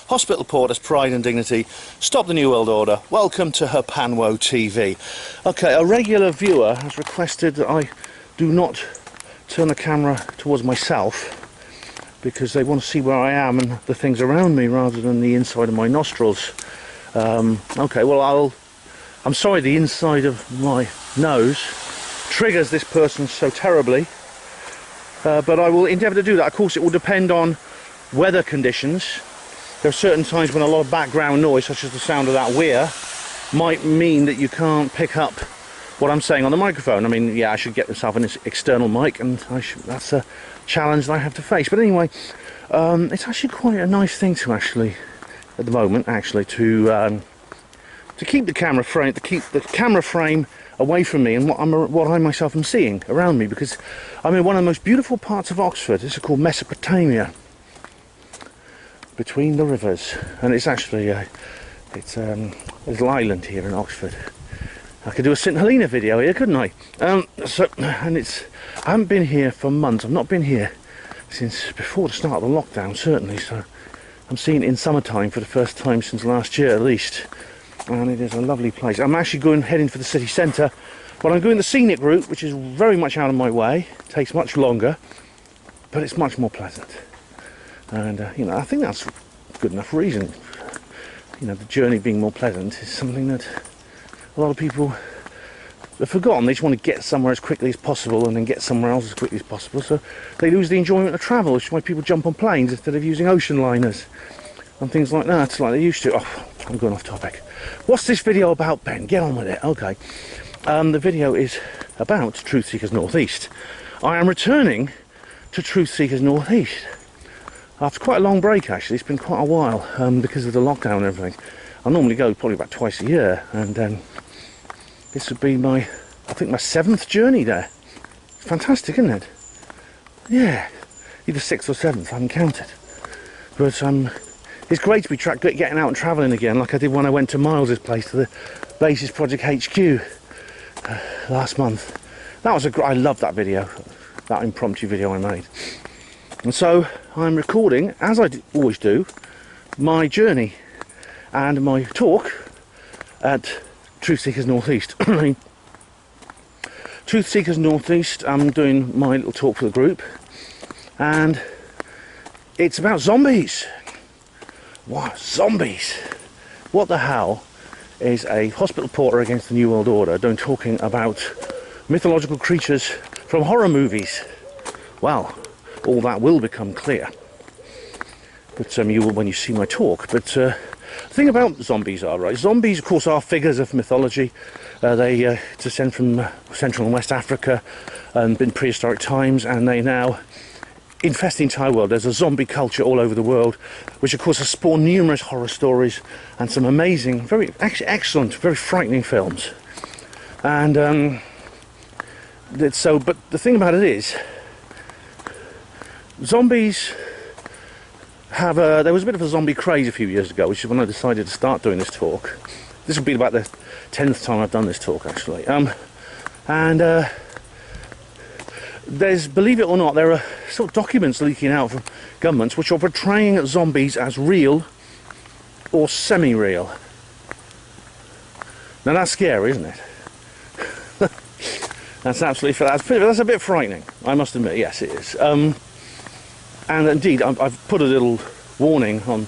hospital porters, pride and dignity, stop the New World Order, welcome to her Panwo TV. Okay, a regular viewer has requested that I do not turn the camera towards myself because they want to see where I am and the things around me rather than the inside of my nostrils. Okay, well I'm sorry the inside of my nose triggers this person so terribly, but I will endeavour to do that. Of course it will depend on weather conditions. There are certain times when a lot of background noise, such as the sound of that weir, might mean that you can't pick up what I'm saying on the microphone. I mean, yeah, I should get myself an external mic, and that's a challenge that I have to face. But anyway, it's actually quite a nice thing to at the moment, to keep the camera frame, away from me and what I myself am seeing around me, because I'm in one of the most beautiful parts of Oxford. This is called Mesopotamia, between the rivers, and it's actually it's a little island here in Oxford. I could do a St Helena video here, couldn't I? I haven't been here for months. I've not been here since before the start of the lockdown, certainly, so I'm seeing it in summertime for the first time since last year at least, and it is a lovely place. I'm actually heading for the city centre, but I'm going the scenic route, which is very much out of my way. It takes much longer, but it's much more pleasant. And I think that's a good enough reason. The journey being more pleasant is something that a lot of people have forgotten. They just want to get somewhere as quickly as possible and then get somewhere else as quickly as possible, so they lose the enjoyment of travel, which is why people jump on planes instead of using ocean liners and things like that, like they used to. Oh, I'm going off topic. What's this video about, Ben? Get on with it. Okay. The video is about Truth Seekers Northeast. I am returning to Truth Seekers Northeast after quite a long break, actually. It's been quite a while because of the lockdown and everything. I normally go probably about twice a year, and this would be I think my 7th journey there. Fantastic, isn't it? Yeah, either 6th or 7th, I haven't counted. But it's great to be getting out and travelling again, like I did when I went to Miles's place, to the Basis Project HQ last month. That was I loved that video, that impromptu video I made. And so I'm recording, as I always do, my journey and my talk at Truth Seekers Northeast. Truth Seekers Northeast, I'm doing my little talk for the group, and it's about zombies. What? Zombies? What the hell is a hospital porter against the New World Order talking about mythological creatures from horror movies? Well, all that will become clear, but you will when you see my talk. But the thing about zombies zombies of course are figures of mythology. They descend from Central and West Africa and in prehistoric times, and they now infest the entire world. There's a zombie culture all over the world, which of course has spawned numerous horror stories and some amazing, very excellent, very frightening films. And but the thing about it is, zombies have there was a bit of a zombie craze a few years ago, which is when I decided to start doing this talk. This will be about the 10th time I've done this talk, actually. There's, believe it or not, there are sort of documents leaking out from governments which are portraying zombies as real or semi-real. Now that's scary, isn't it? That's a bit frightening, I must admit. Yes, it is. And indeed, I've put a little warning on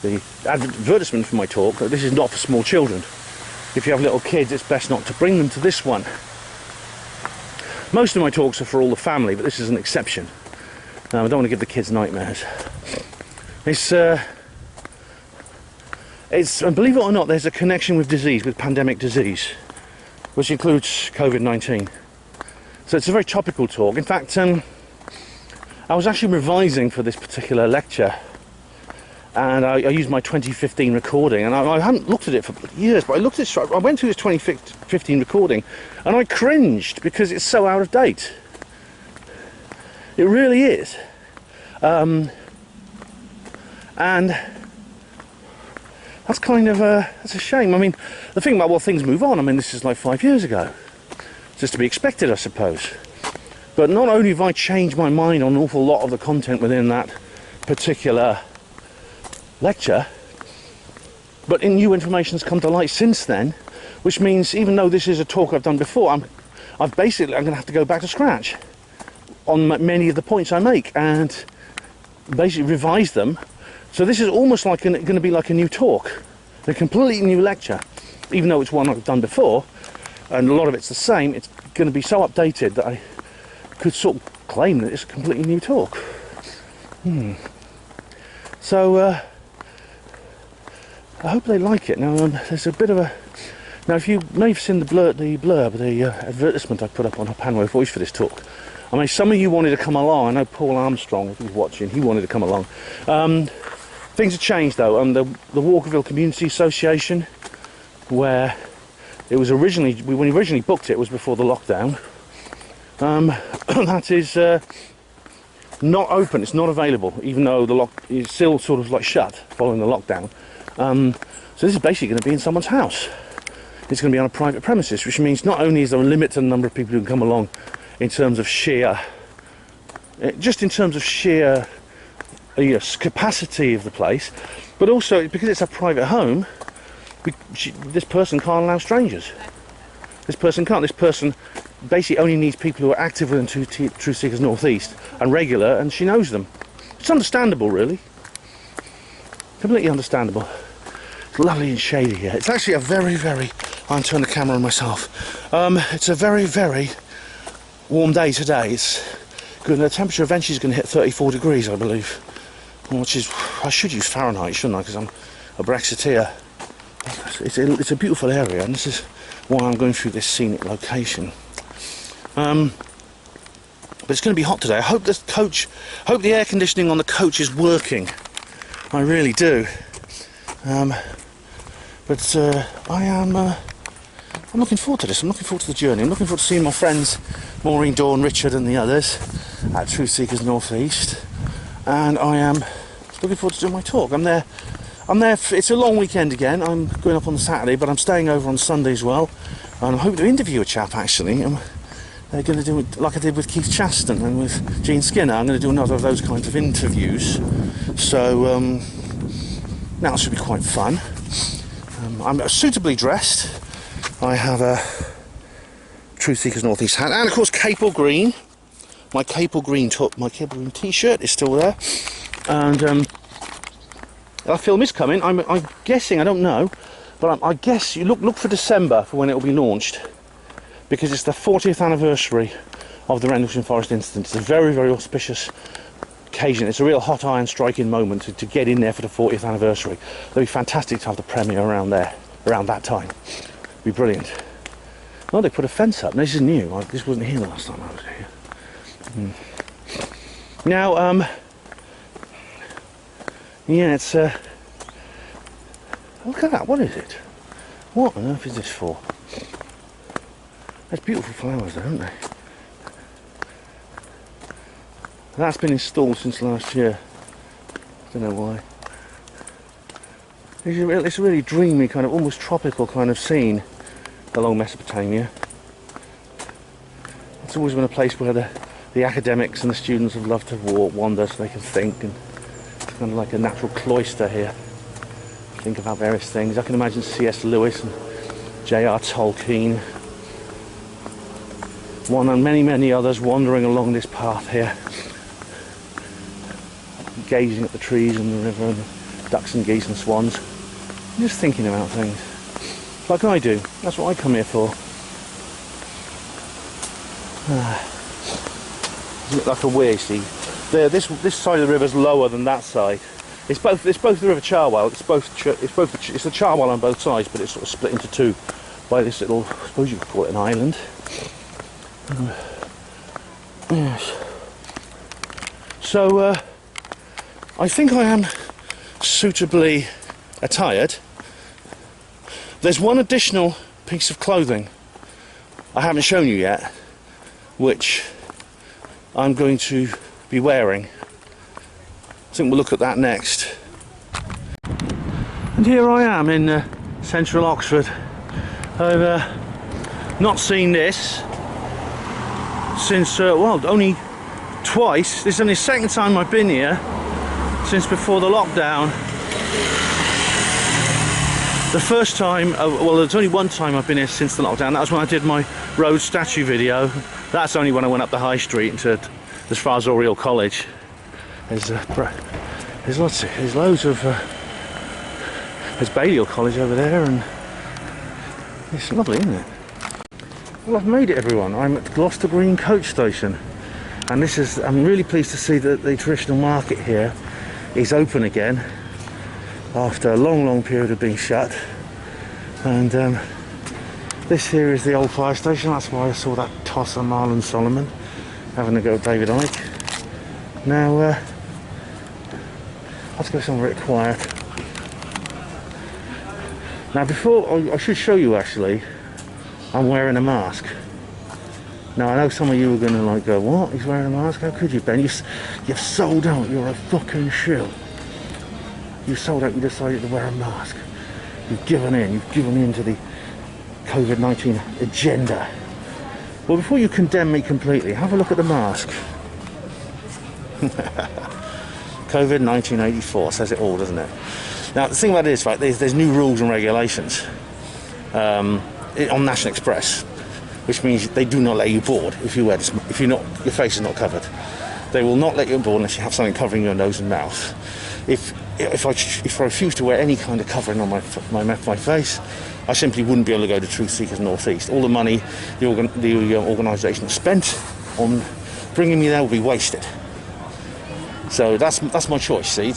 the advertisement for my talk that this is not for small children. If you have little kids, it's best not to bring them to this one. Most of my talks are for all the family, but this is an exception. I don't want to give the kids nightmares. And believe it or not, there's a connection with disease, with pandemic disease, which includes COVID-19. So it's a very topical talk. In fact, I was actually revising for this particular lecture, and I used my 2015 recording, and I hadn't looked at it for years, but I went through this 2015 recording, and I cringed because it's so out of date. It really is. And that's kind of that's a shame. I mean, the thing about, well, things move on. I mean, this is like 5 years ago. It's just to be expected, I suppose. But not only have I changed my mind on an awful lot of the content within that particular lecture, but new information has come to light since then, which means even though this is a talk I've done before, I'm going to have to go back to scratch on many of the points I make and basically revise them. So this is almost like going to be like a new talk, a completely new lecture, even though it's one I've done before, and a lot of it's the same. It's going to be so updated that I could sort of claim that it's a completely new talk. So I hope they like it. Now there's a bit of a... Now if you may have seen the blurb, the advertisement I put up on Panway Voice for this talk. I mean, some of you wanted to come along. I know Paul Armstrong, if he's watching, he wanted to come along. Things have changed though. The Walkerville Community Association, where it was originally, when we originally booked it, was before the lockdown. That is not open, it's not available, even though the lock is still sort of like shut following the lockdown. So this is basically going to be in someone's house. It's going to be on a private premises, which means not only is there a limit to the number of people who can come along in terms of sheer, just in terms of sheer capacity of the place, but also because it's a private home, this person can't allow strangers. This person can't. This person basically only needs people who are active within Truth Seekers North East and regular, and she knows them. It's understandable, really. Completely understandable. It's lovely and shady here. It's actually a very, very... I'll turn the camera on myself. It's a very, very warm day today. It's good. The temperature eventually is going to hit 34 degrees, I believe. Which is... I should use Fahrenheit, shouldn't I? Because I'm a Brexiteer. It's a beautiful area, and this is why I'm going through this scenic location. But it's going to be hot today. I hope the air conditioning on the coach is working. I really do. I'm looking forward to this. I'm looking forward to the journey. I'm looking forward to seeing my friends Maureen, Dawn, Richard and the others at Truth Seekers North East. And I am looking forward to doing my talk. I'm there, it's a long weekend again. I'm going up on Saturday, but I'm staying over on Sunday as well. And I'm hoping to interview a chap, actually. They're going to do it like I did with Keith Chaston and with Gene Skinner. I'm going to do another of those kinds of interviews. So, now it should be quite fun. I'm suitably dressed. I have a Truth Seekers North East hat, and of course Capel Green. My Capel Green t-shirt is still there, and a film is coming. I'm guessing, I don't know, but I guess you look for December for when it will be launched, because it's the 40th anniversary of the Rendlesham Forest incident. It's a very, very auspicious occasion. It's a real hot iron striking moment to get in there for the 40th anniversary. It'll be fantastic to have the premiere around that time. It'll be brilliant. Oh, they put a fence up. This is new. This wasn't here last time I was here. Now, yeah, it's look at that. What is it? What on earth is this for? There's beautiful flowers there, aren't they? That's been installed since last year. Don't know why. It's a really dreamy, kind of almost tropical kind of scene along Mesopotamia. It's always been a place where the academics and the students have loved to wander so they can think, and it's kind of like a natural cloister here. Think about various things. I can imagine C.S. Lewis and J.R. Tolkien, one and many, many others wandering along this path here, gazing at the trees and the river and the ducks and geese and swans, just thinking about things like I do. That's what I come here for. Doesn't look like a weir, see. This side of the river's lower than that side. It's both the River Cherwell. It's the Cherwell on both sides, but it's sort of split into two by this little, I suppose you could call it an island. Yes. So I think I am suitably attired. There's one additional piece of clothing I haven't shown you yet, which I'm going to be wearing. I think we'll look at that next. And here I am in central Oxford. I've not seen this since, well, only twice. This is only the second time I've been here since before the lockdown. The first time, well, there's only one time I've been here since the lockdown. That was when I did my road statue video. That's only when I went up the high street into as far as Oriel College. There's loads of there's Balliol College over there, and it's lovely, isn't it? Well, I've made it, everyone. I'm at Gloucester Green coach station, and I'm really pleased to see that the traditional market here is open again after a long period of being shut. And this here is the old fire station. That's why I saw that tosser Marlon Solomon having a go at David Icke. Now let's go somewhere quiet. Now I should show you, actually, I'm wearing a mask. Now I know some of you are going to like go, what? He's wearing a mask? How could you, Ben? You've sold out. You're a fucking shill. You sold out. You decided to wear a mask. You've given in to the COVID-19 agenda. Well, before you condemn me completely, have a look at the mask. COVID 1984 says it all, doesn't it? Now the thing about it is, right, there's new rules and regulations on National Express, which means they do not let you board if you wear this, if your face is not covered. They will not let you board unless you have something covering your nose and mouth. If I refuse to wear any kind of covering on my face, I simply wouldn't be able to go to Truth Seekers North East. All the money the organisation spent on bringing me there will be wasted. So that's my choice. See,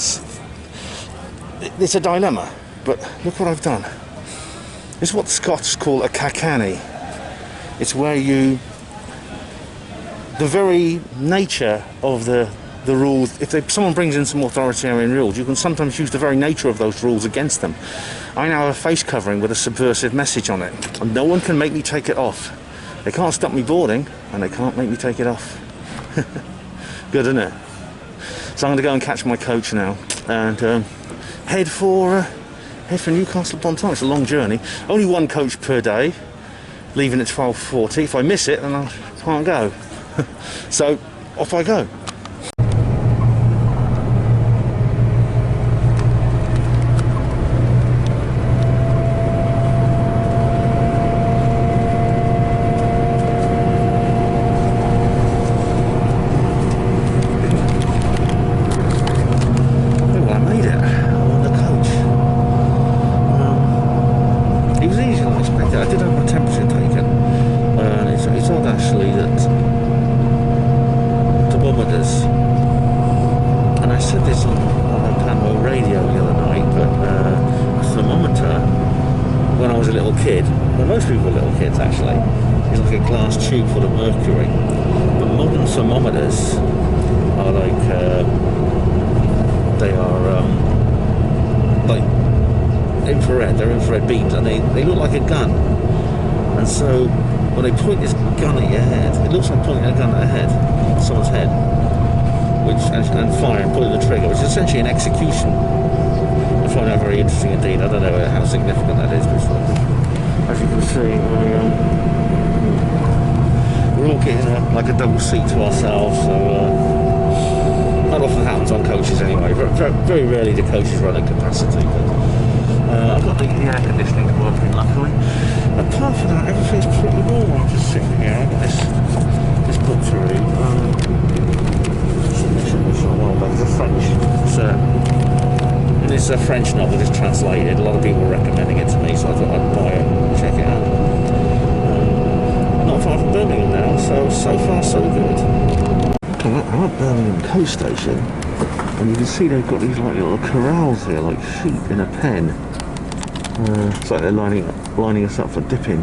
it's a dilemma, but look what I've done. It's what the Scots call a cacani. It's where the very nature of the rules, if someone brings in some authoritarian rules, you can sometimes use the very nature of those rules against them. I now have a face covering with a subversive message on it, and no one can make me take it off. They can't stop me boarding, and they can't make me take it off. Good, isn't it? So I'm going to go and catch my coach now, and head for Newcastle-upon-Tyne. It's a long journey. Only one coach per day, leaving at 12:40. If I miss it, then I can't go. So off I go. Thermometers are like infrared. They're infrared beams, and they look like a gun. And so when they point this gun at your head, it looks like pointing a gun at someone's head, and fire and pulling the trigger, which is essentially an execution. I find that very interesting indeed. I don't know how significant that is, but as you can see, we're all getting like a double seat to ourselves, so that often happens on coaches anyway. Very rarely do coaches run at capacity, but I've got the air conditioning working, luckily. Apart from that, everything's pretty normal. I'm just sitting here. I've got this book to read. It's a French novel. It's translated. A lot of people are recommending it to me, so I thought I'd buy it and check it out. Not far from Birmingham now, so far so good. I'm at Birmingham coach station, and you can see they've got these like little corrals here, like sheep in a pen. It's like they're lining us up for dipping.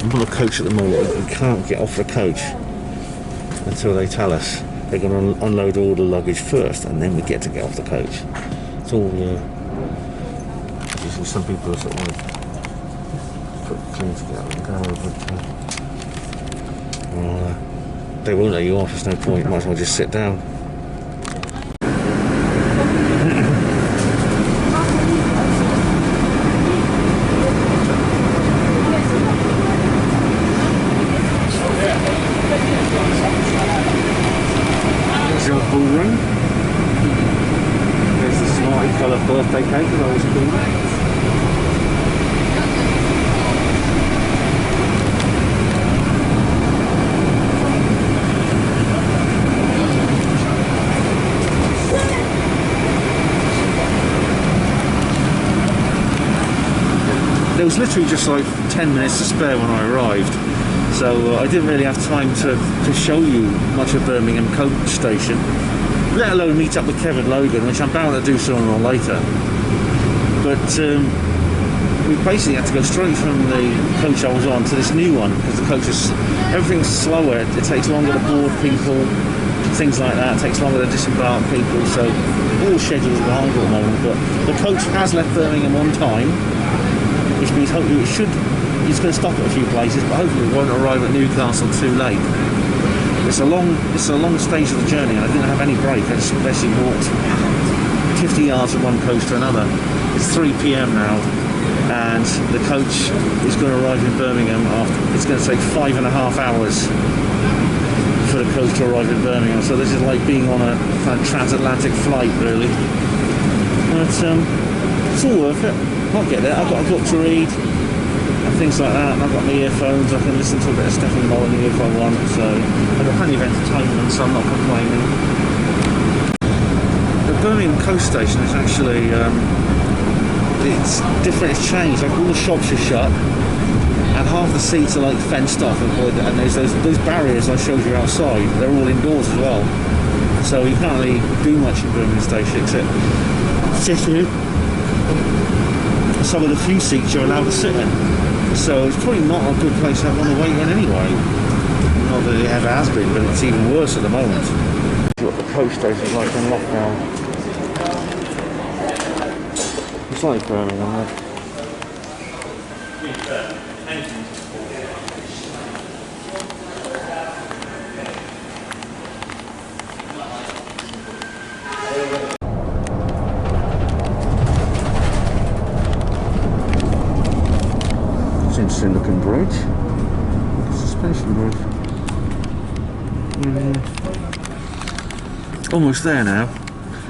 I'm on a coach at the moment. We can't get off the coach until they tell us. They're going to unload all the luggage first, and then we get to get off the coach. It's all, as you see, some people are sort of clean to get up and go, but they won't let you off. There's no point. You might as well just sit down. There's the Smarty colour birthday cake that I was doing. There was literally just like 10 minutes to spare when I arrived, so I didn't really have time to show you much of Birmingham coach station, let alone meet up with Kevin Logan, which I'm bound to do sooner or later. But we basically had to go straight from the coach I was on to this new one, because the coach is, everything's slower, it takes longer to board people, things like that, it takes longer to disembark people, so all schedules behind at the moment. But the coach has left Birmingham on time, which means hopefully it's going to stop at a few places, but hopefully it won't arrive at Newcastle too late. It's a long stage of the journey, and I didn't have any break. I just basically walked 50 yards from one coach to another. It's 3 p.m. now, and the coach is going to arrive in Birmingham after. It's going to take 5.5 hours for the coach to arrive in Birmingham. So this is like being on a kind of transatlantic flight, really. But it's all worth it. I'll get there. I've got a book to read and things like that, and I've got my earphones. I can listen to a bit of Stephen Molyneux if I want, so I've got plenty of entertainment, so I'm not complaining. The Birmingham coast station is actually it's different. It's changed. Like all the shops are shut, and half the seats are like fenced off, and there's those barriers I showed you outside. They're all indoors as well, so you can't really do much in Birmingham station except sit in some of the few seats you're allowed to sit in. So it's probably not a good place to want to wait in anyway. Not that it ever has been, but it's even worse at the moment. What the coach station is like in lockdown. It's like Birmingham. Interesting looking bridge, suspension bridge. Almost there now.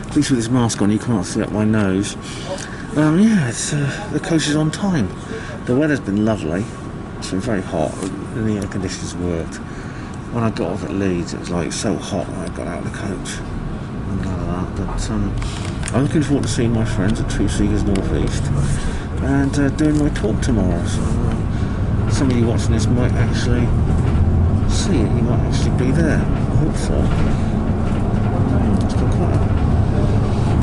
At least with this mask on you can't see up my nose. Yeah, it's the coast is on time. The weather's been lovely. It's been very hot and the air conditioners worked. When I got off at Leeds it was like so hot when I got out of the coach and all that. But I'm looking forward to seeing my friends at Truth Seekers North East and doing my talk tomorrow. So some of you watching this might actually see it. You might actually be there. I hope so. It's been quite.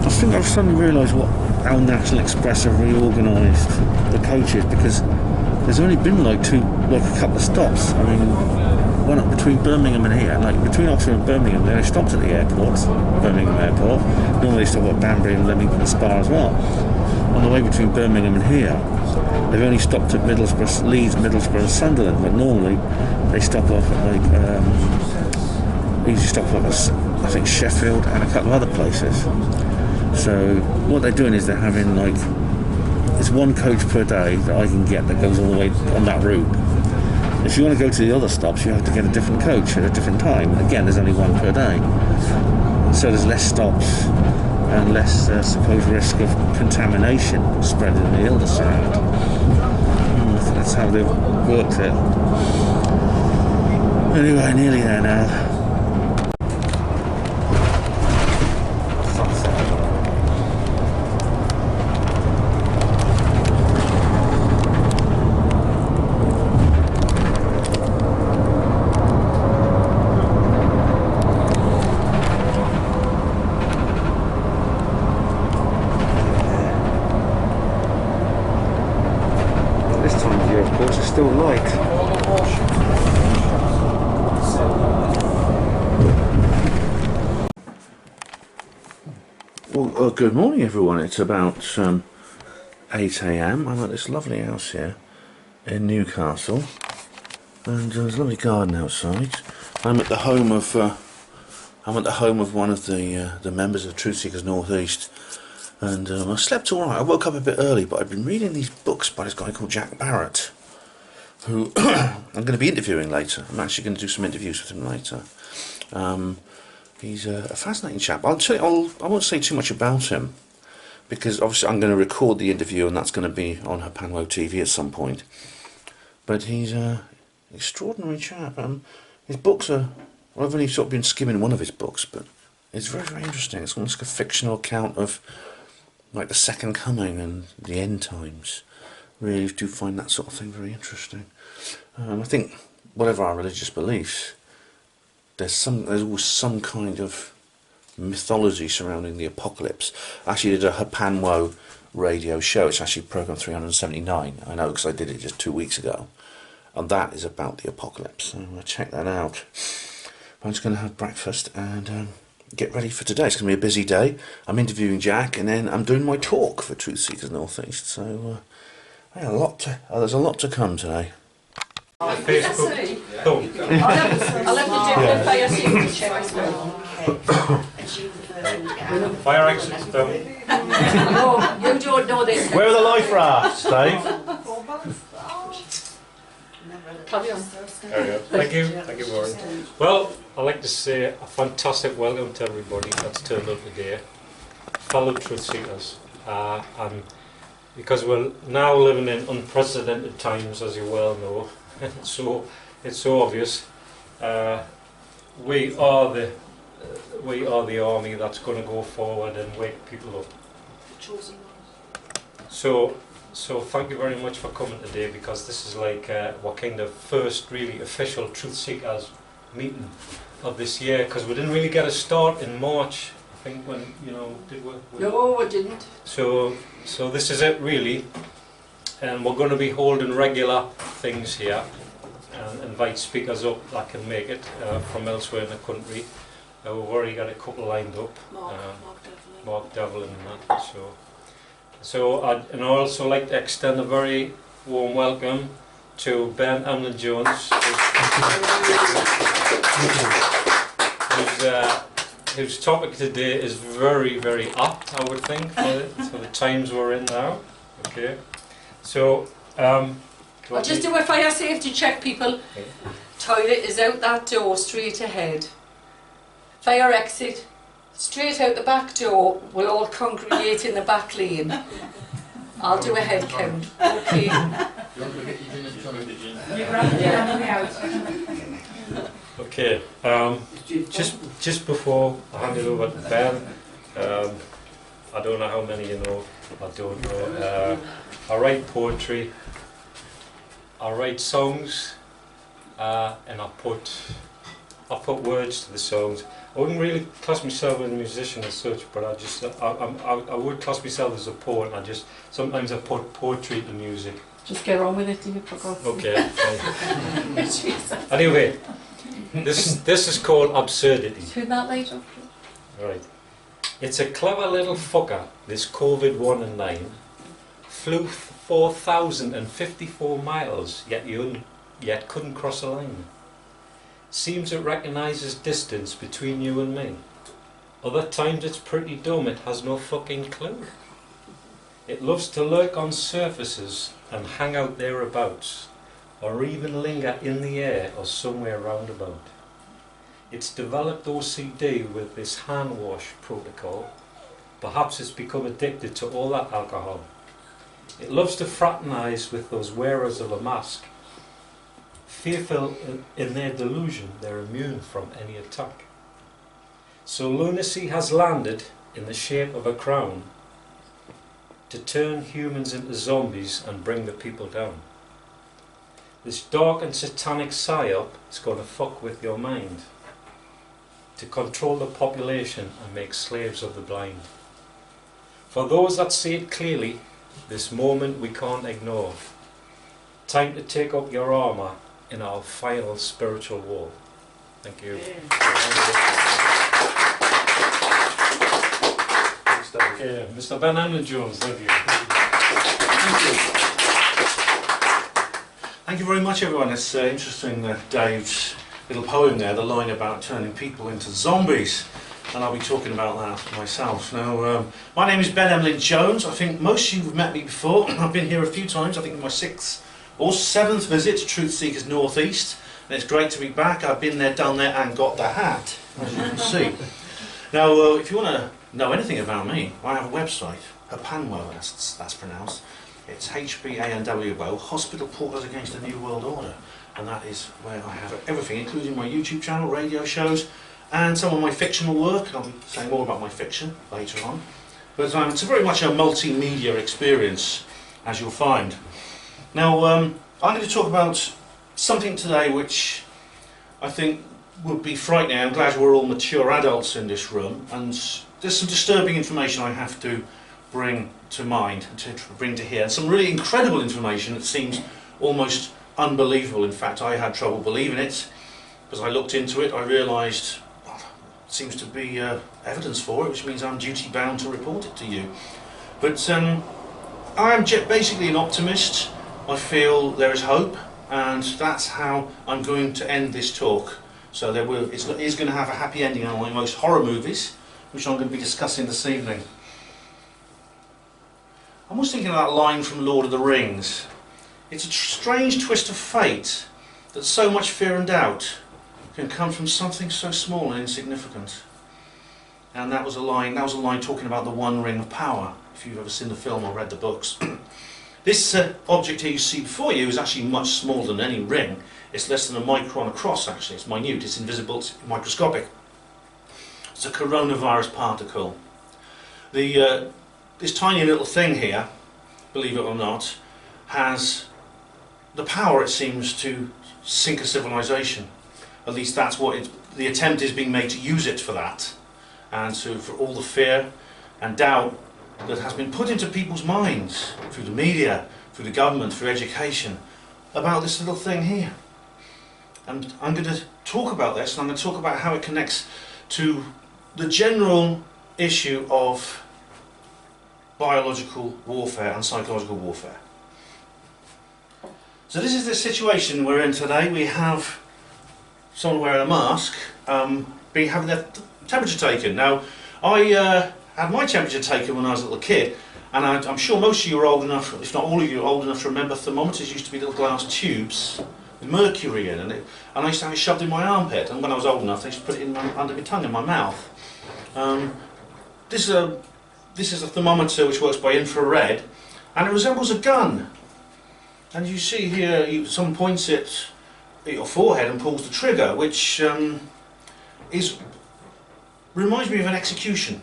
I think I've suddenly realised how National Express have reorganised the coaches, because there's only been like a couple of stops. I mean, one up between Birmingham and here, like between Oxford and Birmingham, they only stopped at the airport, Birmingham Airport. Normally they stop at Banbury and Leamington Spa as well. On the way between Birmingham and here, they've only stopped at Middlesbrough, Leeds, Middlesbrough and Sunderland, but normally they stop off at they usually stop off at, I think, Sheffield and a couple of other places. So what they're doing is they're having it's one coach per day that I can get that goes all the way on that route. If you want to go to the other stops, you have to get a different coach at a different time. Again, there's only one per day. So there's less stops and less supposed risk of contamination spreading the illness around. I think that's how they've worked it. Anyway, nearly there now. Still light. Well, good morning everyone. It's about 8 AM. I'm at this lovely house here in Newcastle, and there's a lovely garden outside. I'm at the home of one of the members of Truth Seekers North East, and I slept all right. I woke up a bit early, but I've been reading these books by this guy called Jack Barrett, who I'm going to be interviewing later. I'm actually going to do some interviews with him later. He's a fascinating chap. I won't say too much about him, because obviously I'm going to record the interview and that's going to be on Hapanwo TV at some point. But he's an extraordinary chap. His books are, well, I've only sort of been skimming one of his books, but it's very, very interesting. It's almost like a fictional account of like the Second Coming and the end times. Really do find that sort of thing very interesting. I think whatever our religious beliefs, there's always some kind of mythology surrounding the apocalypse. I actually did a Hapanwo radio show. It's actually program 379. I know because I did it just 2 weeks ago, and that is about the apocalypse. So check that out. I'm just going to have breakfast and get ready for today. It's going to be a busy day. I'm interviewing Jack, and then I'm doing my talk for Truth Seekers North East. So there's a lot to come today. Facebook. I'll have to do the fire safety check as well. Fire exits down. No, you don't know this. Where are the life rafts, Dave? Carry on. Thank you, Warren. Well, I'd like to say a fantastic welcome to everybody that's turned up today, fellow truth seekers, and because we're now living in unprecedented times, as you well know, so it's so obvious. We are the army that's going to go forward and wake people up. So thank you very much for coming today, because this is like what kind of first really official Truth Seekers meeting of this year, because we didn't really get a start in March, I think, when, did we? No, we didn't. So this is it really, and we're going to be holding regular things here and invite speakers up that can make it from elsewhere in the country. We've already got a couple lined up. Mark Devlin and that. So I'd also like to extend a very warm welcome to Ben Emlyn-Jones, whose topic today is very, very apt, I would think, for the times we're in now. Okay, so I'll just do a fire safety check, people. Okay. Toilet is out that door, straight ahead. Fire exit, straight out the back door. We'll all congregate in the back lane. I'll do a head count. Okay. Okay, just before I hand it over to Ben, I don't know how many you know, I don't know. I write poetry, I write songs, and I put words to the songs. I wouldn't really class myself as a musician as such, but I would class myself as a poet. Sometimes I put poetry to music. Just get on with it, you forgot. Okay. Fine. Anyway, this is called absurdity. Turn that light off. Right. It's a clever little fucker, this COVID-1 and 9. Flew 4,054 miles, yet couldn't cross a line. Seems it recognises distance between you and me. Other times it's pretty dumb, it has no fucking clue. It loves to lurk on surfaces and hang out thereabouts, or even linger in the air or somewhere roundabout. It's developed OCD with this hand wash protocol. Perhaps it's become addicted to all that alcohol. It loves to fraternise with those wearers of a mask. Fearful in their delusion, they're immune from any attack. So lunacy has landed in the shape of a crown to turn humans into zombies and bring the people down. This dark and satanic psyop is going to fuck with your mind, to control the population and make slaves of the blind. For those that see it clearly, this moment we can't ignore. Time to take up your armour in our final spiritual war. Thank you. Okay, Mr. Ben Emlyn-Jones, thank you. Thank you very much, everyone. It's interesting, Dave's little poem there, the line about turning people into zombies, and I'll be talking about that myself. Now, my name is Ben Emlyn-Jones. I think most of you have met me before. I've been here a few times. I think my 6th or 7th visit to Truth Seekers North East, and it's great to be back. I've been there, done there, and got the hat, as you can see. Now, if you want to know anything about me, I have a website, Hapanwo, that's pronounced. It's HBANWO, Hospital Portals Against the New World Order. And that is where I have everything, including my YouTube channel, radio shows, and some of my fictional work. I'll be saying more about my fiction later on. But it's very much a multimedia experience, as you'll find. Now, I'm going to talk about something today which I think would be frightening. I'm glad we're all mature adults in this room, and there's some disturbing information I have to bring to mind, to bring to here. And some really incredible information that seems almost unbelievable. In fact, I had trouble believing it. As I looked into it, I realised well, it seems to be evidence for it, which means I'm duty bound to report it to you. But I'm basically an optimist. I feel there is hope, and that's how I'm going to end this talk. So it is going to have a happy ending, unlike most horror movies, which I'm going to be discussing this evening. I was thinking of that line from Lord of the Rings. It's a strange twist of fate that so much fear and doubt can come from something so small and insignificant. And that was a line talking about the One Ring of Power, if you've ever seen the film or read the books. This object here you see before you is actually much smaller than any ring. It's less than a micron across, actually. It's minute, it's invisible, it's microscopic. It's a coronavirus particle. This tiny little thing here, believe it or not, has the power, it seems, to sink a civilization. At least that's what the attempt is being made to use it for that. And so for all the fear and doubt that has been put into people's minds through the media, through the government, through education, about this little thing here. And I'm going to talk about this, and I'm going to talk about how it connects to the general issue of biological warfare and psychological warfare. So this is the situation we're in today. We have someone wearing a mask having their temperature taken. Now, I had my temperature taken when I was a little kid, and I'm sure most of you are old enough, if not all of you are old enough to remember thermometers used to be little glass tubes with mercury in, and I used to have it shoved in my armpit, and when I was old enough, they used to put it under my tongue in my mouth. This is a thermometer which works by infrared, and it resembles a gun. And you see here, someone points it at your forehead and pulls the trigger, which reminds me of an execution.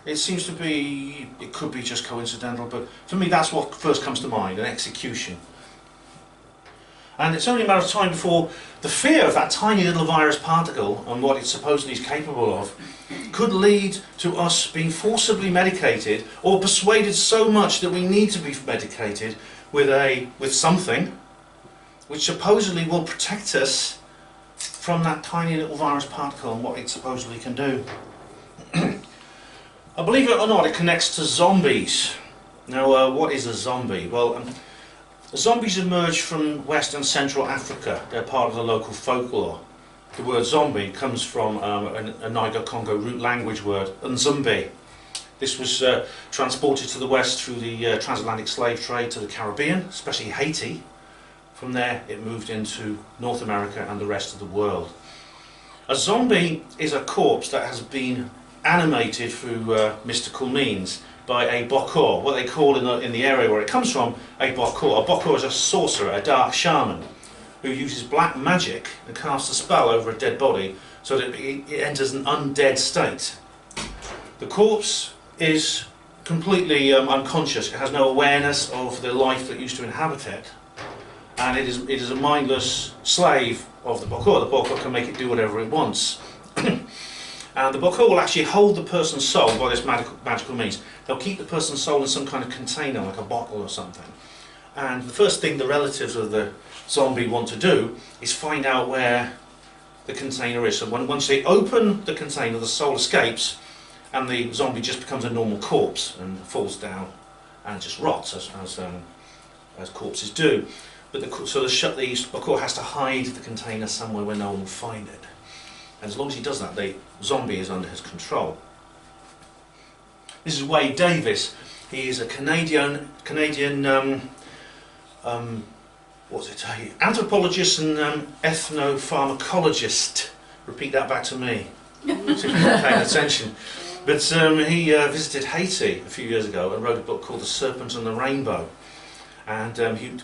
It seems to be, it could be just coincidental, but for me that's what first comes to mind, an execution. And it's only a matter of time before the fear of that tiny little virus particle and what it supposedly is capable of could lead to us being forcibly medicated or persuaded so much that we need to be medicated with something which supposedly will protect us from that tiny little virus particle and what it supposedly can do. Believe it or not, it connects to zombies. Now, what is a zombie? Well, zombies emerge from West and Central Africa. They're part of the local folklore. The word zombie comes from a Niger-Congo root language word, nzumbi. This was transported to the West through the transatlantic slave trade to the Caribbean, especially Haiti. From there, it moved into North America and the rest of the world. A zombie is a corpse that has been animated through mystical means by a bokor, what they call in the area where it comes from, a bokor. A bokor is a sorcerer, a dark shaman, who uses black magic and casts a spell over a dead body so that it enters an undead state. The corpse is completely unconscious. It has no awareness of the life that used to inhabit it, and it is a mindless slave of the bokor. The bokor can make it do whatever it wants. And the bokor will actually hold the person's soul by this magical means. They'll keep the person's soul in some kind of container, like a bottle or something. And the first thing the relatives of the zombie want to do is find out where the container is. So once they open the container, the soul escapes, and the zombie just becomes a normal corpse and falls down and just rots, as corpses do. But the bokor has to hide the container somewhere where no one will find it. And as long as he does that, the zombie is under his control. This is Wade Davis. He is a Canadian anthropologist and ethnopharmacologist. Repeat that back to me, if you're not paying attention. But he visited Haiti a few years ago and wrote a book called The Serpent and the Rainbow. And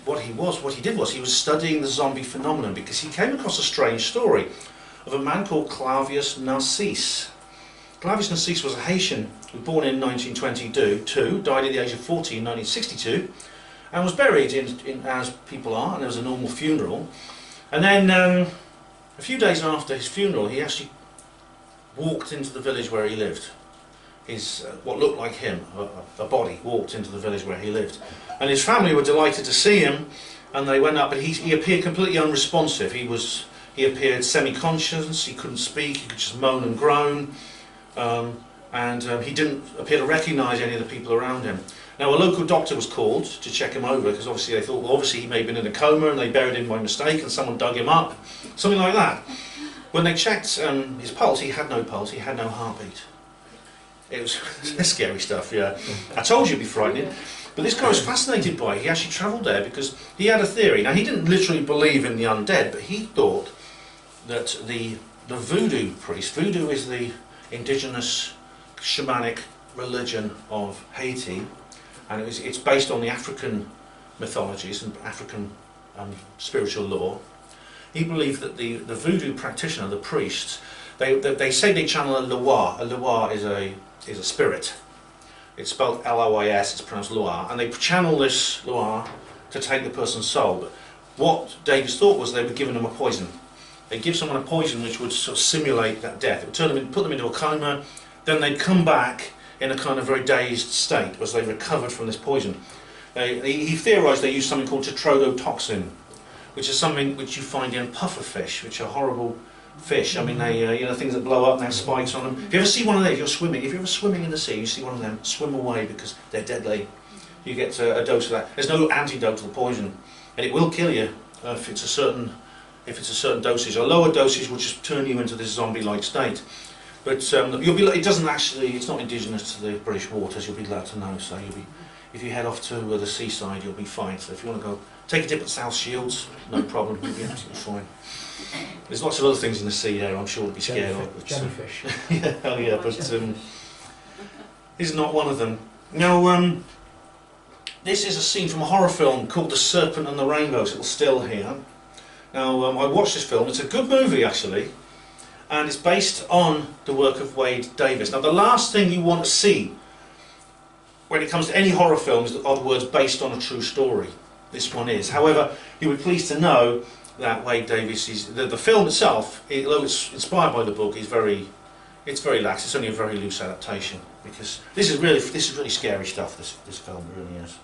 what he did was he was studying the zombie phenomenon because he came across a strange story of a man called Clavius Narcisse. Clavius Narcisse was a Haitian who was born in 1922, died at the age of 40 in 1962, and was buried in as people are, and there was a normal funeral. And then a few days after his funeral, he actually walked into the village where he lived. What looked like him, a body, walked into the village where he lived. And his family were delighted to see him, and they went up, but he appeared completely unresponsive. He appeared semi-conscious, he couldn't speak, he could just moan and groan, and he didn't appear to recognise any of the people around him. Now a local doctor was called to check him over, because obviously they thought, well, obviously he may have been in a coma and they buried him by mistake and someone dug him up, something like that. When they checked his pulse, he had no heartbeat. It was scary stuff, yeah. I told you it'd be frightening. But this guy was fascinated by it. He actually travelled there because he had a theory. Now he didn't literally believe in the undead, but he thought that the voodoo priest, voodoo is the indigenous shamanic religion of Haiti, and it's based on the African mythologies and African spiritual lore. He believed that the voodoo practitioner, the priests, they say they channel a loa. A loa is a spirit. It's spelled L-O-I-S, it's pronounced loa, and they channel this loa to take the person's soul. But what Davis thought was they were giving them a poison. They'd give someone a poison which would sort of simulate that death. It would put them into a coma, then they'd come back in a kind of very dazed state as they recovered from this poison. He theorised they used something called tetrodotoxin, which is something which you find in pufferfish, which are horrible fish. I mean, they things that blow up and have spikes on them. If you ever see one of them, if you're ever swimming in the sea, you see one of them, swim away because they're deadly. You get a dose of that. There's no antidote to the poison, and it will kill you if it's a certain dosage. A lower dosage will just turn you into this zombie-like state. But you'll be. It doesn't actually. It's not indigenous to the British waters. You'll be glad to know. So if you head off to the seaside, you'll be fine. So if you want to go take a dip at South Shields, no problem. You'll be absolutely fine. There's lots of other things in the sea there I'm sure we'll be scared of. Jellyfish. Yeah, oh yeah, but this is not one of them. Now, this is a scene from a horror film called The Serpent and the Rainbow, so it'll still here. Now, I watched this film. It's a good movie, actually, and it's based on the work of Wade Davis. Now, the last thing you want to see when it comes to any horror films are the words based on a true story. This one is. However, you'll be pleased to know that Wade Davis is the film itself, although it's inspired by the book, it's very lax. It's only a very loose adaptation because this is really scary stuff. This film really is.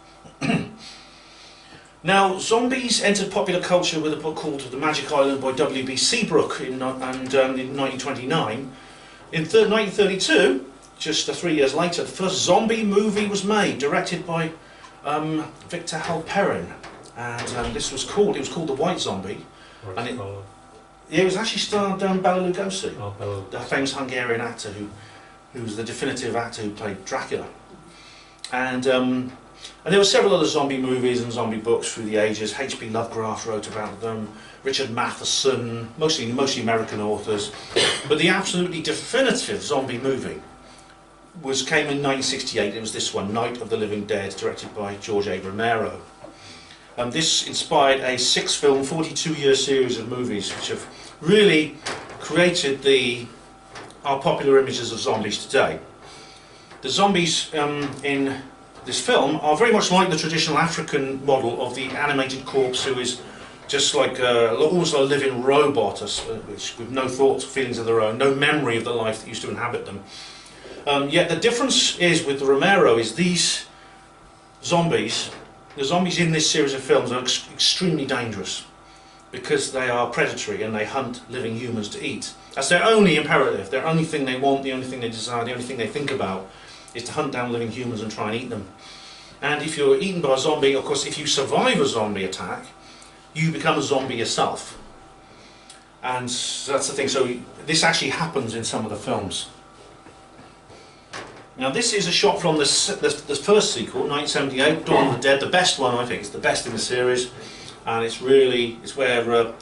Now, zombies entered popular culture with a book called The Magic Island by W.B. Seabrook in 1929. In 1932, just 3 years later, the first zombie movie was made, directed by Victor Halperin. And it was called The White Zombie. And it was actually starred Bela Lugosi, the famous Hungarian actor who was the definitive actor who played Dracula. And there were several other zombie movies and zombie books through the ages. H.P. Lovecraft wrote about them, Richard Matheson, mostly American authors. But the absolutely definitive zombie movie came in 1968. It was this one, Night of the Living Dead, directed by George A. Romero. This inspired a 6-film, 42-year series of movies which have really created our popular images of zombies today. The zombies in this film are very much like the traditional African model of the animated corpse who is just like almost like a living robot with no thoughts, feelings of their own, no memory of the life that used to inhabit them. Yet the difference is with the Romero is these zombies. The zombies in this series of films are extremely dangerous because they are predatory and they hunt living humans to eat. That's their only imperative, their only thing they want, the only thing they desire, the only thing they think about is to hunt down living humans and try and eat them. And if you're eaten by a zombie, of course, if you survive a zombie attack, you become a zombie yourself. And that's the thing, so this actually happens in some of the films. Now this is a shot from the first sequel, 1978, Dawn of the Dead, the best one I think, it's the best in the series, and it's where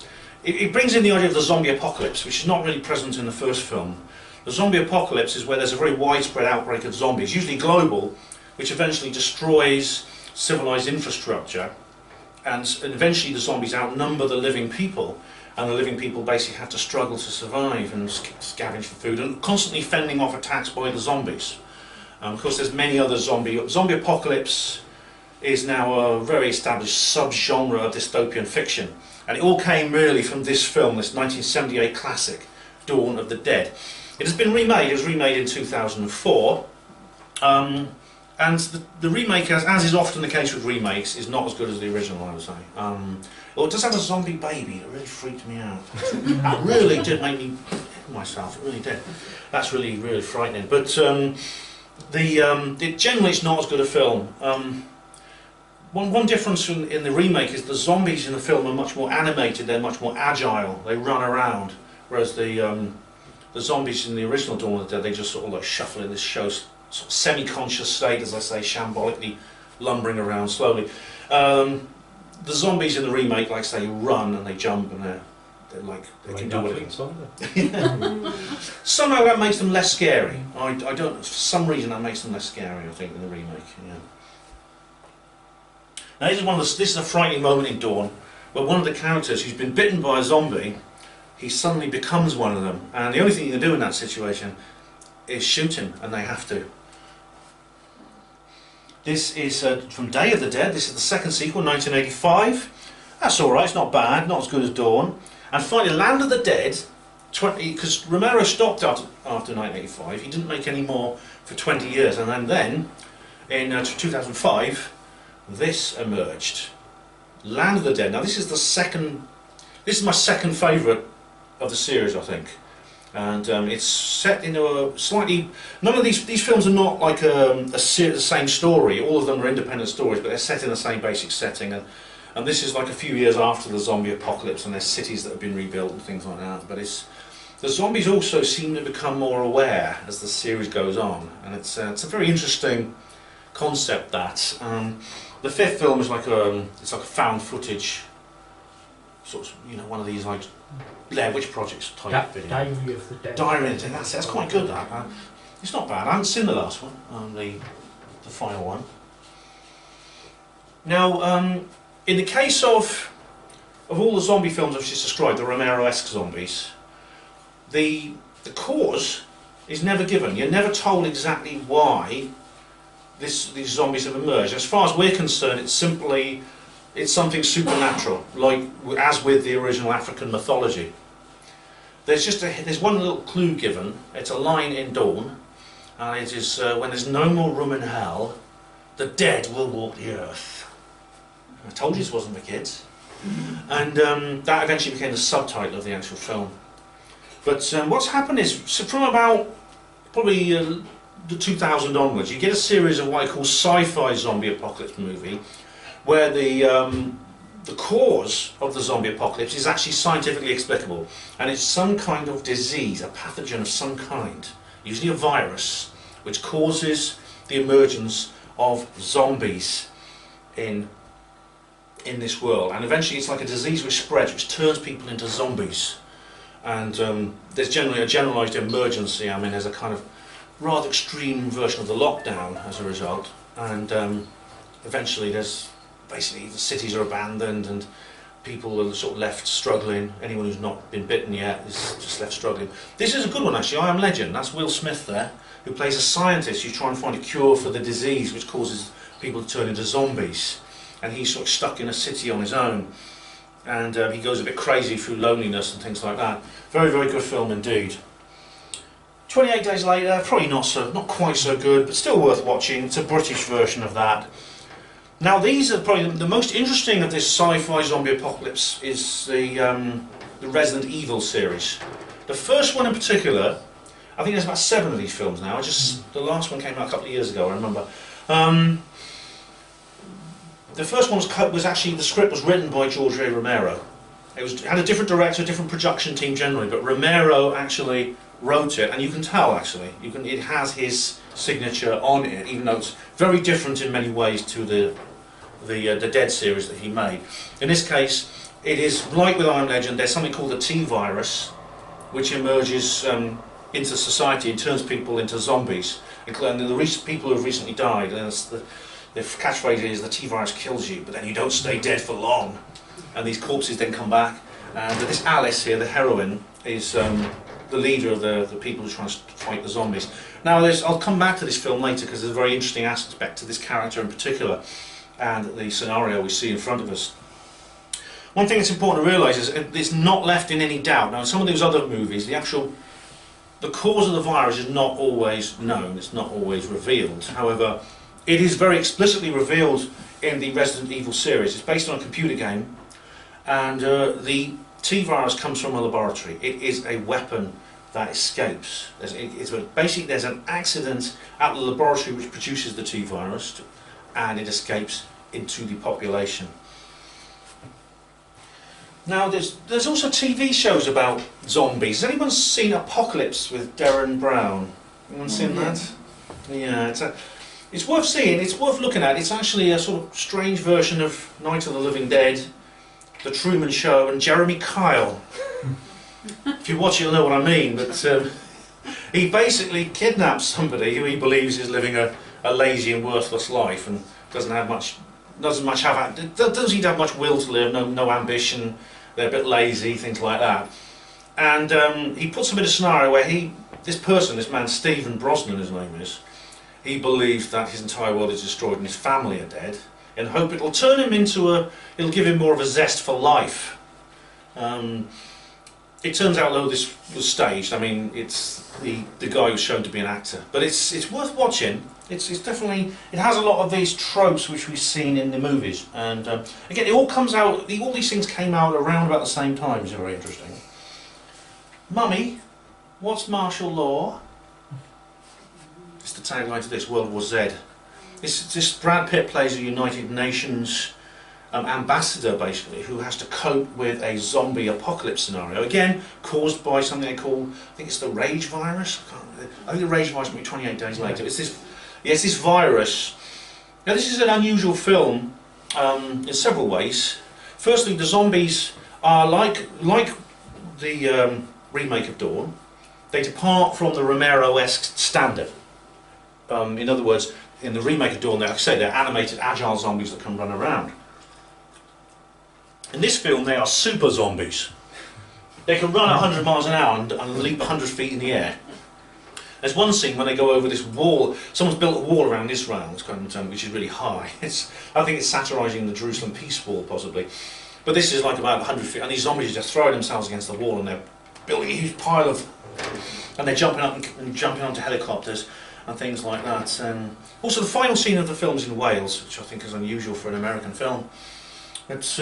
it brings in the idea of the zombie apocalypse, which is not really present in the first film. The zombie apocalypse is where there's a very widespread outbreak of zombies, usually global, which eventually destroys civilized infrastructure, and eventually the zombies outnumber the living people, and the living people basically have to struggle to survive and scavenge for food, and constantly fending off attacks by the zombies. Of course, there's many other zombie apocalypse is now a very established subgenre of dystopian fiction, and it all came really from this film, this 1978 classic, Dawn of the Dead. It has been remade. It was remade in 2004, and the remake, as is often the case with remakes, is not as good as the original, I would say. Well, it does have a zombie baby that really freaked me out. That really did make me hit myself. It really did. That's really, really frightening. But generally, it's not as good a film. One difference in the remake is the zombies in the film are much more animated. They're much more agile. They run around, whereas the zombies in the original Dawn of the Dead, they just sort of like shuffle in this sort of semi-conscious state, as I say, shambolically lumbering around slowly. The zombies in the remake, like I say, run and they jump and they're like they can do whatever. Somehow that makes them less scary. I don't. For some reason, that makes them less scary. I think in the remake. Yeah. Now this is a frightening moment in Dawn, where one of the characters who's been bitten by a zombie, he suddenly becomes one of them, and the only thing you can do in that situation is shoot him, and they have to. This is from Day of the Dead. This is the second sequel, 1985. That's alright, it's not bad, not as good as Dawn. And finally, Land of the Dead, because Romero stopped after 1985, he didn't make any more for 20 years, and then in 2005, this emerged. Land of the Dead. Now this is my second favourite of the series, I think. And it's set into a slightly... None of these films are not like the same story. All of them are independent stories, but they're set in the same basic setting. And this is like a few years after the zombie apocalypse, and there's cities that have been rebuilt and things like that. But the zombies also seem to become more aware as the series goes on. And it's a very interesting concept, that. The fifth film is like it's like a found footage, sort of, one of these like Blair Witch Projects type video. Diary of the Dead. Diary of the Dead. That's quite good. That. It's not bad. I haven't seen the last one, the final one. Now, in the case of all the zombie films I've just described, the Romero-esque zombies, the cause is never given. You're never told exactly why these zombies have emerged. As far as we're concerned, it's something supernatural, like as with the original African mythology. There's one little clue given. It's a line in Dawn, and it is when there's no more room in hell, the dead will walk the earth. I told you this wasn't for kids. And that eventually became the subtitle of the actual film. But what's happened is, so from about probably the 2000 onwards, you get a series of what I call sci-fi zombie apocalypse movie, where the cause of the zombie apocalypse is actually scientifically explicable, and it's some kind of disease, a pathogen of some kind, usually a virus, which causes the emergence of zombies in this world. And eventually it's like a disease which spreads, which turns people into zombies. And there's generally a generalised emergency. I mean, there's a kind of rather extreme version of the lockdown as a result, and eventually there's basically the cities are abandoned and people are sort of left struggling. Anyone who's not been bitten yet is just left struggling. This is a good one actually, I Am Legend. That's Will Smith there, who plays a scientist who's trying to find a cure for the disease which causes people to turn into zombies, and he's sort of stuck in a city on his own, and he goes a bit crazy through loneliness and things like that. Very, very good film indeed. 28 Days Later, probably not quite so good, but still worth watching. It's a British version of that. Now these are probably the most interesting of this sci-fi zombie apocalypse is the Resident Evil series. The first one in particular, I think there's about 7 of these films now. The last one came out a couple of years ago, I remember. The first one was actually, the script was written by Georgia Romero. It had a different director, different production team generally, but Romero actually wrote it, and you can tell actually, it has his signature on it, even though it's very different in many ways to the Dead series that he made. In this case, it is like with I Am Legend. There's something called the T virus, which emerges. into society and turns people into zombies. Including the people who have recently died. And the catchphrase is, the T-virus kills you, but then you don't stay dead for long. And these corpses then come back. And this Alice here, the heroine, is the leader of the people who are trying to fight the zombies. Now, I'll come back to this film later because there's a very interesting aspect to this character in particular and the scenario we see in front of us. One thing that's important to realise is it's not left in any doubt. Now, in some of those other movies, the cause of the virus is not always known, it's not always revealed. However, it is very explicitly revealed in the Resident Evil series. It's based on a computer game, and the T-virus comes from a laboratory. It is a weapon that escapes. Basically, there's an accident at the laboratory which produces the T-virus, and it escapes into the population. Now, there's also TV shows about zombies. Has anyone seen Apocalypse with Darren Brown? Anyone seen that? Yeah, it's worth seeing. It's worth looking at. It's actually a sort of strange version of Night of the Living Dead, The Truman Show, and Jeremy Kyle. If you watch it, you'll know what I mean. But he basically kidnaps somebody who he believes is living a lazy and worthless life and doesn't seem to have much will to live, no ambition. They're a bit lazy, things like that. And he puts them in a scenario where this man, Stephen Brosnan, his name is, he believes that his entire world is destroyed and his family are dead, in hope it'll turn him it'll give him more of a zest for life. It turns out, though, this was staged. I mean, it's the guy was shown to be an actor, but it's worth watching. It's definitely, it has a lot of these tropes which we've seen in the movies, and again, it all comes out. All these things came out around about the same time. It's very interesting. Mummy, what's martial law? It's the tagline to this, World War Z. This Brad Pitt plays a United Nations ambassador, basically, who has to cope with a zombie apocalypse scenario, again caused by something they call, I think it's the rage virus. I think the rage virus will be 28 days later. It's this virus. Now, this is an unusual film in several ways. Firstly, the zombies are like the remake of Dawn. They depart from the Romero-esque standard. In other words, in the remake of Dawn, like I say, they're animated, agile zombies that can run around. In this film, they are super zombies. They can run 100 miles an hour and leap 100 feet in the air. There's one scene when they go over this wall. Someone's built a wall around Israel, which is really high. I think it's satirising the Jerusalem Peace Wall, possibly. But this is like about 100 feet, and these zombies are just throwing themselves against the wall, and they're building a huge pile of... And they're jumping up and jumping onto helicopters and things like that. Also, the final scene of the film is in Wales, which I think is unusual for an American film. It's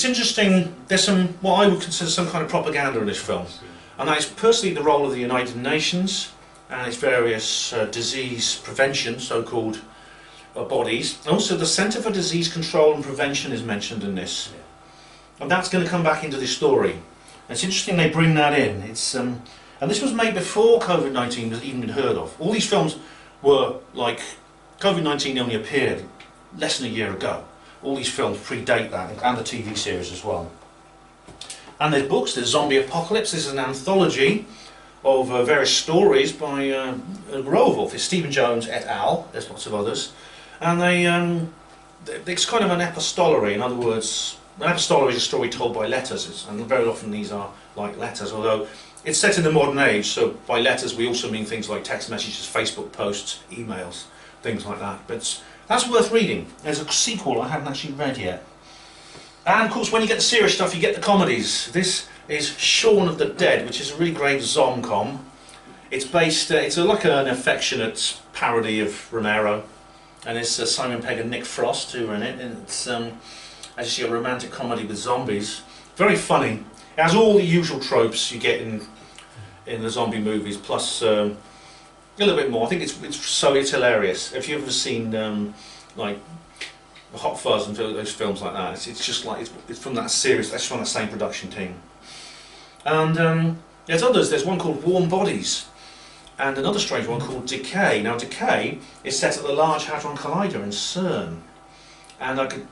interesting. There's some, what I would consider some kind of propaganda in this film, and that is personally the role of the United Nations and its various disease prevention, so-called bodies. And also the Centre for Disease Control and Prevention is mentioned in this, and that's going to come back into this story. And it's interesting they bring that in. And this was made before COVID-19 was even been heard of. All these films were like, COVID-19 only appeared less than a year ago. All these films predate that, and the TV series as well. And there's books, there's Zombie Apocalypse. This is an anthology of various stories by a row of authors, Stephen Jones et al. There's lots of others. And it's kind of an epistolary. In other words, an epistolary is a story told by letters, and very often these are like letters, although it's set in the modern age, so by letters we also mean things like text messages, Facebook posts, emails, things like that. But that's worth reading. There's a sequel I haven't actually read yet. And of course, when you get the serious stuff, you get the comedies. This is Shaun of the Dead, which is a really great zom-com. It's based, it's like an affectionate parody of Romero, and it's Simon Pegg and Nick Frost who are in it. And it's, as you see, a romantic comedy with zombies. Very funny. It has all the usual tropes you get in the zombie movies, plus a little bit more. I think it's hilarious. If you've ever seen like Hot Fuzz and those films like that, it's just like it's from that series. That's from that same production team. And there's others. There's one called Warm Bodies, and another strange one called Decay. Now, Decay is set at the Large Hadron Collider in CERN, and I could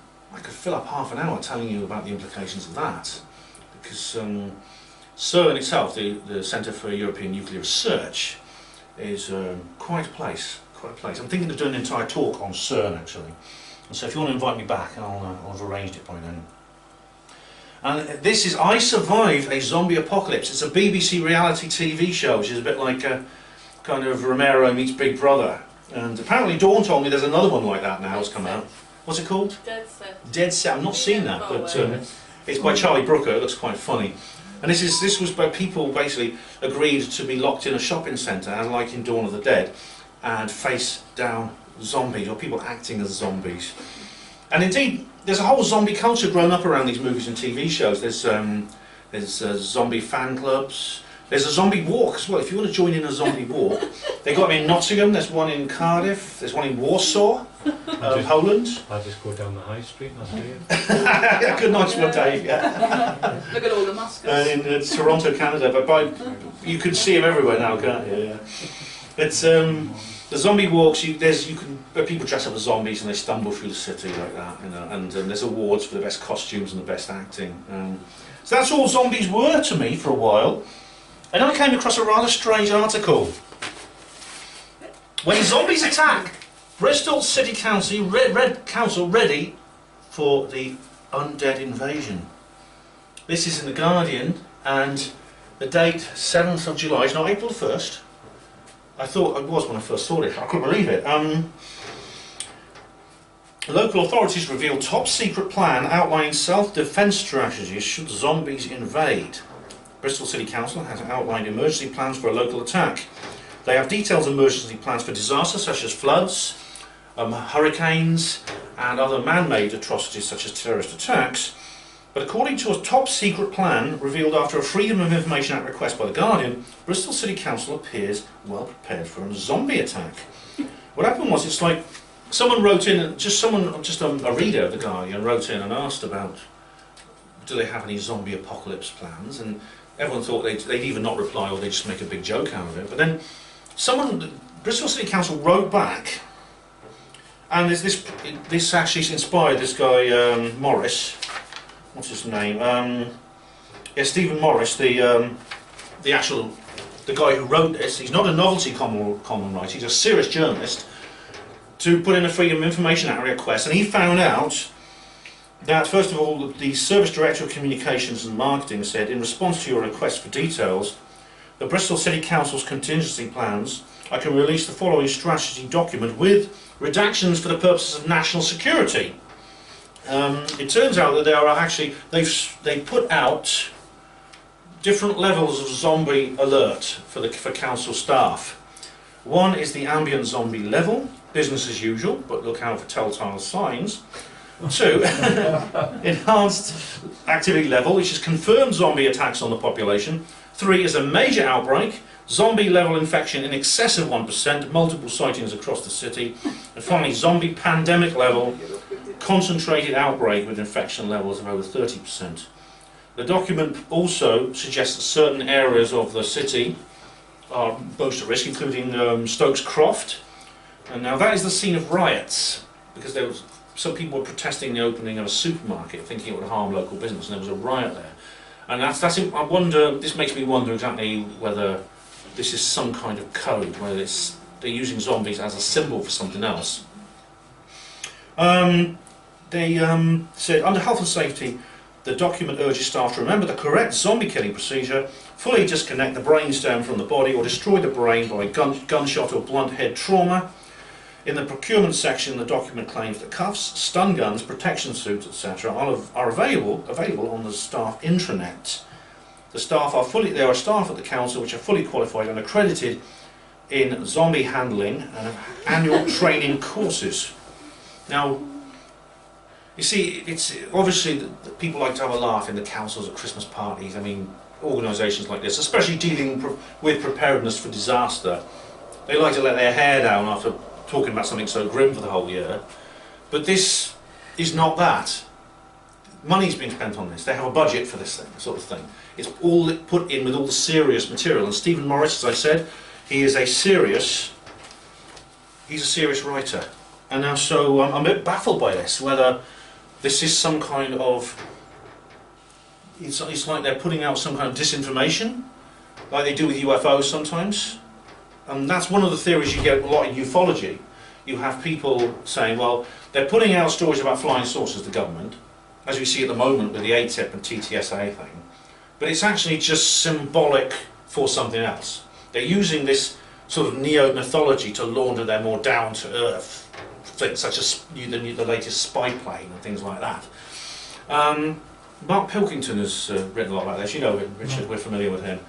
fill up half an hour telling you about the implications of that, because CERN itself, the Centre for European Nuclear Research, is quite a place. Quite a place. I'm thinking of doing an entire talk on CERN actually. And so if you want to invite me back, I'll have arranged it by then. And this is I Survived a Zombie Apocalypse. It's a BBC reality TV show, which is a bit like a kind of Romero meets Big Brother. And apparently Dawn told me there's another one like that now has come out. What's it called? Dead Set. Dead Set. I've not seen that, but it's by Charlie Brooker. It looks quite funny. And this was by people basically agreed to be locked in a shopping centre, as like in Dawn of the Dead, and face down zombies, or people acting as zombies. And indeed, there's a whole zombie culture grown up around these movies and TV shows. There's zombie fan clubs. There's a zombie walk as well. If you want to join in a zombie walk, they got them in Nottingham. There's one in Cardiff. There's one in Warsaw, Poland. I just go down the high street and I'll do it. Yeah, good night one, Dave. Yeah. Look at all the maskers. And in Toronto, Canada, but you can see them everywhere now, can't you? Yeah. It's the zombie walks. People dress up as zombies and they stumble through the city like that, you know. And there's awards for the best costumes and the best acting. So that's all zombies were to me for a while. And then I came across a rather strange article. When zombies attack, Bristol City Council, Red Council ready for the undead invasion. This is in The Guardian, and the date 7th of July, it's not April 1st. I thought it was when I first saw it, I couldn't believe it. Local authorities reveal top secret plan outlining self-defence strategies should zombies invade. Bristol City Council has outlined emergency plans for a local attack. They have detailed emergency plans for disasters such as floods, hurricanes and other man-made atrocities such as terrorist attacks. But according to a top secret plan revealed after a Freedom of Information Act request by The Guardian, Bristol City Council appears well prepared for a zombie attack. What happened was, it's like someone wrote in, a reader of The Guardian wrote in and asked about, do they have any zombie apocalypse plans? And everyone thought they'd either not reply or they'd just make a big joke out of it. But then Bristol City Council wrote back, and this actually inspired this guy Morris. What's his name? Stephen Morris, the guy who wrote this. He's not a novelty common writer. He's a serious journalist. To put in a Freedom of Information Act request, and he found out that, first of all, the Service Director of Communications and Marketing said, in response to your request for details, the Bristol City Council's contingency plans, I can release the following strategy document with redactions for the purposes of national security. It turns out that there are actually, they put out different levels of zombie alert for council staff. One is the ambient zombie level, business as usual, but look out for telltale signs. 2, enhanced activity level, which is confirmed zombie attacks on the population. 3 is a major outbreak, zombie level infection in excess of 1%, multiple sightings across the city. And finally, zombie pandemic level, concentrated outbreak with infection levels of over 30%. The document also suggests that certain areas of the city are most at risk, including Stokes Croft. And now that is the scene of riots, because some people were protesting the opening of a supermarket, thinking it would harm local business, and there was a riot there. And this makes me wonder exactly whether this is some kind of code, whether they're using zombies as a symbol for something else. They said, under health and safety, the document urges staff to remember the correct zombie killing procedure, fully disconnect the brainstem from the body or destroy the brain by gunshot or blunt head trauma. In the procurement section, the document claims that cuffs, stun guns, protection suits, etc. are available on the staff intranet. There are staff at the council which are fully qualified and accredited in zombie handling and have annual training courses. Now, you see, it's obviously that people like to have a laugh in the councils at Christmas parties. I mean, organisations like this, especially dealing with preparedness for disaster, they like to let their hair down after talking about something so grim for the whole year. But this is not that. Money's being spent on this. They have a budget for this thing, sort of thing. It's all put in with all the serious material. And Stephen Morris, as I said, he's a serious writer. And now, so I'm a bit baffled by this, whether this is some kind of it's like they're putting out some kind of disinformation, like they do with UFOs sometimes. And that's one of the theories you get a lot in ufology. You have people saying, well, they're putting out stories about flying saucers, the government, as we see at the moment with the ATIP and TTSA thing, but it's actually just symbolic for something else. They're using this sort of neo-mythology to launder their more down-to-earth things, such as the latest spy plane and things like that. Mark Pilkington has written a lot about this. You know him, Richard, we're familiar with him.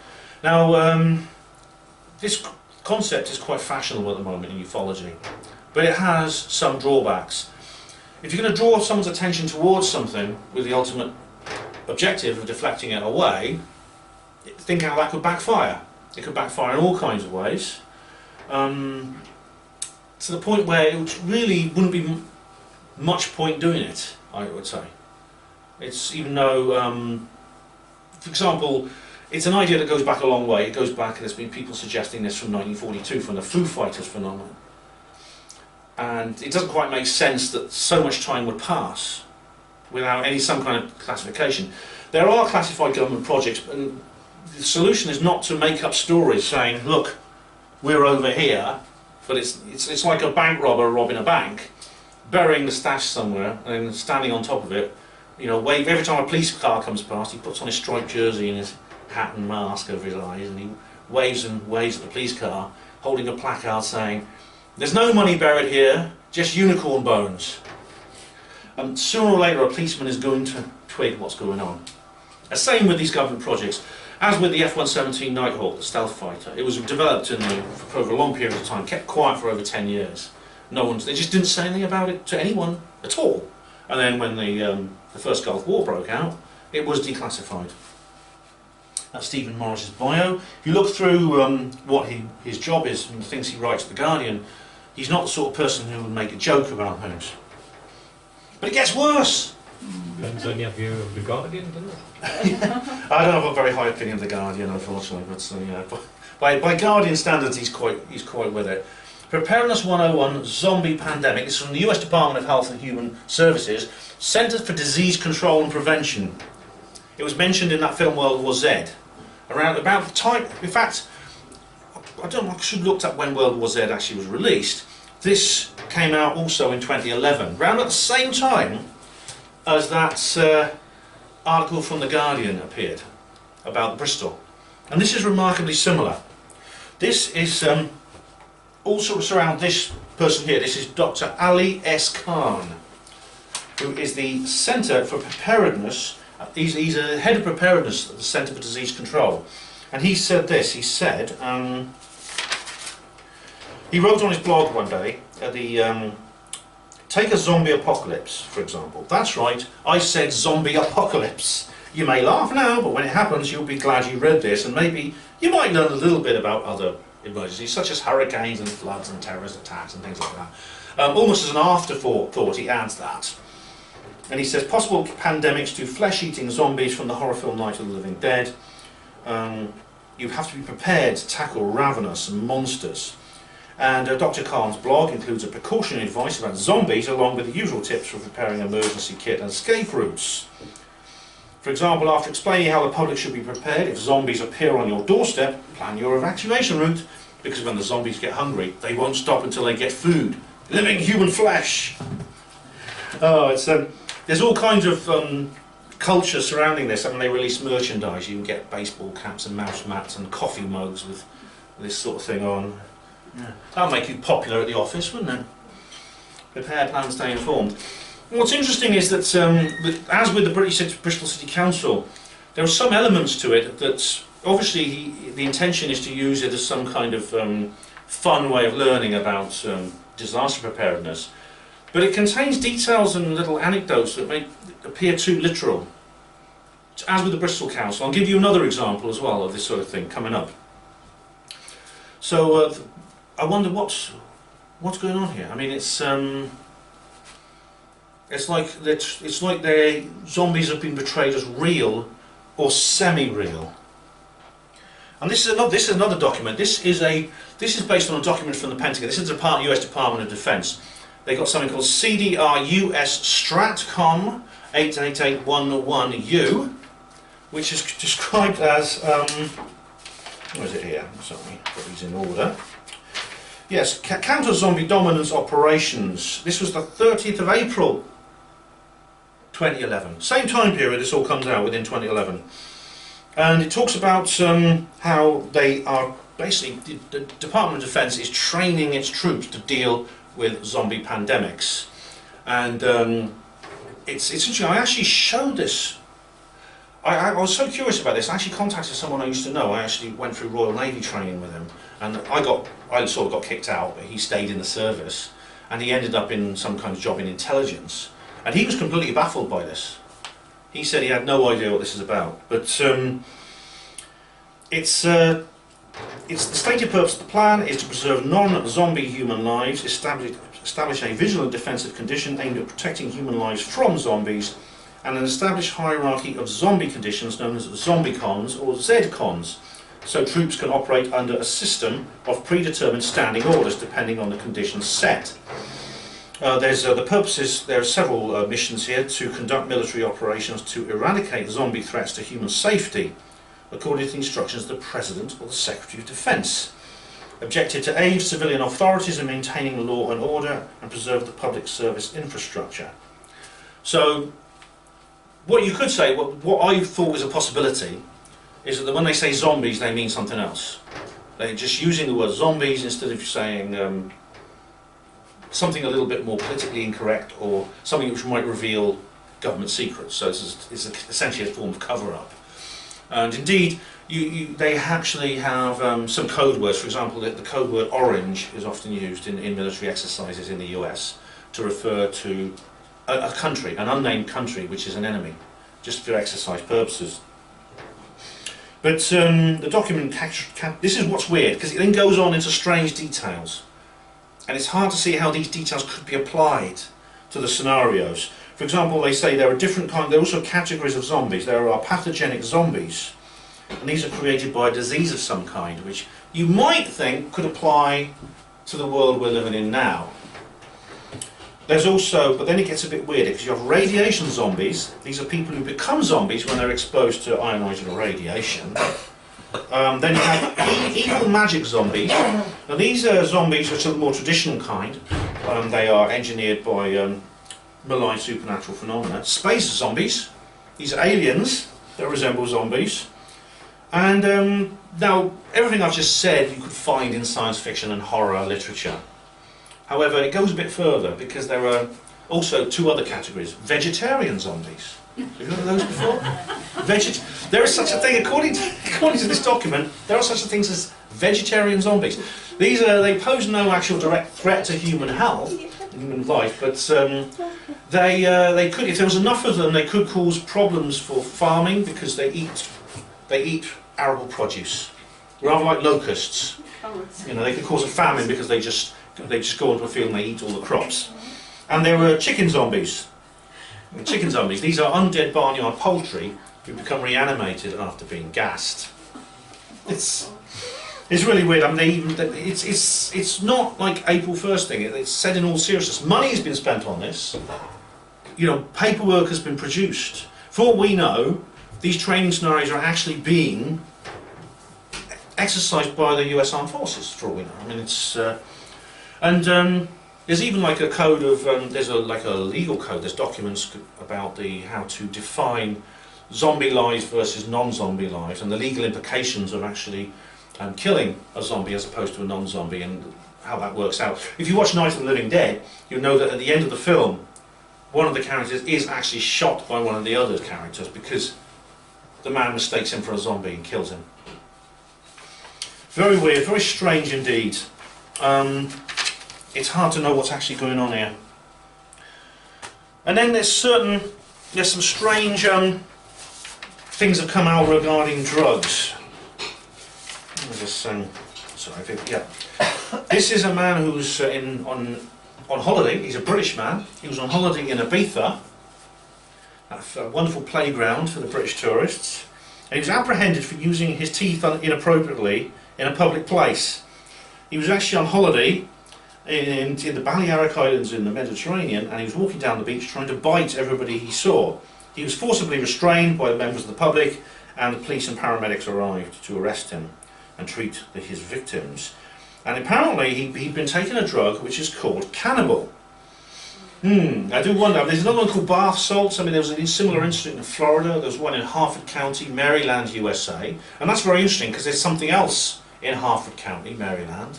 Now, this concept is quite fashionable at the moment in ufology, but it has some drawbacks. If you're going to draw someone's attention towards something with the ultimate objective of deflecting it away, think how that could backfire. It could backfire in all kinds of ways, to the point where it really wouldn't be much point doing it, I would say. It's, even though, for example, it's an idea that goes back a long way. It goes back, there's been people suggesting this from 1942, from the Foo Fighters phenomenon. And it doesn't quite make sense that so much time would pass without some kind of classification. There are classified government projects, and the solution is not to make up stories saying, look, we're over here, but it's like a bank robber robbing a bank, burying the stash somewhere and standing on top of it, you know, wave every time a police car comes past. He puts on his striped jersey and his hat and mask over his eyes, and he waves and waves at the police car, holding a placard saying, "There's no money buried here, just unicorn bones." And sooner or later a policeman is going to twig what's going on. The same with these government projects. As with the F-117 Nighthawk, the stealth fighter, it was developed for over a long period of time, kept quiet for over 10 years. They just didn't say anything about it to anyone at all. And then when the first Gulf War broke out, it was declassified. That's Stephen Morris's bio. If you look through what his job is and the things he writes at The Guardian, he's not the sort of person who would make a joke about things. But it gets worse! Depends on your view of The Guardian, doesn't it? I don't have a very high opinion of The Guardian, unfortunately, but yeah, by Guardian standards he's quite with it. Preparedness 101, Zombie Pandemic. It's from the US Department of Health and Human Services, Centers for Disease Control and Prevention. It was mentioned in that film World War Z. Around about the time, in fact, I should have looked up when World War Z actually was released. This came out also in 2011, around at the same time as that article from The Guardian appeared about Bristol. And this is remarkably similar. This is also around this person here. This is Dr. Ali S. Khan, who is the Centre for Preparedness. He's a head of preparedness at the Centre for Disease Control. And he said this, he said, he wrote on his blog one day, take a zombie apocalypse, for example. That's right, I said zombie apocalypse. You may laugh now, but when it happens, you'll be glad you read this, and maybe you might learn a little bit about other emergencies, such as hurricanes and floods and terrorist attacks and things like that. Almost as an afterthought, he adds that. And he says, possible pandemics to flesh-eating zombies from the horror film Night of the Living Dead. You have to be prepared to tackle ravenous monsters. And Dr. Khan's blog includes a precautionary advice about zombies, along with the usual tips for preparing an emergency kit and escape routes. For example, after explaining how the public should be prepared if zombies appear on your doorstep, plan your evacuation route, because when the zombies get hungry, they won't stop until they get food. Living human flesh! Oh, it's there's all kinds of culture surrounding this. I mean, they release merchandise. You can get baseball caps and mouse mats and coffee mugs with this sort of thing on. Yeah. That'll make you popular at the office, wouldn't it? Prepare, plan, stay informed. And what's interesting is that, as with the Bristol City Council, there are some elements to it that, obviously, the intention is to use it as some kind of fun way of learning about disaster preparedness. But it contains details and little anecdotes that may appear too literal. As with the Bristol Council, I'll give you another example as well of this sort of thing coming up. So, I wonder what's going on here. I mean, it's like the zombies have been portrayed as real or semi-real. And this is another document. This is based on a document from the Pentagon. This is the US Department of Defense. They got something called CDR US Stratcom 88811U, which is described as, where is it here? Sorry, got these in order. Yes, counter-zombie dominance operations. This was the 30th of April 2011. Same time period, this all comes out within 2011. And it talks about how they are basically, the Department of Defense is training its troops to deal with zombie pandemics. And it's interesting, I actually showed this. I was so curious about this, I actually contacted someone I used to know. I actually went through Royal Navy training with him. And I sort of got kicked out, but he stayed in the service. And he ended up in some kind of job in intelligence. And he was completely baffled by this. He said he had no idea what this is about. But it's the stated purpose of the plan is to preserve non-zombie human lives, establish a vigilant defensive condition aimed at protecting human lives from zombies, and an established hierarchy of zombie conditions known as zombie-cons or Z-cons, so troops can operate under a system of predetermined standing orders depending on the conditions set. There are several missions here to conduct military operations to eradicate zombie threats to human safety, according to the instructions of the President or the Secretary of Defence. Objective to aid civilian authorities in maintaining law and order and preserve the public service infrastructure. So, what you could say, what I thought was a possibility, is that when they say zombies, they mean something else. They're just using the word zombies instead of saying something a little bit more politically incorrect or something which might reveal government secrets. So it's essentially a form of cover-up. And indeed, they actually have some code words. For example, the code word orange is often used in military exercises in the US to refer to a country, an unnamed country, which is an enemy, just for exercise purposes. But the document, this is what's weird, because it then goes on into strange details. And it's hard to see how these details could be applied to the scenarios. For example, they say there are different kinds, there are also categories of zombies. There are pathogenic zombies, and these are created by a disease of some kind, which you might think could apply to the world we're living in now. There's also, but then it gets a bit weirder, because you have radiation zombies. These are people who become zombies when they're exposed to ionizing radiation. Then you have evil magic zombies. Now these are zombies which are the more traditional kind. They are engineered by malign supernatural phenomena. Space zombies. These are aliens that resemble zombies. And now, everything I've just said you could find in science fiction and horror literature. However, it goes a bit further because there are also two other categories. Vegetarian zombies. Have you heard of those before? There is such a thing, according to this document, there are such things as vegetarian zombies. They pose no actual direct threat to human health, human life, but they could, if there was enough of them, they could cause problems for farming because they eat arable produce, rather like locusts. You know, they could cause a famine because they just go onto a field and they eat all the crops. And there were chicken zombies. Chicken zombies. These are undead barnyard poultry who become reanimated after being gassed. It's really weird. I mean, it's not like April 1st thing. It's said in all seriousness. Money has been spent on this. You know, paperwork has been produced. For all we know, these training scenarios are actually being exercised by the US Armed Forces. For all we know, I mean, it's there's even like a code of there's like a legal code. There's documents about how to define zombie lives versus non-zombie lives and the legal implications of actually killing a zombie as opposed to a non-zombie and how that works out. If you watch Night of the Living Dead, you'll know that at the end of the film, one of the characters is actually shot by one of the other characters because the man mistakes him for a zombie and kills him. Very weird, very strange indeed. It's hard to know what's actually going on here. And then there's some strange things that come out regarding drugs. This is a man who's on holiday. He's a British man. He was on holiday in Ibiza, a wonderful playground for the British tourists. And he was apprehended for using his teeth inappropriately in a public place. He was actually on holiday in the Balearic Islands in the Mediterranean, and he was walking down the beach trying to bite everybody he saw. He was forcibly restrained by members of the public, and the police and paramedics arrived to arrest him and treat his victims. And apparently he'd been taking a drug which is called cannibal. I do wonder, there's another one called bath salts. I mean, there was a similar incident in Florida, there was one in Harford County, Maryland, USA, and that's very interesting because there's something else in Harford County, Maryland,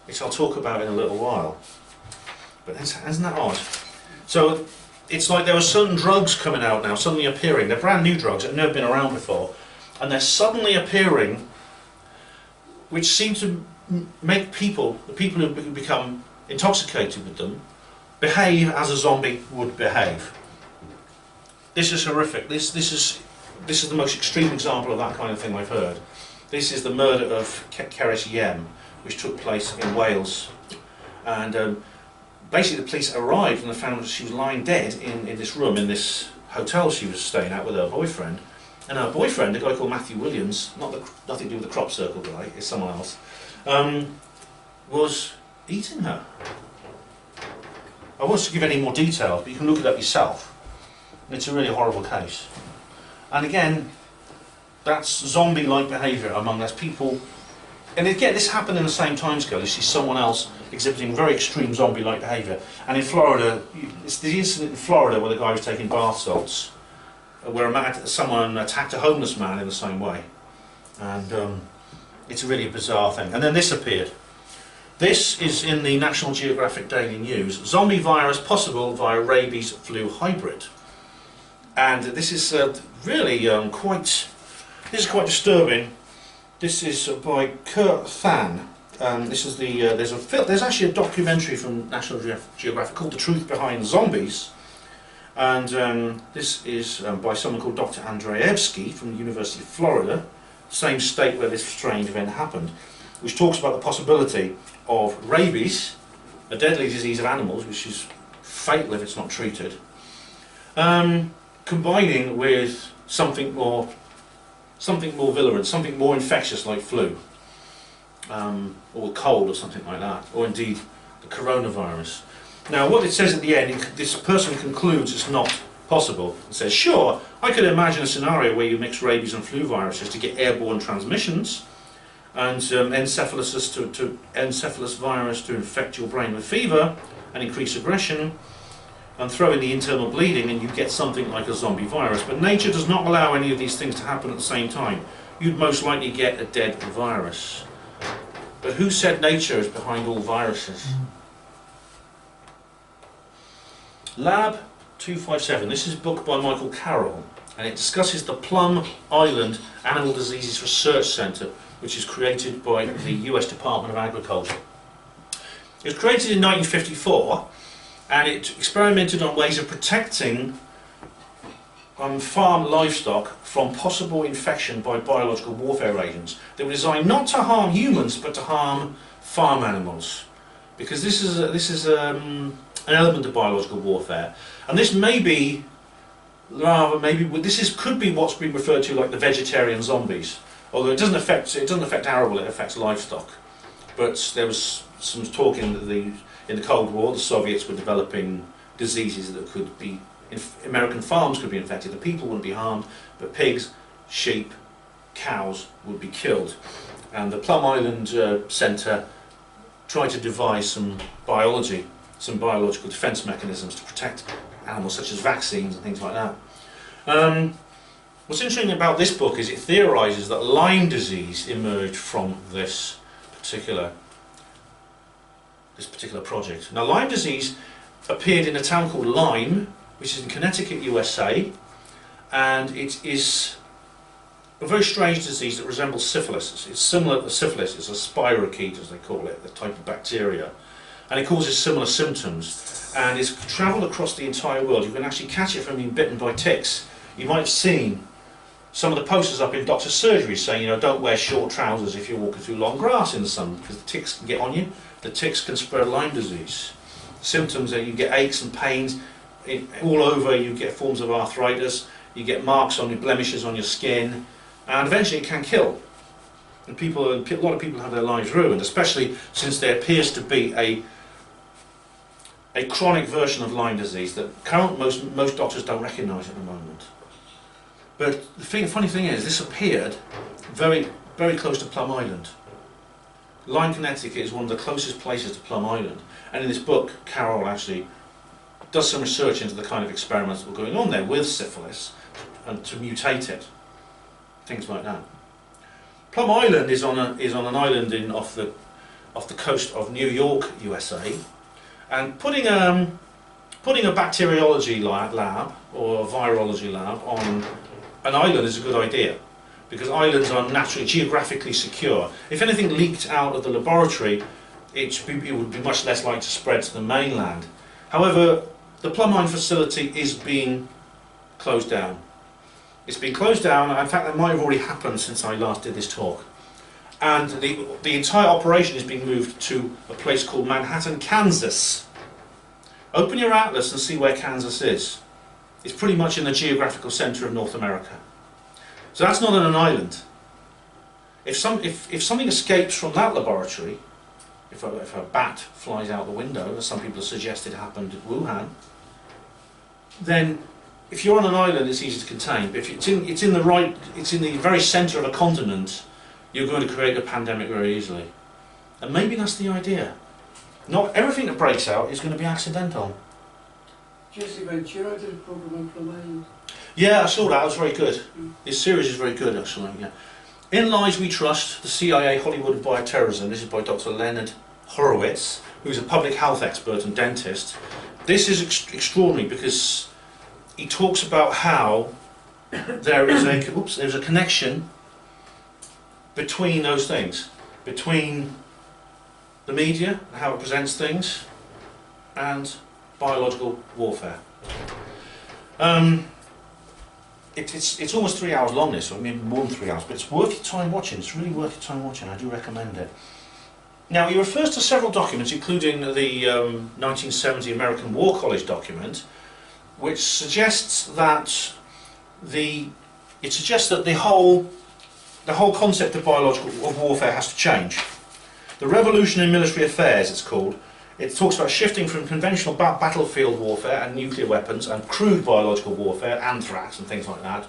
which I'll talk about in a little while. But isn't that odd? So it's like there are certain drugs coming out now, suddenly appearing. They're brand new drugs that have never been around before, and they're suddenly appearing, which seem to make people, the people who become intoxicated with them, behave as a zombie would behave. This is horrific. This is the most extreme example of that kind of thing I've heard. This is the murder of Cerys Yem, which took place in Wales, and basically the police arrived and they found that she was lying dead in this room in this hotel she was staying at with her boyfriend. And her boyfriend, a guy called Matthew Williams, nothing to do with the crop circle guy, it's someone else, was eating her. I won't give any more details, but you can look it up yourself. It's a really horrible case. And again, that's zombie-like behaviour among those people. And again, this happened in the same timescale. You see someone else exhibiting very extreme zombie-like behaviour. And in Florida, it's the incident in Florida where the guy was taking bath salts, where someone attacked a homeless man in the same way. And it's really a bizarre thing. And then this appeared. This is in the National Geographic Daily News. Zombie virus possible via rabies flu hybrid. And this is really quite disturbing. This is by Kurt Than. This is there's actually a documentary from National Geographic called The Truth Behind Zombies. And this is by someone called Dr. Andrzejewski from the University of Florida, same state where this strange event happened, which talks about the possibility of rabies, a deadly disease of animals, which is fatal if it's not treated, combining with something more virulent, something more infectious like flu, or cold or something like that, or indeed the coronavirus. Now what it says at the end, this person concludes it's not possible. It says, sure, I could imagine a scenario where you mix rabies and flu viruses to get airborne transmissions, and encephalus virus to infect your brain with fever and increase aggression, and throw in the internal bleeding and you get something like a zombie virus. But nature does not allow any of these things to happen at the same time. You'd most likely get a dead virus. But who said nature is behind all viruses? Lab 257. This is a book by Michael Carroll, and it discusses the Plum Island Animal Diseases Research Centre, which is created by the US Department of Agriculture. It was created in 1954, and it experimented on ways of protecting farm livestock from possible infection by biological warfare agents. They were designed not to harm humans, but to harm farm animals, because this is an element of biological warfare, and this may be could be what's been referred to like the vegetarian zombies. Although it doesn't affect arable, it affects livestock. But there was some talk in the Cold War, the Soviets were developing diseases that could be, American farms could be infected. The people wouldn't be harmed, but pigs, sheep, cows would be killed. And the Plum Island Centre tried to devise some biological defence mechanisms to protect animals, such as vaccines and things like that. What's interesting about this book is it theorises that Lyme disease emerged from this particular project. Now, Lyme disease appeared in a town called Lyme, which is in Connecticut, USA, and it is a very strange disease that resembles syphilis. It's similar to syphilis. It's a spirochete, as they call it, the type of bacteria, and it causes similar symptoms. And it's travelled across the entire world. You can actually catch it from being bitten by ticks. You might have seen some of the posters up in doctor's surgery saying, don't wear short trousers if you're walking through long grass in the sun, because the ticks can get on you. The ticks can spread Lyme disease. Symptoms are you get aches and pains all over, you get forms of arthritis, you get marks on your blemishes on your skin, and eventually it can kill. And a lot of people have their lives ruined, especially since there appears to be a chronic version of Lyme disease that most doctors don't recognise at the moment. But the funny thing is, this appeared very, very close to Plum Island. Lyme, Connecticut is one of the closest places to Plum Island. And in this book, Carol actually does some research into the kind of experiments that were going on there with syphilis and to mutate it, things like that. Plum Island is on an island off the coast of New York, USA, and putting a bacteriology lab or a virology lab on an island is a good idea, because islands are naturally geographically secure. If anything leaked out of the laboratory, it would be much less likely to spread to the mainland. However, the Plum Island facility is being closed down. It's been closed down. In fact, that might have already happened since I last did this talk. And the entire operation is being moved to a place called Manhattan, Kansas. Open your atlas and see where Kansas is. It's pretty much in the geographical centre of North America. So that's not on an island. If something escapes from that laboratory, if a bat flies out the window, as some people have suggested happened at Wuhan, then if you're on an island, it's easy to contain. But if it's in the very centre of a continent, you're going to create a pandemic very easily. And maybe that's the idea. Not everything that breaks out is going to be accidental. Jesse Ventura did a program on Plum Island. Yeah, I saw that. It was very good. This series is very good, actually. Yeah. In Lies We Trust: The CIA, Hollywood and Bioterrorism. This is by Dr. Leonard Horowitz, who's a public health expert and dentist. This is extraordinary because he talks about how there's a connection between those things, between the media and how it presents things, and biological warfare. It's almost 3 hours long, this, or maybe more than 3 hours, but it's worth your time watching. It's really worth your time watching. I do recommend it. Now, he refers to several documents, including the 1970 American War College document, which suggests that the whole concept of biological warfare has to change. The Revolution in Military Affairs, it's called. It talks about shifting from conventional battlefield warfare and nuclear weapons and crude biological warfare, anthrax and things like that,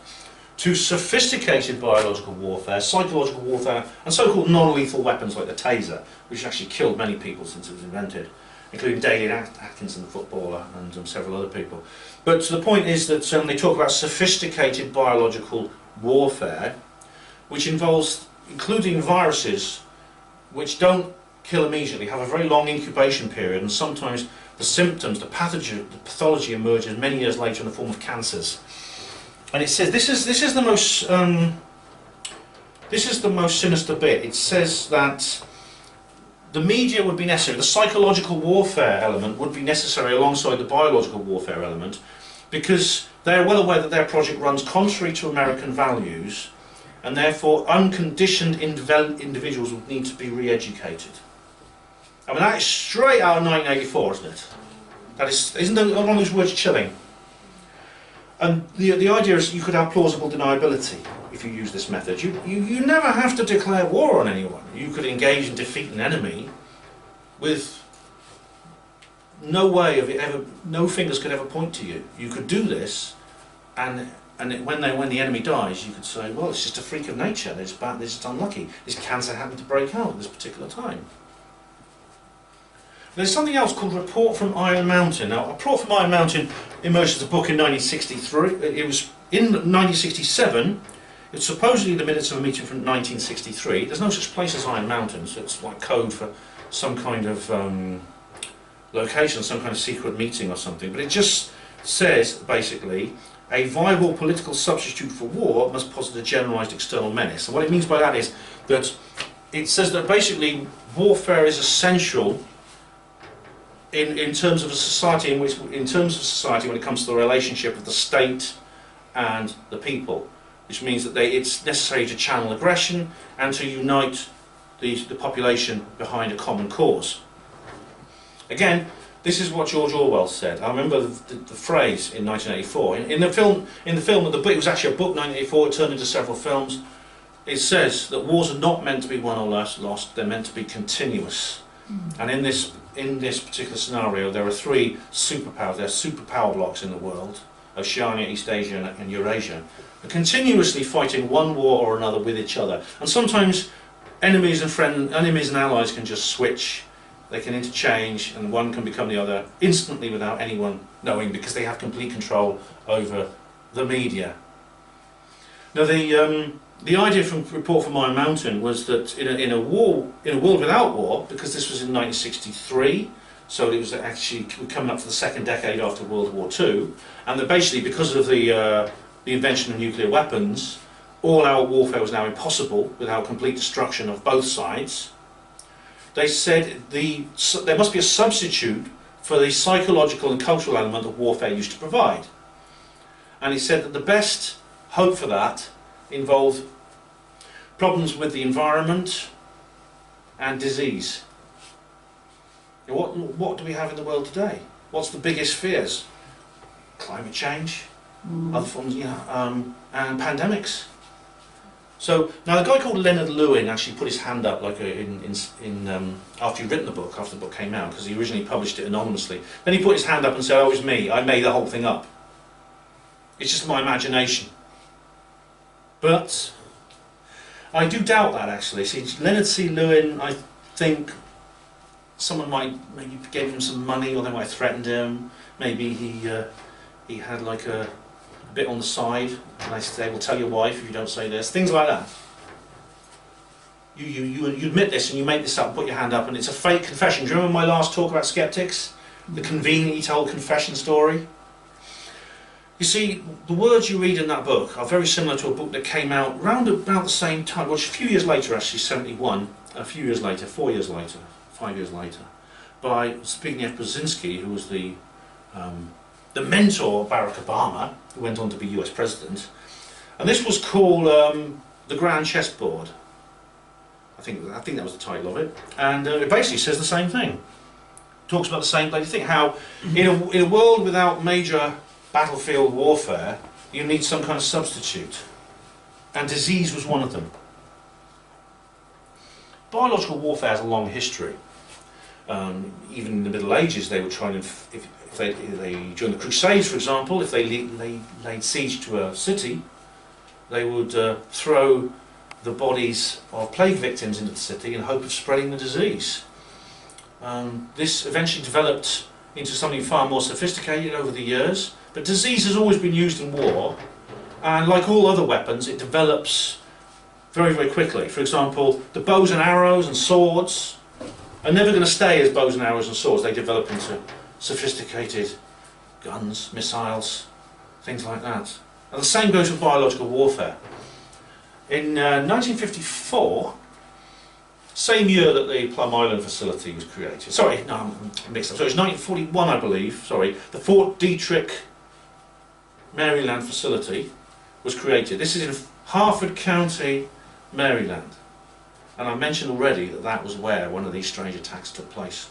to sophisticated biological warfare, psychological warfare, and so-called non-lethal weapons like the taser, which actually killed many people since it was invented, including Dalian Atkinson, the footballer, and several other people. But the point is that they talk about sophisticated biological warfare, which involves including viruses which don't kill immediately, have a very long incubation period, and sometimes the symptoms, the pathology emerges many years later in the form of cancers. And it says this is the most sinister bit. It says that the media would be necessary, the psychological warfare element would be necessary alongside the biological warfare element, because they're well aware that their project runs contrary to American values, and therefore unconditioned individuals would need to be re-educated. I mean, that is straight out of 1984, isn't it? Isn't one of those words chilling? And the idea is you could have plausible deniability if you use this method. You never have to declare war on anyone. You could engage and defeat an enemy with no way of it ever, no fingers could ever point to you. You could do this, and when the enemy dies, you could say, well, it's just a freak of nature. It's just unlucky. This cancer happened to break out at this particular time. There's something else called Report from Iron Mountain. Now, Report from Iron Mountain emerged as a book in 1963. It was in 1967. It's supposedly the minutes of a meeting from 1963. There's no such place as Iron Mountain, so it's like code for some kind of location, some kind of secret meeting or something. But it just says, basically, a viable political substitute for war must posit a generalised external menace. And what it means by that is that it says that basically warfare is essential in terms of a society when it comes to the relationship of the state and the people, which means that it's necessary to channel aggression and to unite the population behind a common cause. Again, this is what George Orwell said. I remember the phrase in 1984. In the film, it was actually a book, 1984. It turned into several films. It says that wars are not meant to be won or lost. They're meant to be continuous. And in this particular scenario, there are three superpowers. There are superpower blocks in the world, Oceania, East Asia and Eurasia, are continuously fighting one war or another with each other. And sometimes enemies and allies can just switch, they can interchange, and one can become the other instantly without anyone knowing, because they have complete control over the media. Now the idea from Report from Iron Mountain was that in a world without war, because this was in 1963, so it was actually coming up to the second decade after World War II, and that basically because of the invention of nuclear weapons, all-out warfare was now impossible without complete destruction of both sides. They said there must be a substitute for the psychological and cultural element that warfare used to provide. And he said that the best hope for that involved problems with the environment and disease. What do we have in the world today? What's the biggest fears? Climate change, other forms, and pandemics. So now the guy called Leonard Lewin actually put his hand up, like after he'd written the book, after the book came out, because he originally published it anonymously. Then he put his hand up and said, "Oh, it was me. I made the whole thing up. It's just my imagination." But I do doubt that, actually. See, Leonard C. Lewin, I think someone might maybe gave him some money, or they might have threatened him. Maybe he had like a bit on the side, and they say, "We'll tell your wife if you don't say this." Things like that. You admit this and you make this up and put your hand up, and it's a fake confession. Do you remember my last talk about skeptics? The conveniently told confession story? You see, the words you read in that book are very similar to a book that came out round about the same time, well, a few years later actually, 71, a few years later, 4 years later, 5 years later, by Zbigniew Brzezinski, who was the mentor of Barack Obama, who went on to be US President. And this was called The Grand Chessboard. I think that was the title of it. And it basically says the same thing. Talks about the same bloody thing, how in a world without major battlefield warfare, you need some kind of substitute. And disease was one of them. Biological warfare has a long history. Even in the Middle Ages, they were trying to, if they during the Crusades, for example, if they laid siege to a city, they would throw the bodies of plague victims into the city in hope of spreading the disease. This eventually developed into something far more sophisticated over the years, but disease has always been used in war, and like all other weapons, it develops very, very quickly. For example, the bows and arrows and swords are never going to stay as bows and arrows and swords. They develop into sophisticated guns, missiles, things like that. And the same goes for biological warfare. In 1954, same year that the Plum Island facility was created. Sorry, no, I'm mixed up. So it's 1941, I believe. Sorry, the Fort Detrick, Maryland facility was created. This is in Harford County, Maryland. And I mentioned already that that was where one of these strange attacks took place.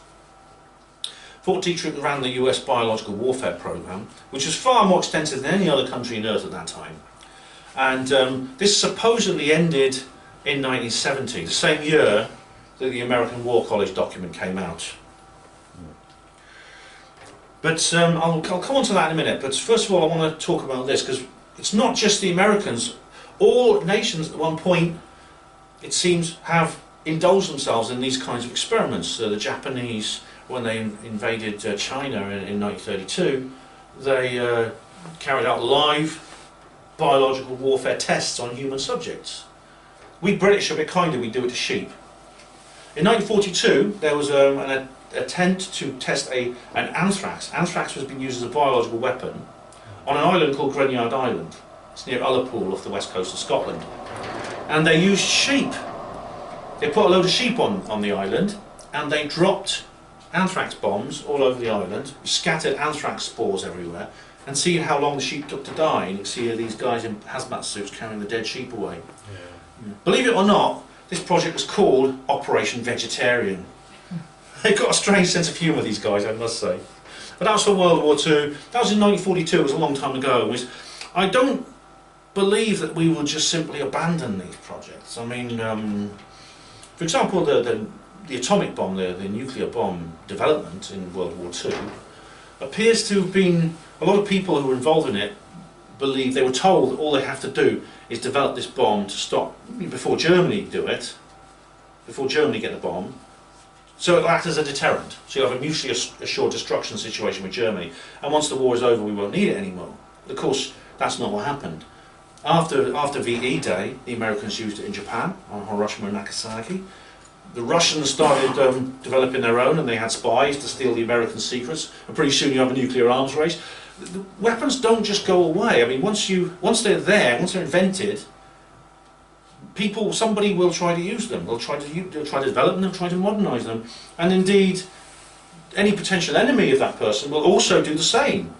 Fort Detrick ran the US biological warfare program, which was far more extensive than any other country on Earth at that time. And this supposedly ended in 1970, the same year that the American War College document came out. But I'll come on to that in a minute. But first of all, I want to talk about this, because it's not just the Americans. All nations at one point, it seems, have indulged themselves in these kinds of experiments. The Japanese, when they invaded China in 1932, they carried out live biological warfare tests on human subjects. We British are a bit kinder, we do it to sheep. In 1942, there was an attempt to test an anthrax. Anthrax was being used as a biological weapon on an island called Grignard Island. It's near Ullapool off the west coast of Scotland. And they used sheep. They put a load of sheep on the island, and they dropped anthrax bombs all over the island, scattered anthrax spores everywhere, and see how long the sheep took to die. And you can see these guys in hazmat suits carrying the dead sheep away. Yeah. Believe it or not, this project was called Operation Vegetarian. They've got a strange sense of humour, these guys, I must say. But that was for World War II. That was in 1942, it was a long time ago. I don't believe that we will just simply abandon these projects. I mean, for example, the atomic bomb, the nuclear bomb development in World War II, appears to have been, a lot of people who were involved in it believe they were told all they have to do is develop this bomb to stop, before Germany do it, before Germany get the bomb, so it'll act as a deterrent. So you have a mutually assured destruction situation with Germany, and once the war is over we won't need it anymore. But of course that's not what happened. After VE Day, the Americans used it in Japan, on Hiroshima and Nagasaki. The Russians started developing their own, and they had spies to steal the American secrets, and pretty soon you have a nuclear arms race. The weapons don't just go away. I mean, once they're there, once they're invented, somebody will try to use them. They'll try to develop them, they'll try to modernise them, and indeed, any potential enemy of that person will also do the same,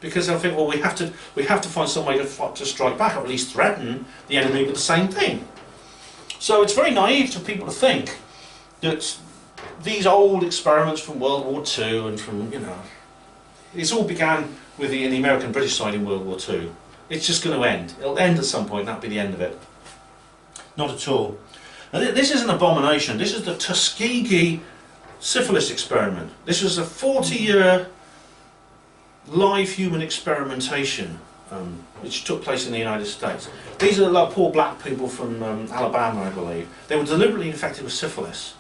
because they'll think, well, we have to find some way to strike back, or at least threaten the enemy with the same thing. So it's very naive for people to think that these old experiments from World War II and from, this all began with in the American-British side in World War II. It's just going to end. It'll end at some point, that'll be the end of it. Not at all. Now, this is an abomination. This is the Tuskegee syphilis experiment. This was a 40-year live human experimentation which took place in the United States. These are like poor black people from Alabama, I believe. They were deliberately infected with syphilis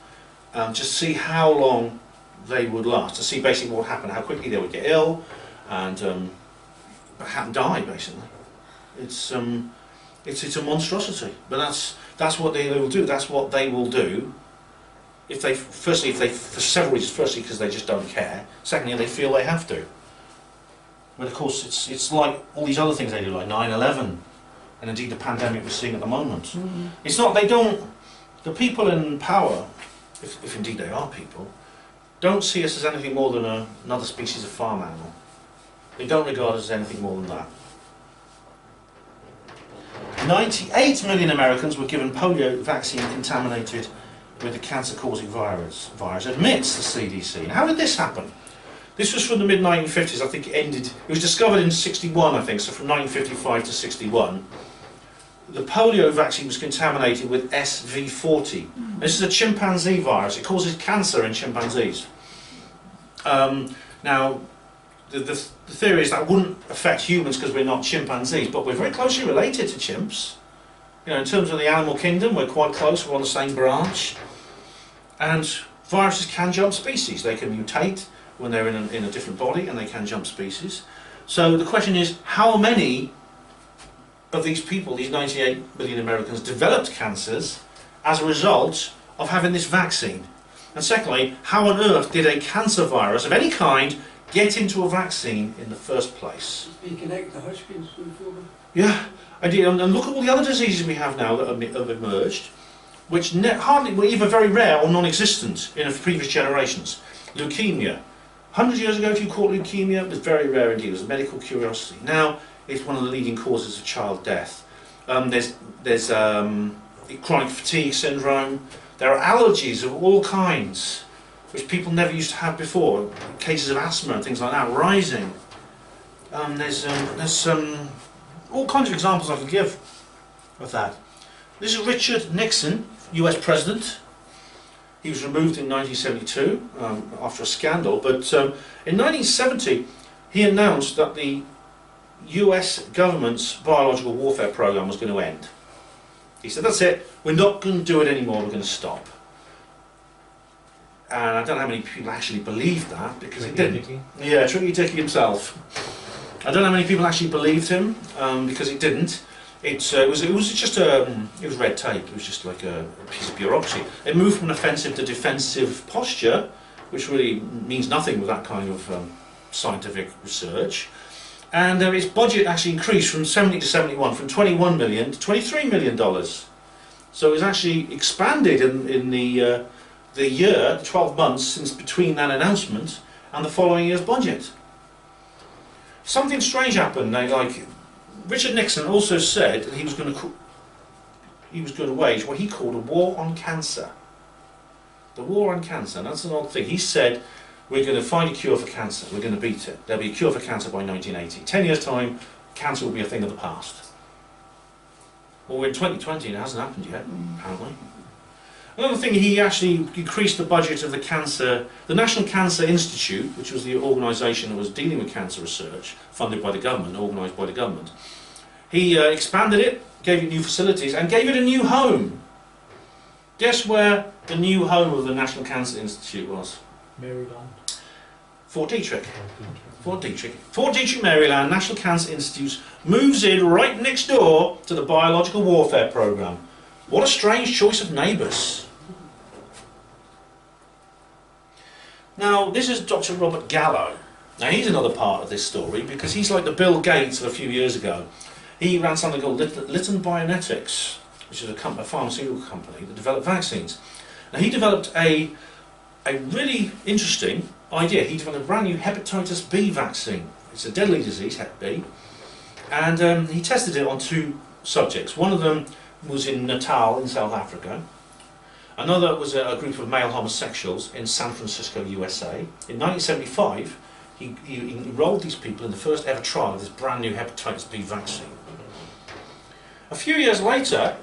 just to see how long they would last, to see basically what would happen, how quickly they would get ill and die, basically. It's a monstrosity, but that's what they will do. That's what they will do. For several reasons. Firstly, because they just don't care. Secondly, they feel they have to. But of course, it's like all these other things they do, like 9/11, and indeed the pandemic we're seeing at the moment. Mm-hmm. It's not. The people in power, if indeed they are people, don't see us as anything more than another species of farm animal. They don't regard us as anything more than that. 98 million Americans were given polio vaccine contaminated with the cancer-causing virus, admits the CDC. Now, how did this happen? This was from the mid-1950s, I think it was discovered in 61, I think, so from 1955 to 61. The polio vaccine was contaminated with SV40. This is a chimpanzee virus. It causes cancer in chimpanzees. Now, the theory is that wouldn't affect humans because we're not chimpanzees, but we're very closely related to chimps. In terms of the animal kingdom, we're quite close, we're on the same branch. And viruses can jump species. They can mutate when they're in a different body, and they can jump species. So the question is, how many of these people, these 98 million Americans, developed cancers as a result of having this vaccine? And secondly, how on earth did a cancer virus of any kind get into a vaccine in the first place? You connect the Hodgkin's lymphoma. Yeah, indeed, and look at all the other diseases we have now that have emerged, which hardly were either very rare or non-existent in previous generations. Leukemia. 100 years ago, if you caught leukemia, it was very rare indeed. It was a medical curiosity. Now, it's one of the leading causes of child death. There's chronic fatigue syndrome. There are allergies of all kinds, which people never used to have before. Cases of asthma and things like that rising. There's all kinds of examples I could give of that. This is Richard Nixon, US President. He was removed in 1972 after a scandal, but in 1970 he announced that the US government's biological warfare program was going to end. He said, that's it, we're not going to do it anymore, we're going to stop. And I don't know how many people actually believed that, because it didn't. Yeah, Tricky Dicky himself. I don't know how many people actually believed him, because it didn't. It was red tape. It was just like a piece of bureaucracy. It moved from an offensive to defensive posture, which really means nothing with that kind of scientific research. And its budget actually increased from 70 to 71, from 21 million to 23 million dollars. So it was actually expanded in the 12 months since between that announcement and the following year's budget. Something strange happened. Richard Nixon also said that he was going to wage what he called a war on cancer. The war on cancer, and that's an odd thing. He said, we're going to find a cure for cancer, we're going to beat it. There'll be a cure for cancer by 1980. 10 years' time, cancer will be a thing of the past. Well, we're in 2020 and it hasn't happened yet, apparently. Another thing, he actually increased the budget of the National Cancer Institute, which was the organisation that was dealing with cancer research, funded by the government, organised by the government. He expanded it, gave it new facilities, and gave it a new home. Guess where the new home of the National Cancer Institute was? Maryland. Fort Detrick. Fort Detrick. Fort Detrick, Maryland, National Cancer Institute moves in right next door to the biological warfare programme. What a strange choice of neighbours. Now, this is Dr. Robert Gallo. Now, he's another part of this story because he's like the Bill Gates of a few years ago. He ran something called Lytton Bionetics, which is a pharmaceutical company that developed vaccines. Now, he developed a really interesting idea. He developed a brand new hepatitis B vaccine. It's a deadly disease, Hep B. And he tested it on 2 subjects. One of them was in Natal in South Africa. Another was a group of male homosexuals in San Francisco, USA. In 1975, he enrolled these people in the first ever trial of this brand new hepatitis B vaccine. A few years later,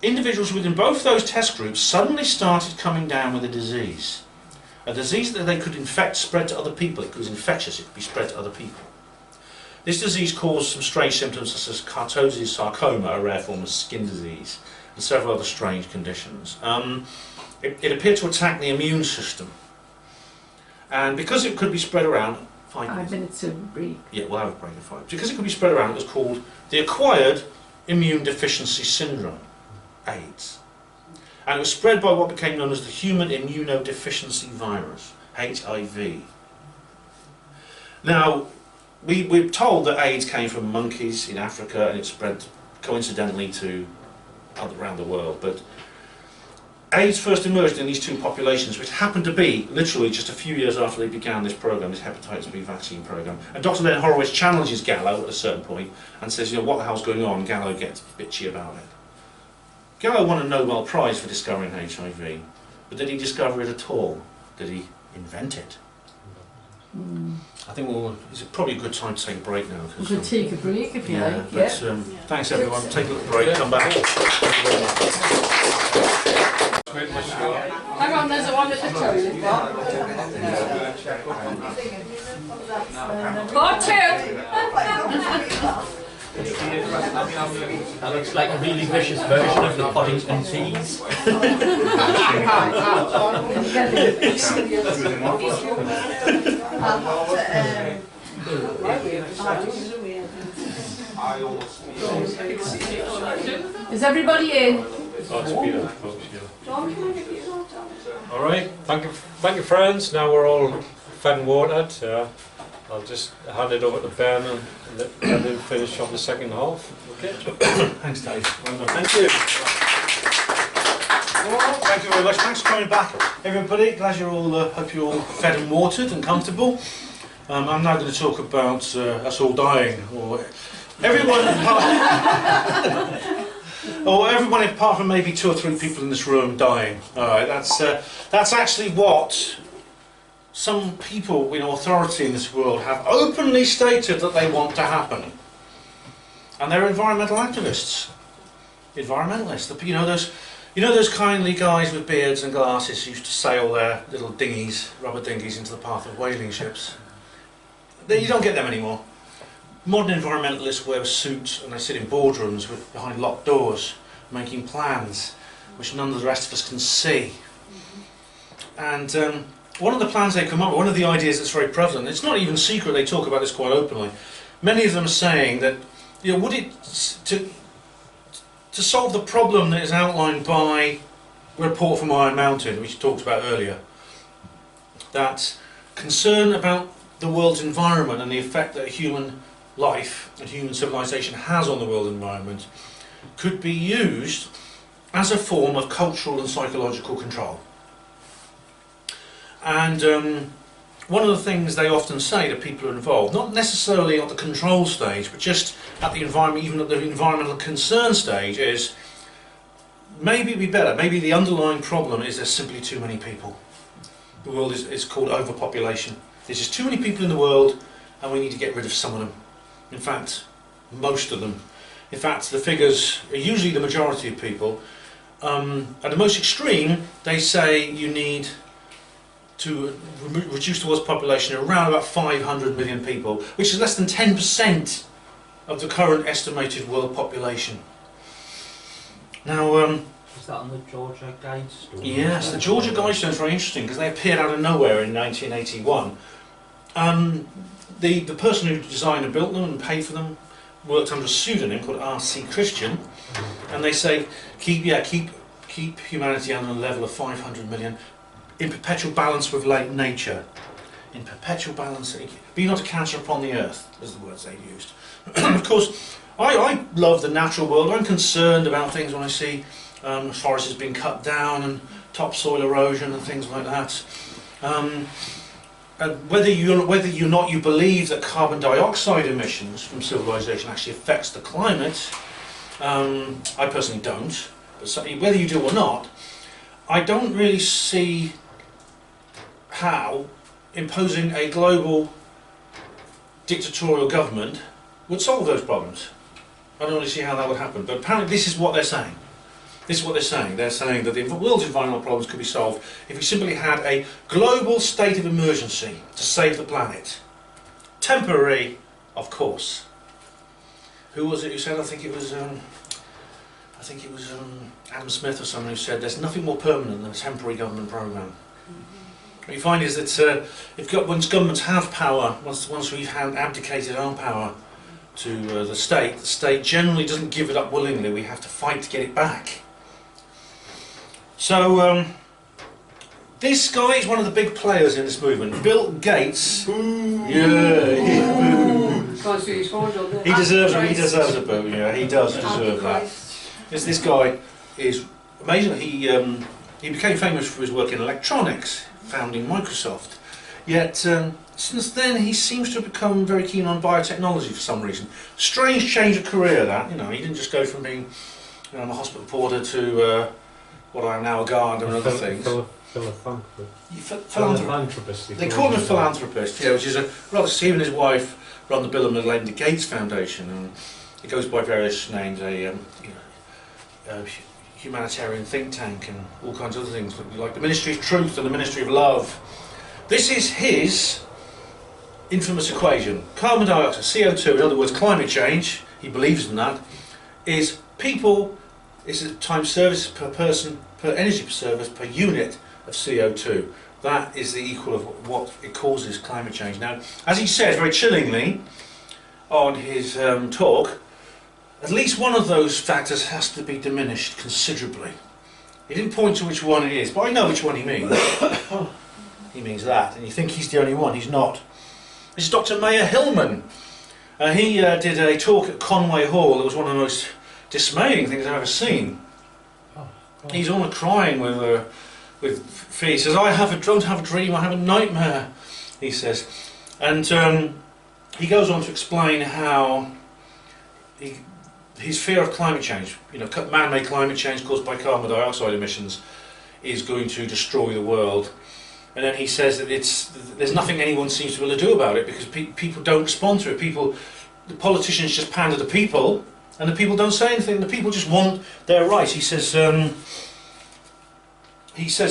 individuals within both those test groups suddenly started coming down with a disease. A disease that they could infect, spread to other people. It was infectious, it could be spread to other people. This disease caused some strange symptoms such as cartosis sarcoma, a rare form of skin disease, and several other strange conditions. It appeared to attack the immune system. And because it could be spread around... 5 minutes of break. Yeah, we'll have a break in 5. Because it could be spread around, it was called the Acquired Immune Deficiency Syndrome, AIDS. And it was spread by what became known as the Human Immunodeficiency Virus, HIV. Now, we're told that AIDS came from monkeys in Africa and it spread coincidentally to around the world, but AIDS first emerged in these 2 populations, which happened to be literally just a few years after they began this program, this hepatitis B vaccine program. And Dr. Len Horowitz challenges Gallo at a certain point and says, you know, what the hell's going on? Gallo gets bitchy about it. Gallo won a Nobel Prize for discovering HIV, but did he discover it at all? Did he invent it? I think it's probably a good time to take a break now. We could take a break if you like. But, thanks everyone, take a little break, come back. Hang on, there's one at the toilet. Part 2! That looks like a really vicious version of the Poddington teas. Is everybody in? Alright, thank you friends. Now we're all fed and watered. I'll just hand it over to Ben and then finish off the second half. Okay. Thanks, Dave. Well done. Thank you. Well, thank you very much. Thanks for coming back, everybody. Glad you're all. Hope you're all fed and watered and comfortable. I'm now going to talk about us all dying, or everyone. Or everyone apart from maybe 2 or 3 people in this room dying. All right. That's actually what some people in authority in this world have openly stated that they want to happen. And they're environmental activists. Environmentalists. You know those kindly guys with beards and glasses who used to sail their little dinghies, rubber dinghies, into the path of whaling ships? You don't get them anymore. Modern environmentalists wear a suit and they sit in boardrooms behind locked doors, making plans which none of the rest of us can see. And one of the plans they come up with, one of the ideas that's very prevalent, it's not even secret, they talk about this quite openly. Many of them are saying that, you know, to solve the problem that is outlined by a report from Iron Mountain, which we talked about earlier, that concern about the world's environment and the effect that human life and human civilization has on the world environment could be used as a form of cultural and psychological control. And one of the things they often say to people who are involved, not necessarily at the control stage, but just at the environment, even at the environmental concern stage, is maybe it'd be better, maybe the underlying problem is there's simply too many people. The world is called overpopulation. There's just too many people in the world and we need to get rid of some of them. In fact, most of them. In fact, the figures are usually the majority of people. At the most extreme, they say you need to reduce the world's population to around about 500 million people, which is less than 10% of the current estimated world population. Now, is that on the Georgia Guidestones? yes, the Georgia Guidestones are very interesting because they appeared out of nowhere in 1981. The person who designed and built them and paid for them worked under a pseudonym called R.C. Christian, and they say keep humanity under a level of 500 million in perpetual balance with nature. In perpetual balance, be not a cancer upon the earth, is the words they used. Of course, I love the natural world. I'm concerned about things when I see forests being cut down and topsoil erosion and things like that. And whether or not you believe that carbon dioxide emissions from civilization actually affects the climate, I personally don't. But whether you do or not, I don't really see how imposing a global dictatorial government would solve those problems. I don't really see how that would happen. But apparently this is what they're saying. This is what they're saying. They're saying that the world's environmental problems could be solved if we simply had a global state of emergency to save the planet. Temporary, of course. Who was it who said? I think it was Adam Smith or someone who said there's nothing more permanent than a temporary government program. What you find is that once governments have power, once we've abdicated our power to the state generally doesn't give it up willingly. We have to fight to get it back. So this guy is one of the big players in this movement. Bill Gates. Yeah. Can't see his phone on there. He deserves a boo. Yeah, he does deserve that. This guy is amazing. He became famous for his work in electronics, founding Microsoft. Yet since then he seems to have become very keen on biotechnology for some reason. Strange change of career that, he didn't just go from being a hospital porter to what I am now a guard and other things. Philanthropist. They call him a philanthropist, yeah, which is he and his wife run the Bill and Melinda Gates Foundation, and it goes by various names, a humanitarian think tank and all kinds of other things, like the Ministry of Truth and the Ministry of Love. This is his infamous equation. Carbon dioxide, CO2, in other words climate change, he believes in that, is a time service per person, per energy service per unit of CO2. That is the equal of what it causes climate change. Now, as he said very chillingly on his talk, at least one of those factors has to be diminished considerably. He didn't point to which one it is, but I know which one he means. He means that, and you think he's the only one. He's not. This is Dr. Mayer Hillman. He did a talk at Conway Hall. It was one of the most dismaying things I've ever seen. He's almost crying with fear. He says, I don't have a dream, I have a nightmare, he says. And he goes on to explain how his fear of climate change, man-made climate change caused by carbon dioxide emissions, is going to destroy the world. And then he says that there's nothing anyone seems to be able to do about it because people don't respond to it. The politicians just pander to people, and the people don't say anything. The people just want their rights. He says,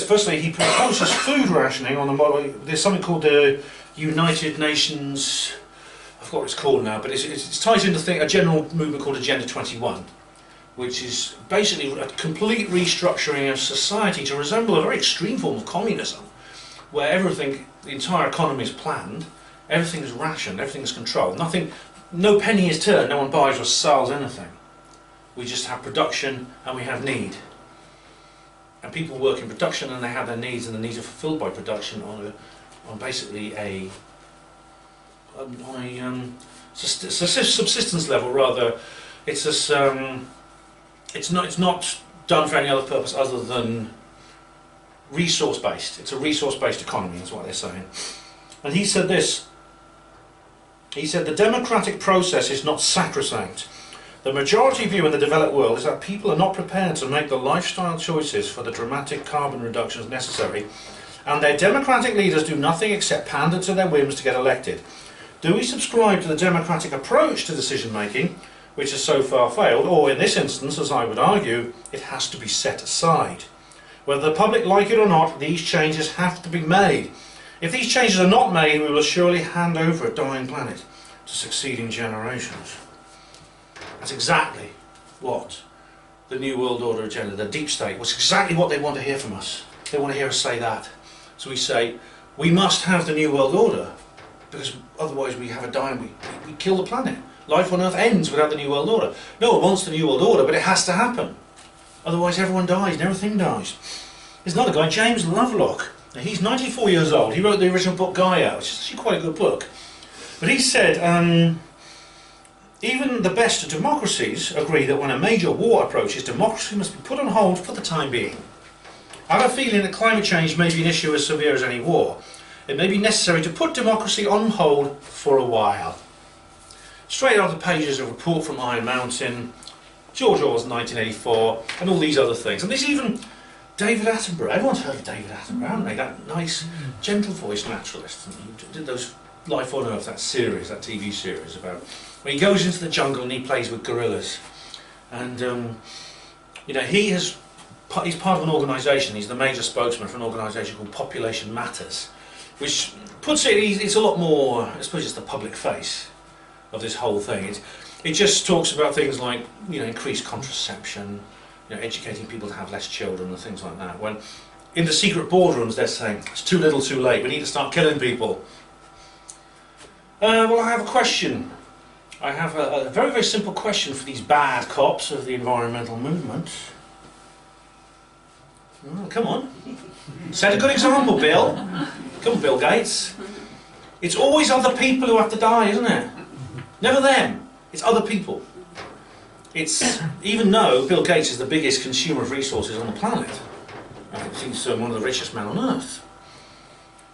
firstly, he proposes food rationing on the model. There's something called the United Nations. I forgot what it's called now, but it's tied into a general movement called Agenda 21, which is basically a complete restructuring of society to resemble a very extreme form of communism, where the entire economy is planned, everything is rationed, everything is controlled. No penny is turned, no one buys or sells anything. We just have production and we have need. And people work in production and they have their needs, and the needs are fulfilled by production on basically a subsistence level rather. It's not done for any other purpose other than resource-based. It's a resource-based economy, is what they're saying. And he said this. He said, the democratic process is not sacrosanct. The majority view in the developed world is that people are not prepared to make the lifestyle choices for the dramatic carbon reductions necessary, and their democratic leaders do nothing except pander to their whims to get elected. Do we subscribe to the democratic approach to decision making, which has so far failed, or in this instance, as I would argue, it has to be set aside. Whether the public like it or not, these changes have to be made. If these changes are not made, we will surely hand over a dying planet to succeeding generations. That's exactly what the New World Order agenda, the deep state, was exactly what they want to hear from us. They want to hear us say that. So we say, we must have the New World Order, because otherwise we have a dying, we kill the planet. Life on Earth ends without the New World Order. No one wants the New World Order, but it has to happen. Otherwise everyone dies and everything dies. There's another guy, James Lovelock. Now, he's 94 years old. He wrote the original book Gaia, which is actually quite a good book. But he said, even the best democracies agree that when a major war approaches, democracy must be put on hold for the time being. I have a feeling that climate change may be an issue as severe as any war. It may be necessary to put democracy on hold for a while. Straight out of the pages of a report from Iron Mountain, George Orwell's 1984, and all these other things. And there's even David Attenborough. Everyone's heard of David Attenborough, haven't they? That nice, gentle-voiced naturalist. And he did those Life on Earth, that series, that TV series about when he goes into the jungle and he plays with gorillas. And you know, he's part of an organisation. He's the major spokesman for an organisation called Population Matters, which puts it. It's a lot more. I suppose it's the public face of this whole thing. It just talks about things like, you know, increased contraception, you know, educating people to have less children and things like that. When in the secret boardrooms they're saying it's too little, too late. We need to start killing people. Well, I have a question. I have a very, very simple question for these bad cops of the environmental movement. Oh, come on. Set a good example, Bill. Come on, Bill Gates. It's always other people who have to die, isn't it? Never them. It's other people. It's, even though Bill Gates is the biggest consumer of resources on the planet. He's one of the richest men on earth.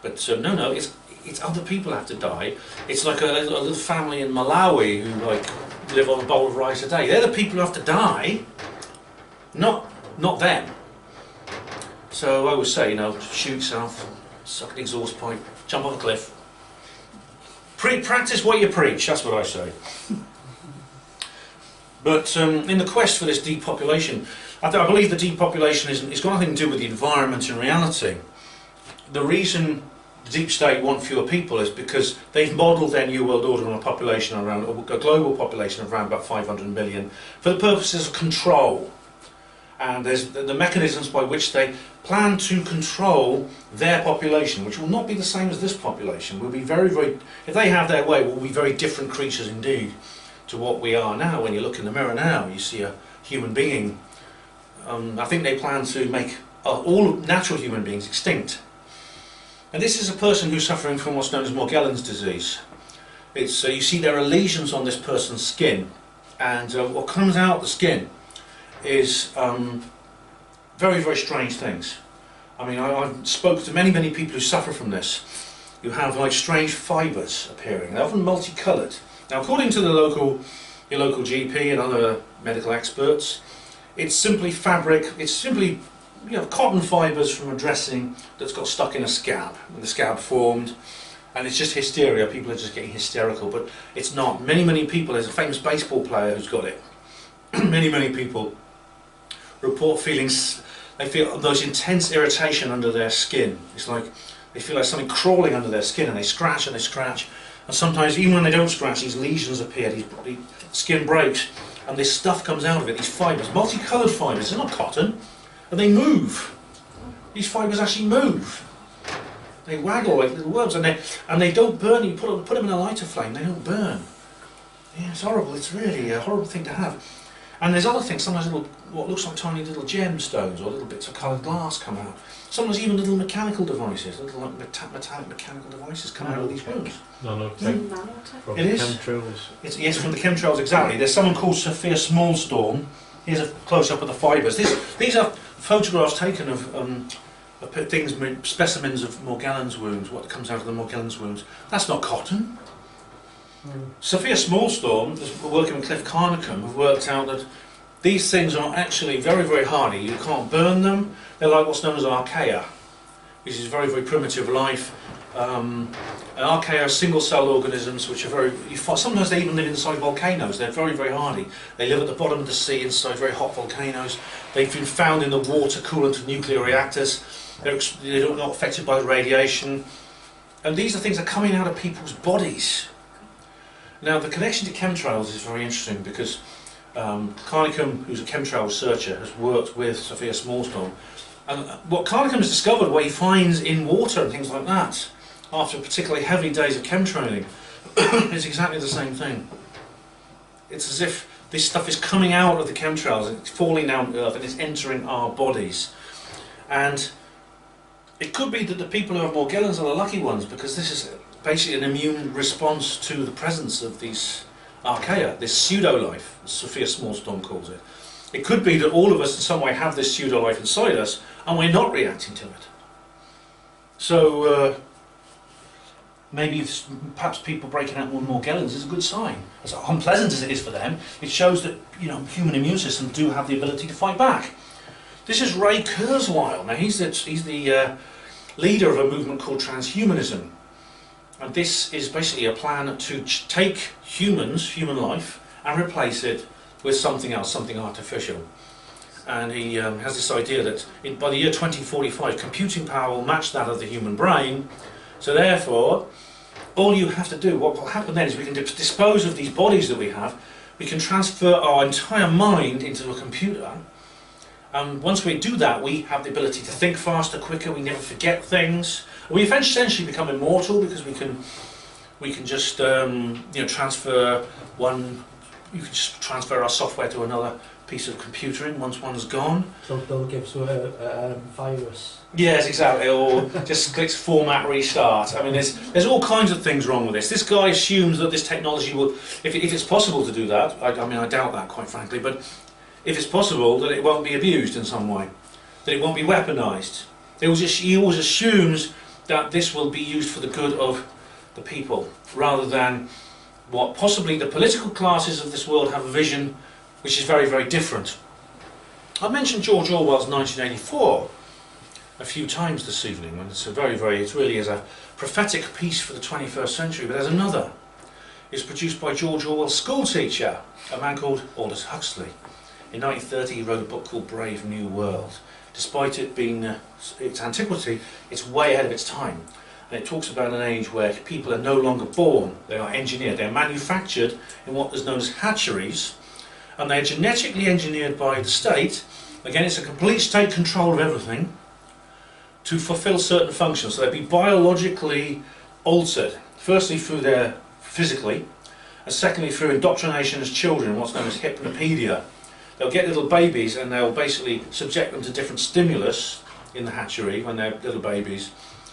But no, it's other people have to die. It's like a little family in Malawi who like live on a bowl of rice a day. They're the people who have to die, not them. So I always say, you know, shoot yourself, suck an exhaust pipe, jump off a cliff. Practice what you preach, that's what I say. But in the quest for this depopulation, I believe the depopulation it's got nothing to do with the environment in reality. The reason the deep state want fewer people is because they've modelled their New World Order on a population around, a global population of around about 500 million for the purposes of control. And there's the mechanisms by which they plan to control their population, which will not be the same as this population. We'll be very, very, if they have their way, we'll be very different creatures indeed to what we are now. When you look in the mirror now, you see a human being. I think they plan to make all natural human beings extinct. And this is a person who's suffering from what's known as Morgellons disease. It's you see there are lesions on this person's skin, and what comes out the skin is very, very strange things. I mean, I've spoken to many, many people who suffer from this. You have like strange fibres appearing. They're often multicoloured. Now, according to your local GP and other medical experts, it's simply fabric. It's simply, you know, cotton fibres from a dressing that's got stuck in a scab, and the scab formed, and it's just hysteria. People are just getting hysterical, but it's not. Many, many people. There's a famous baseball player who's got it. Many, many people report feelings. They feel those intense irritation under their skin. It's like they feel like something crawling under their skin, and they scratch and they scratch. And sometimes, even when they don't scratch, these lesions appear. The skin breaks, and this stuff comes out of it. These fibres, multicoloured fibres. They're not cotton, and they move. These fibres actually move. They waggle like little worms, and they don't burn. You put them in a lighter flame, they don't burn. Yeah, it's horrible. It's really a horrible thing to have. And there's other things. Sometimes what looks like tiny little gemstones or little bits of coloured glass come out. Sometimes even little mechanical devices, little like metallic mechanical devices come out of these wounds. From It is. chemtrails. Yes, from the chemtrails, exactly. There's someone called Sophia Smallstorm. Here's a close-up of the fibres. These are photographs taken of things, specimens of Morgellons wounds, what comes out of the Morgellons wounds. That's not cotton. Sophia Smallstorm, working with Cliff Carnicum, have worked out that these things are actually very, very hardy. You can't burn them. They're like what's known as archaea, which is very, very primitive life. And archaea are single-celled organisms which are sometimes they even live inside volcanoes. They're very, very hardy. They live at the bottom of the sea inside very hot volcanoes. They've been found in the water coolant of nuclear reactors. They're not affected by the radiation. And these are things that are coming out of people's bodies. Now, the connection to chemtrails is very interesting because Carnicom, who's a chemtrail researcher, has worked with Sophia Smallstone. And what Carnicom has discovered, what he finds in water and things like that, after particularly heavy days of chemtrailing, is exactly the same thing. It's as if this stuff is coming out of the chemtrails, and it's falling down Earth, and it's entering our bodies. And it could be that the people who have Morgellons are the lucky ones, because this is basically an immune response to the presence of these archaea, this pseudo-life, as Sophia Smallstone calls it. It could be that all of us in some way have this pseudo-life inside us, and we're not reacting to it. So maybe perhaps people breaking out with Morgellons is a good sign. As unpleasant as it is for them, it shows that human immune systems do have the ability to fight back. This is Ray Kurzweil. Now he's the leader of a movement called Transhumanism. And this is basically a plan to take human life, and replace it with something else, something artificial. And he has this idea that by the year 2045, computing power will match that of the human brain. So therefore, all you have to do, what will happen then is we can dispose of these bodies that we have, we can transfer our entire mind into a computer. And once we do that, we have the ability to think faster, quicker, we never forget things. We essentially become immortal because we can just transfer you can just transfer our software to another piece of computing once one's gone. So they'll give us a virus. Yes, exactly. Or just clicks format restart. I mean, there's all kinds of things wrong with this. This guy assumes that this technology will, if it's possible to do that. I mean, I doubt that, quite frankly. But if it's possible, that it won't be abused in some way, that it won't be weaponized. He always assumes that this will be used for the good of the people, rather than what possibly the political classes of this world have a vision which is very, very different. I've mentioned George Orwell's 1984 a few times this evening, and it really is a prophetic piece for the 21st century, but there's another. It's produced by George Orwell's school teacher, a man called Aldous Huxley. In 1930 he wrote a book called Brave New World. Despite it being its antiquity, it's way ahead of its time. And it talks about an age where people are no longer born, they are engineered, they're manufactured in what is known as hatcheries, and they're genetically engineered by the state. Again, it's a complete state control of everything, to fulfill certain functions. So they'll be biologically altered, firstly through their physically, and secondly through indoctrination as children, what's known as hypnopedia. They'll get little babies and they'll basically subject them to different stimulus in the hatchery when they're little babies,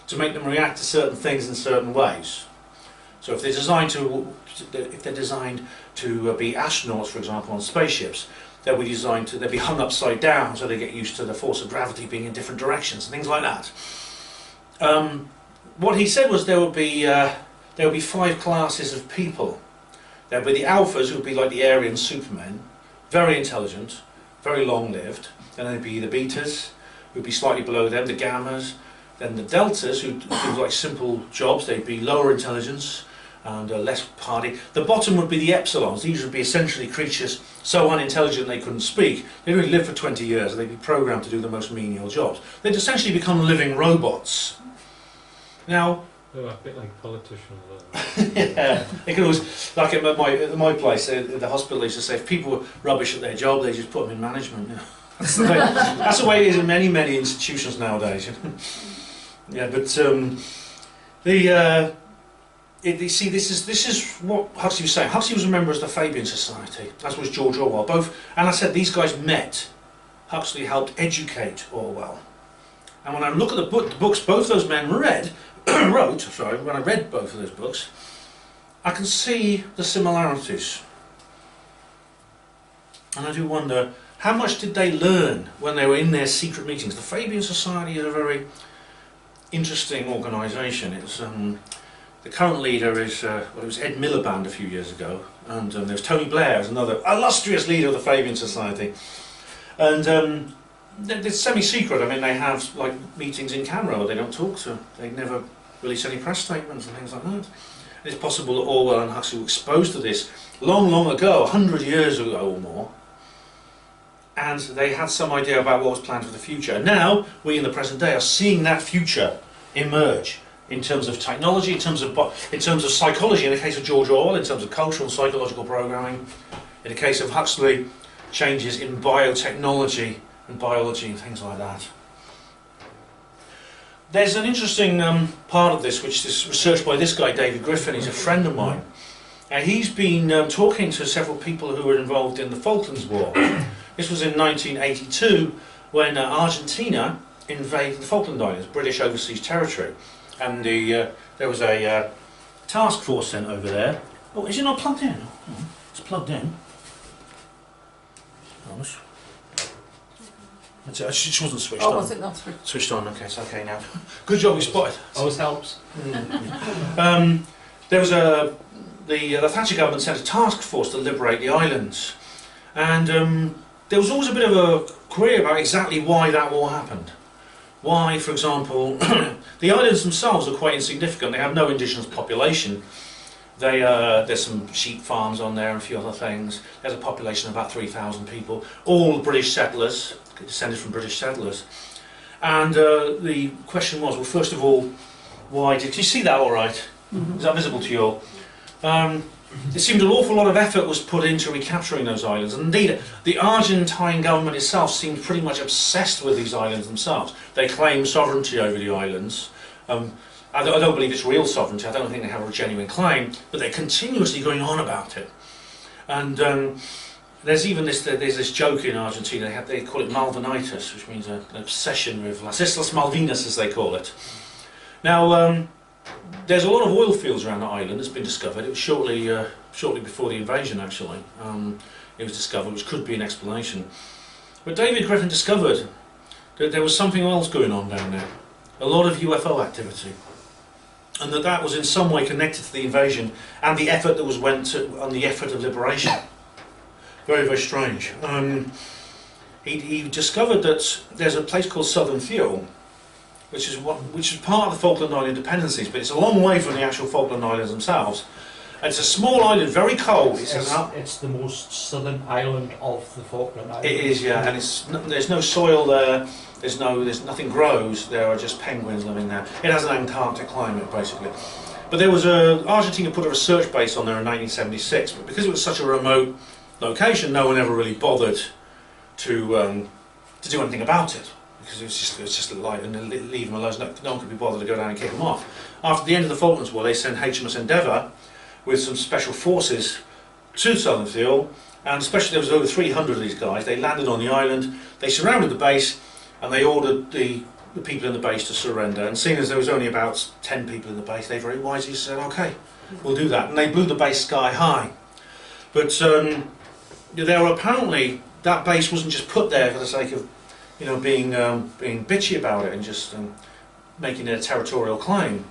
to make them react to certain things in certain ways. So if they're designed to be astronauts, for example, on spaceships, they'll be hung upside down so they get used to the force of gravity being in different directions and things like that. What he said was there will be 5 classes of people. There will be the alphas, who will be like the Aryan supermen, very intelligent, very long-lived. Then there'll be the betas, who will be slightly below them, the gammas. Then the deltas, who do like simple jobs, they'd be lower intelligence and less hardy. The bottom would be the epsilons. These would be essentially creatures so unintelligent they couldn't speak. They'd only live for 20 years and they'd be programmed to do the most menial jobs. They'd essentially become living robots. Now, they're a bit like politicians. yeah, they could always, like at my place, at the hospital, they used to say if people were rubbish at their job, they just put them in management. Yeah. That's the way it is in many, many institutions nowadays. Yeah, but you see, this is what Huxley was saying. Huxley was a member of the Fabian Society, as was George Orwell. Both, and I said these guys met. Huxley helped educate Orwell. And when I look at the books both those men wrote, when I read both of those books, I can see the similarities. And I do wonder, how much did they learn when they were in their secret meetings? The Fabian Society is a very interesting organisation. It's the current leader is it was Ed Miliband a few years ago, and there's Tony Blair as another illustrious leader of the Fabian Society, and it's semi-secret. I mean, they have like meetings in camera, but they don't talk to. They never release any press statements and things like that. And it's possible that Orwell and Huxley were exposed to this long, long ago, 100 years ago or more, and they had some idea about what was planned for the future. And now, we in the present day are seeing that future emerge in terms of technology, in terms of psychology, in the case of George Orwell, in terms of cultural and psychological programming, in the case of Huxley, changes in biotechnology and biology and things like that. There's an interesting part of this, which is researched by this guy, David Griffin. He's a friend of mine. And he's been talking to several people who were involved in the Falklands War. This was in 1982, when Argentina invaded the Falkland Islands, British overseas territory. And there was a task force sent over there. Oh, is it not plugged in? Oh, it's plugged in. Promise. It wasn't switched on. Oh, was it not switched? Switched on, okay, it's okay now. Good job you spotted. Always helps. There was the Thatcher government sent a task force to liberate the islands. And there was always a bit of a query about exactly why that war happened. Why, for example, the islands themselves are quite insignificant. They have no indigenous population. There's some sheep farms on there and a few other things. There's a population of about 3,000 people, all British settlers, descended from British settlers. And the question was, well, first of all, why did you see that all right? Is that visible to you all? It seemed an awful lot of effort was put into recapturing those islands. And indeed, the Argentine government itself seemed pretty much obsessed with these islands themselves. They claim sovereignty over the islands. I don't believe it's real sovereignty. I don't think they have a genuine claim, but they're continuously going on about it. And there's this joke in Argentina. They call it Malvinitis, which means an obsession with Las Islas Malvinas, as they call it. Now, there's a lot of oil fields around the island that's been discovered. It was shortly before the invasion, actually. It was discovered, which could be an explanation. But David Griffin discovered that there was something else going on down there. A lot of UFO activity. And that was in some way connected to the invasion and the effort that was went on the effort of liberation. Very, very strange. He discovered that there's a place called Southern Fuel, which is part of the Falkland Island dependencies, but it's a long way from the actual Falkland Islands themselves. And it's a small island, very cold. It's the most southern island of the Falkland Islands. It is, yeah, and there's no soil there. There's nothing grows. There are just penguins living there. It has an Antarctic climate, basically. But there was Argentina put a research base on there in 1976, but because it was such a remote location, no one ever really bothered to do anything about it, because it was just like and leave them alone. No one could be bothered to go down and kick them off. After the end of the Falklands War, they sent HMS Endeavour with some special forces to Southern Fuel, and especially there was over 300 of these guys. They landed on the island. They surrounded the base. And they ordered the people in the base to surrender. And seeing as there was only about 10 people in the base, they very wisely said, "Okay, we'll do that." And they blew the base sky high. But there were apparently that base wasn't just put there for the sake of, being bitchy about it and just making it a territorial claim.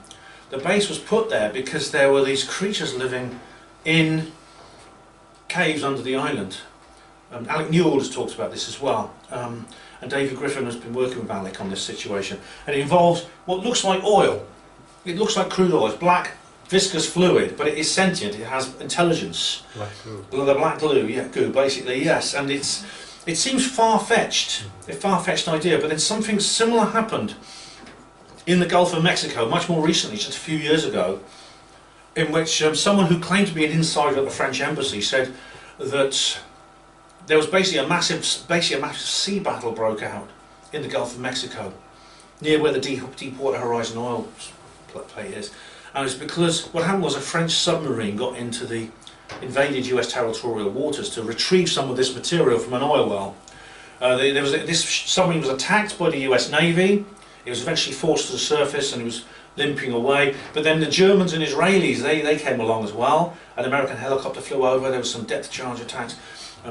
The base was put there because there were these creatures living in caves under the island. Alec Newell has talked about this as well. And David Griffin has been working with Alec on this situation. And it involves what looks like oil. It looks like crude oil. It's black, viscous fluid, but it is sentient. It has intelligence. Black goo. The black glue, yeah, goo, basically, yes. And it seems far-fetched, a far-fetched idea, but then something similar happened in the Gulf of Mexico, much more recently, just a few years ago, in which someone who claimed to be an insider at the French embassy said that there was basically a massive sea battle broke out in the Gulf of Mexico, near where the Deepwater Horizon oil plate is. And it's because what happened was a French submarine got into the invaded US territorial waters to retrieve some of this material from an oil well. This submarine was attacked by the US Navy. It was eventually forced to the surface and it was limping away. But then the Germans and Israelis, they came along as well. An American helicopter flew over. There was some depth charge attacks.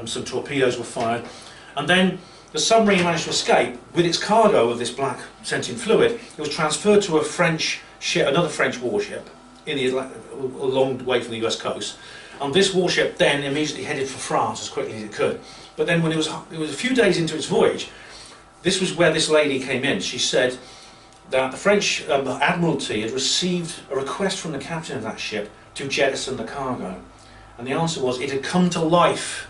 Some torpedoes were fired, and then the submarine managed to escape with its cargo of this black sentient fluid. It was transferred to a French ship, another French warship, in the Atlantic, a long way from the US coast. And this warship then immediately headed for France as quickly as it could. But then when it was a few days into its voyage, this was where this lady came in. She said, that the French Admiralty had received a request from the captain of that ship to jettison the cargo. And the answer was it had come to life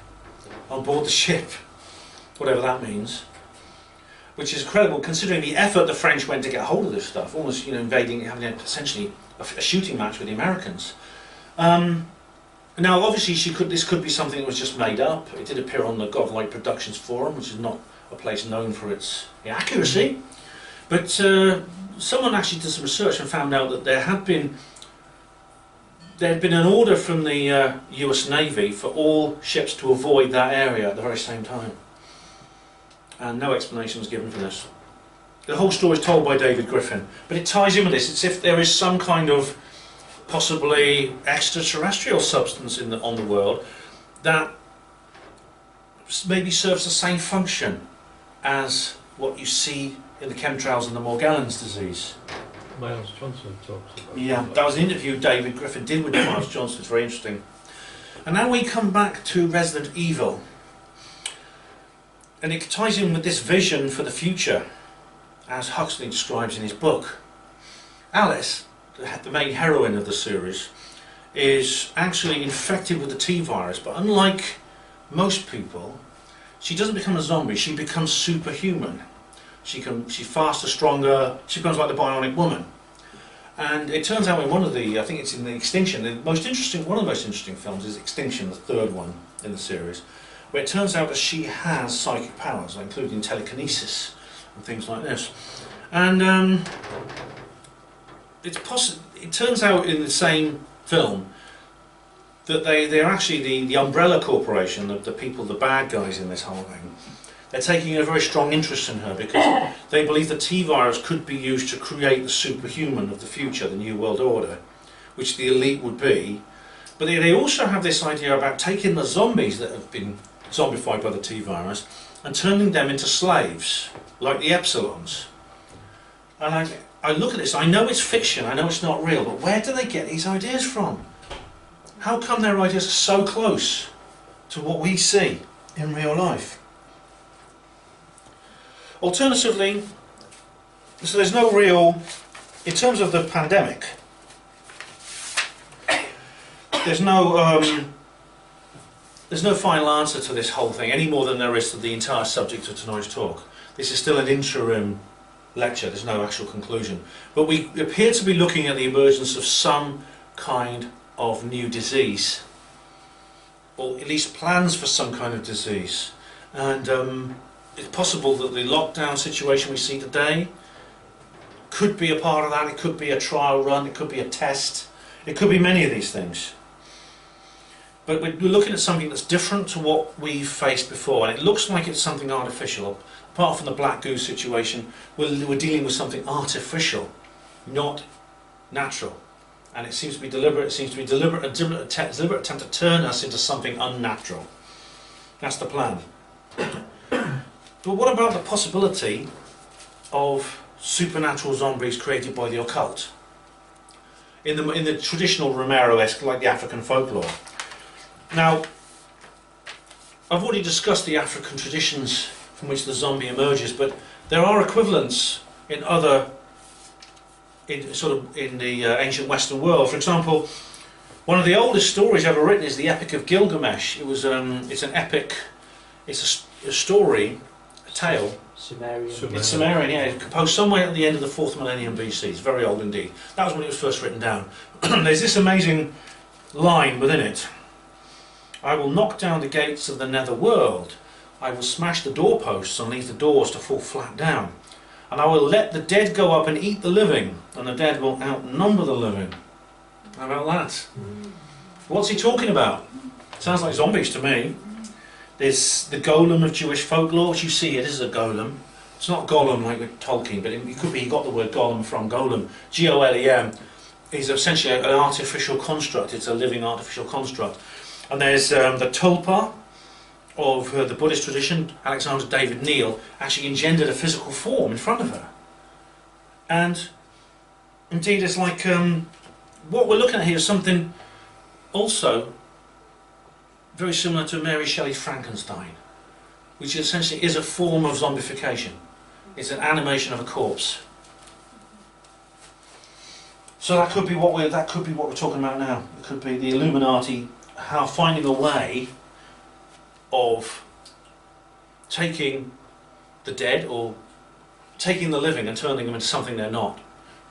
on board the ship, whatever that means. Which is incredible considering the effort the French went to get hold of this stuff, almost invading, having essentially a shooting match with the Americans. Now obviously this could be something that was just made up. It did appear on the Godlike Productions forum, which is not a place known for its accuracy. But someone actually did some research and found out that there had been an order from the US Navy for all ships to avoid that area at the very same time. And no explanation was given for this. The whole story is told by David Griffin, but it ties in with this. It's if there is some kind of possibly extraterrestrial substance on the world that maybe serves the same function as what you see in the chemtrails and the Morgellons disease. Miles Johnson talks about Yeah, that was an interview David Griffin did with Miles Johnson. It's very interesting. And now we come back to Resident Evil. And it ties in with this vision for the future, as Huxley describes in his book. Alice, the main heroine of the series, is actually infected with the T-virus, but unlike most people, she doesn't become a zombie, she becomes superhuman. She's faster, stronger, she becomes like the Bionic Woman. And it turns out in one of the, I think it's in the Extinction, one of the most interesting films is Extinction, the third one in the series, where it turns out that she has psychic powers, including telekinesis and things like this. And it turns out in the same film that they're actually the Umbrella Corporation, the people, the bad guys in this whole thing. They're taking a very strong interest in her because they believe the T-virus could be used to create the superhuman of the future, the New World Order, which the elite would be. But they also have this idea about taking the zombies that have been zombified by the T-virus and turning them into slaves, like the Epsilons. And I look at this, I know it's fiction, I know it's not real, but where do they get these ideas from? How come their ideas are so close to what we see in real life? Alternatively, so there's no real, in terms of the pandemic, there's no final answer to this whole thing, any more than there is to the entire subject of tonight's talk. This is still an interim lecture, there's no actual conclusion. But we appear to be looking at the emergence of some kind of new disease, or at least plans for some kind of disease. And it's possible that the lockdown situation we see today could be a part of that. It could be a trial run, it could be a test, it could be many of these things. But we're looking at something that's different to what we've faced before, and it looks like it's something artificial. Apart from the black goo situation, we're dealing with something artificial, not natural. And it seems to be deliberate. It seems to be a deliberate attempt to turn us into something unnatural. That's the plan. But what about the possibility of supernatural zombies created by the occult? In the traditional Romero-esque, like the African folklore. Now, I've already discussed the African traditions from which the zombie emerges, but there are equivalents in the ancient Western world. For example, one of the oldest stories ever written is the Epic of Gilgamesh. It's an epic. It's a story, a tale. Sumerian. It's Sumerian, yeah. It's composed somewhere at the end of the 4th millennium BC. It's very old indeed. That was when it was first written down. There's this amazing line within it. I will knock down the gates of the nether world. I will smash the doorposts and leave the doors to fall flat down. And I will let the dead go up and eat the living, and the dead will outnumber the living. How about that? What's he talking about? Sounds like zombies to me. There's the golem of Jewish folklore, which you see it is a golem. It's not golem like with Tolkien, but it could be he got the word golem from golem. G-O-L-E-M is essentially an artificial construct. It's a living artificial construct. And there's the tulpa of the Buddhist tradition. Alexander David Neal actually engendered a physical form in front of her. And indeed it's like what we're looking at here is something also very similar to Mary Shelley's Frankenstein, which essentially is a form of zombification. It's an animation of a corpse. So that could be what we're talking about now. It could be the Illuminati, how finding a way of taking the dead or taking the living and turning them into something they're not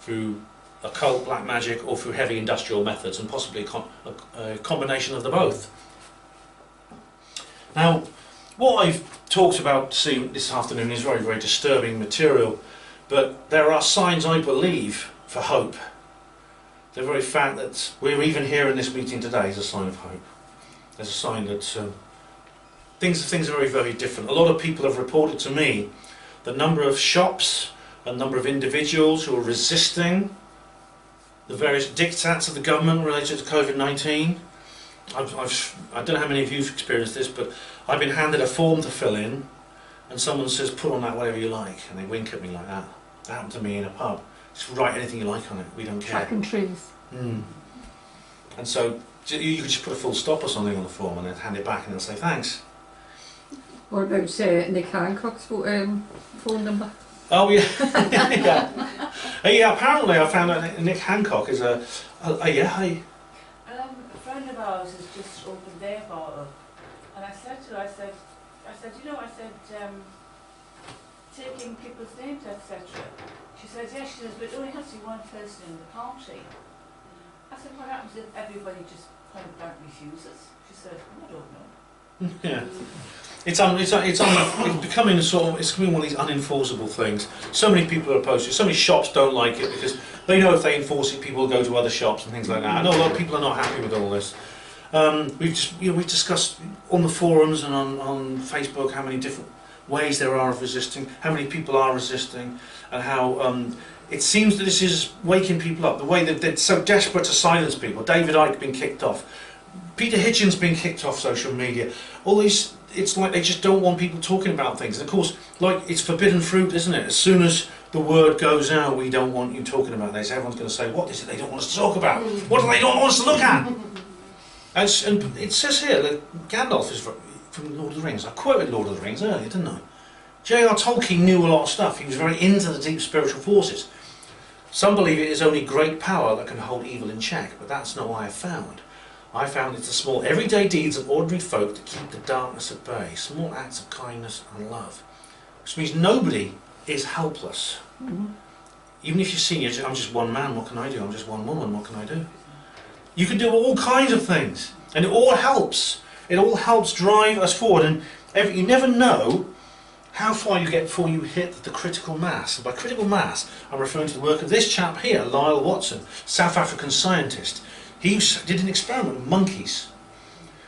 through occult, black magic, or through heavy industrial methods, and possibly a combination of the both. Now, what I've talked about this afternoon is very, very disturbing material, but there are signs, I believe, for hope. The very fact that we're even here in this meeting today is a sign of hope. There's a sign that things are very, very different. A lot of people have reported to me the number of shops, a number of individuals who are resisting the various diktats of the government related to COVID-19. I don't know how many of you have experienced this, but I've been handed a form to fill in, and someone says, put on that whatever you like, and they wink at me like that. That happened to me in a pub. Just write anything you like on it, we don't care. Track and trace. And so you could just put a full stop or something on the form and then hand it back and they'll say thanks. What about Nick Hancock's phone number? Oh yeah. Yeah, apparently I found out Nick Hancock is a a friend of ours has just opened their bar up, and I said to her, I said, taking people's names, etc. She says, yes, she says, but it only has to be one person in the party. I said, what happens if everybody just point blank refuses? She said, I don't know. Yeah. It's becoming one of these unenforceable things. So many people are opposed to it. So many shops don't like it because they know if they enforce it, people will go to other shops and things like that. I know a lot of people are not happy with all this. We've discussed on the forums and on Facebook how many different ways there are of resisting, how many people are resisting, and how it seems that this is waking people up. The way that they're so desperate to silence people. David Icke being kicked off, Peter Hitchens being kicked off social media. All these, it's like they just don't want people talking about things. And of course, like it's forbidden fruit, isn't it? As soon as the word goes out, we don't want you talking about this. Everyone's going to say, what is it they don't want us to talk about? What do they not want us to look at? And it says here that Gandalf is from Lord of the Rings. I quoted Lord of the Rings earlier, didn't I? J.R. Tolkien knew a lot of stuff. He was very into the deep spiritual forces. Some believe it is only great power that can hold evil in check, but that's not what I have found. I found it's the small everyday deeds of ordinary folk that keep the darkness at bay, small acts of kindness and love. Which means nobody is helpless. Even if you're senior, I'm just one man, what can I do? I'm just one woman, what can I do? You can do all kinds of things, and it all helps. It all helps drive us forward, and you never know how far you get before you hit the critical mass. And by critical mass, I'm referring to the work of this chap here, Lyle Watson, South African scientist. He did an experiment with monkeys.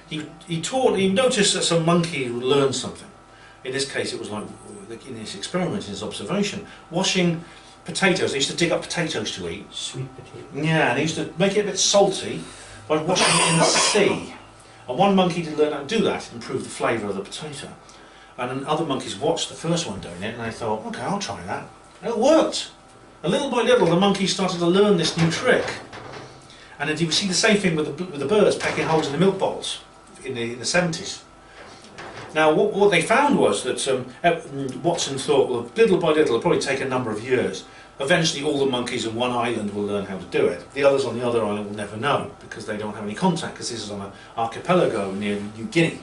He noticed that some monkey would learn something. In this case, it was like, in his experiment, in his observation, washing potatoes. They used to dig up potatoes to eat. Sweet potato. Yeah, and they used to make it a bit salty by washing it in the sea. And one monkey did learn how to do that, improve the flavour of the potato. And then other monkeys watched the first one doing it, and they thought, okay, I'll try that. And it worked. And little by little, the monkeys started to learn this new trick. And then you see the same thing with the birds pecking holes in the milk bottles in the 70s. Now, what they found was that Watson thought, well, little by little, it'll probably take a number of years. Eventually, all the monkeys on one island will learn how to do it. The others on the other island will never know because they don't have any contact, because this is on an archipelago near New Guinea.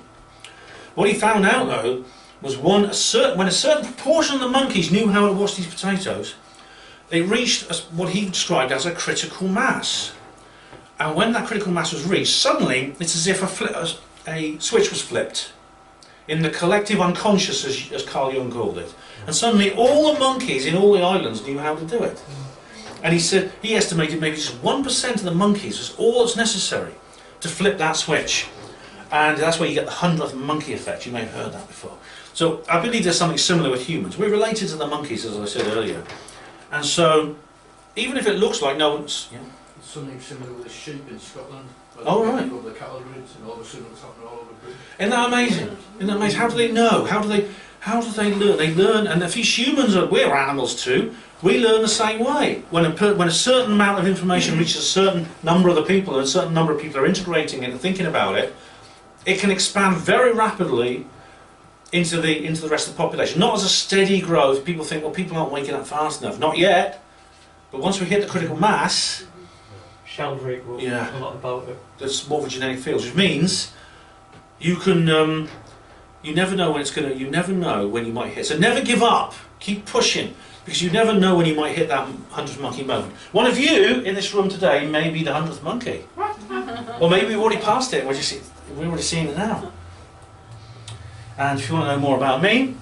What he found out, though, was when a certain proportion of the monkeys knew how to wash these potatoes, they reached what he described as a critical mass. And when that critical mass was reached, suddenly it's as if a switch was flipped in the collective unconscious, as Carl Jung called it. And suddenly all the monkeys in all the islands knew how to do it. And he said he estimated maybe just 1% of the monkeys was all that's necessary to flip that switch. And that's where you get the 100th monkey effect. You may have heard that before. So I believe there's something similar with humans. We're related to the monkeys, as I said earlier. And so, even if it looks like no one's... Yeah. Something similar with the sheep in Scotland. Oh, right. Over the cattle routes, and all of a sudden it's happening all over Britain. Isn't that amazing? Isn't that amazing? How do they know? How do they learn? They learn, and if these humans we're animals too, we learn the same way. When a certain amount of information reaches a certain number of the people, and a certain number of people are integrating it and thinking about it, it can expand very rapidly into the rest of the population. Not as a steady growth. People think, well, people aren't waking up fast enough. Not yet. But once we hit the critical mass, Sheldrake wrote Yeah. a lot about it. There's more of a genetic field, which means you can, you never know when it's going to, you never know when you might hit. So never give up, keep pushing, because you never know when you might hit that 100th monkey moment. One of you in this room today may be the 100th monkey. Or maybe we've already passed it, we're already seeing it now. And if you want to know more about me,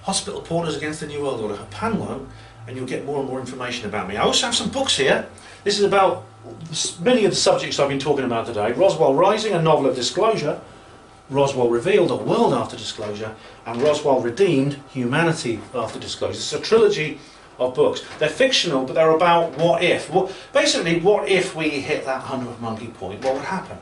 Hospital Porters Against the New World Order, Panlo, and you'll get more and more information about me. I also have some books here. This is about many of the subjects I've been talking about today. Roswell Rising, a novel of disclosure. Roswell Revealed, a world after disclosure. And Roswell Redeemed, humanity after disclosure. It's a trilogy of books. They're fictional, but they're about what if. Basically, what if we hit that 100th monkey point? What would happen?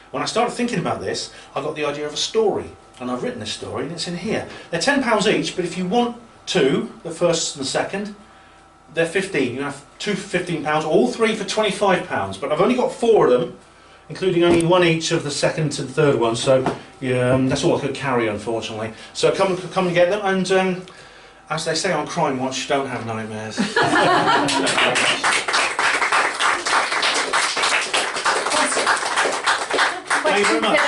When I started thinking about this, I got the idea of a story. And I've written this story, and it's in here. They're £10 each, but if you want two, the first and the second, they're 15. You have two for £15, all three for £25. But I've only got 4 of them, including only one each of the second and third one. So yeah, that's all I could carry, unfortunately. So come and get them. And as they say on Crime Watch, don't have nightmares. Thank you very much.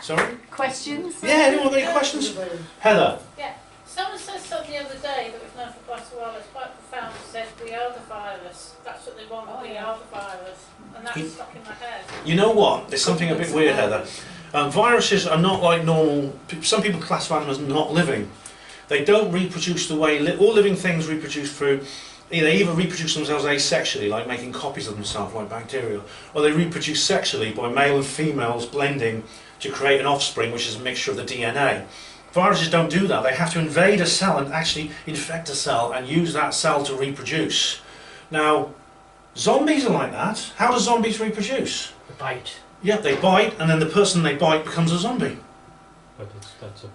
Sorry? Questions? Yeah, anyone got any questions? Heather? Yeah. Someone said something the other day that we've known for quite a while, it's quite profound, it says we are the virus. That's what they want, we are the virus. And that's stuck in my head. You know what? There's something a bit weird, Heather. Viruses are not like normal. Some people classify them as not living. They don't reproduce the way all living things reproduce through. They either reproduce themselves asexually, like making copies of themselves, like bacteria, or they reproduce sexually by male and females blending to create an offspring, which is a mixture of the DNA. Viruses don't do that. They have to invade a cell and actually infect a cell and use that cell to reproduce. Now, zombies are like that. How do zombies reproduce? The bite. Yeah, they bite, and then the person they bite becomes a zombie. But that's a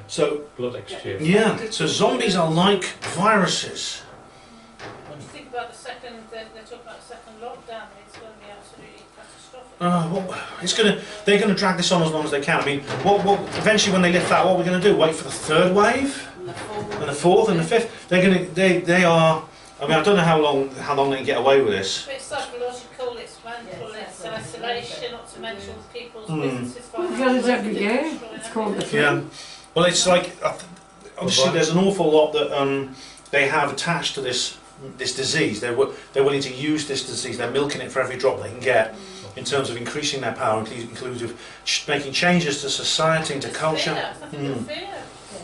So, blood exchange. yeah, so zombies are like viruses. When you think about the second, they're talking about the second lockdown, it's going to be absolutely catastrophic. They're going to drag this on as long as they can. I mean, eventually when they lift that, what are we going to do? Wait for the third wave? And the fourth and the fifth? They are, I mean, I don't know how long they can get away with this. It's psychological, it's mental, it's isolation, not to mention people's businesses. Well, it's every day. It's called the flu. Yeah. Well, it's like, obviously there's an awful lot that they have attached to this disease. They're willing to use this disease. They're milking it for every drop they can get in terms of increasing their power, including making changes to society and to culture.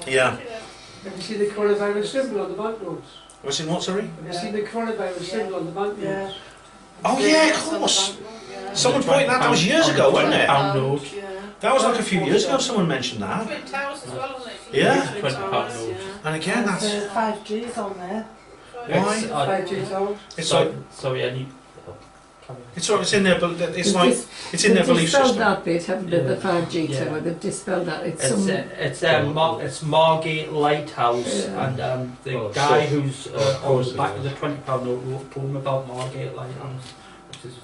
Yeah. Have you seen the coronavirus symbol on the banknotes? What's in what, sorry? Have you seen the coronavirus symbol on the banknotes? Yeah. Oh yeah, of course. Someone pointed that was years ago, wasn't it? That was like a few years ago. Someone mentioned that. Twin Towers as well, isn't it? Yeah. £20. And again, that's 5G's on there. why. 5G's out. It's like it's in their it's in their belief Dispelled system. that bit, haven't they? The 5G tower. They've dispelled that. It's Margate Lighthouse, and the guy who's on the back of the £20 note wrote a poem about Margate Lighthouse.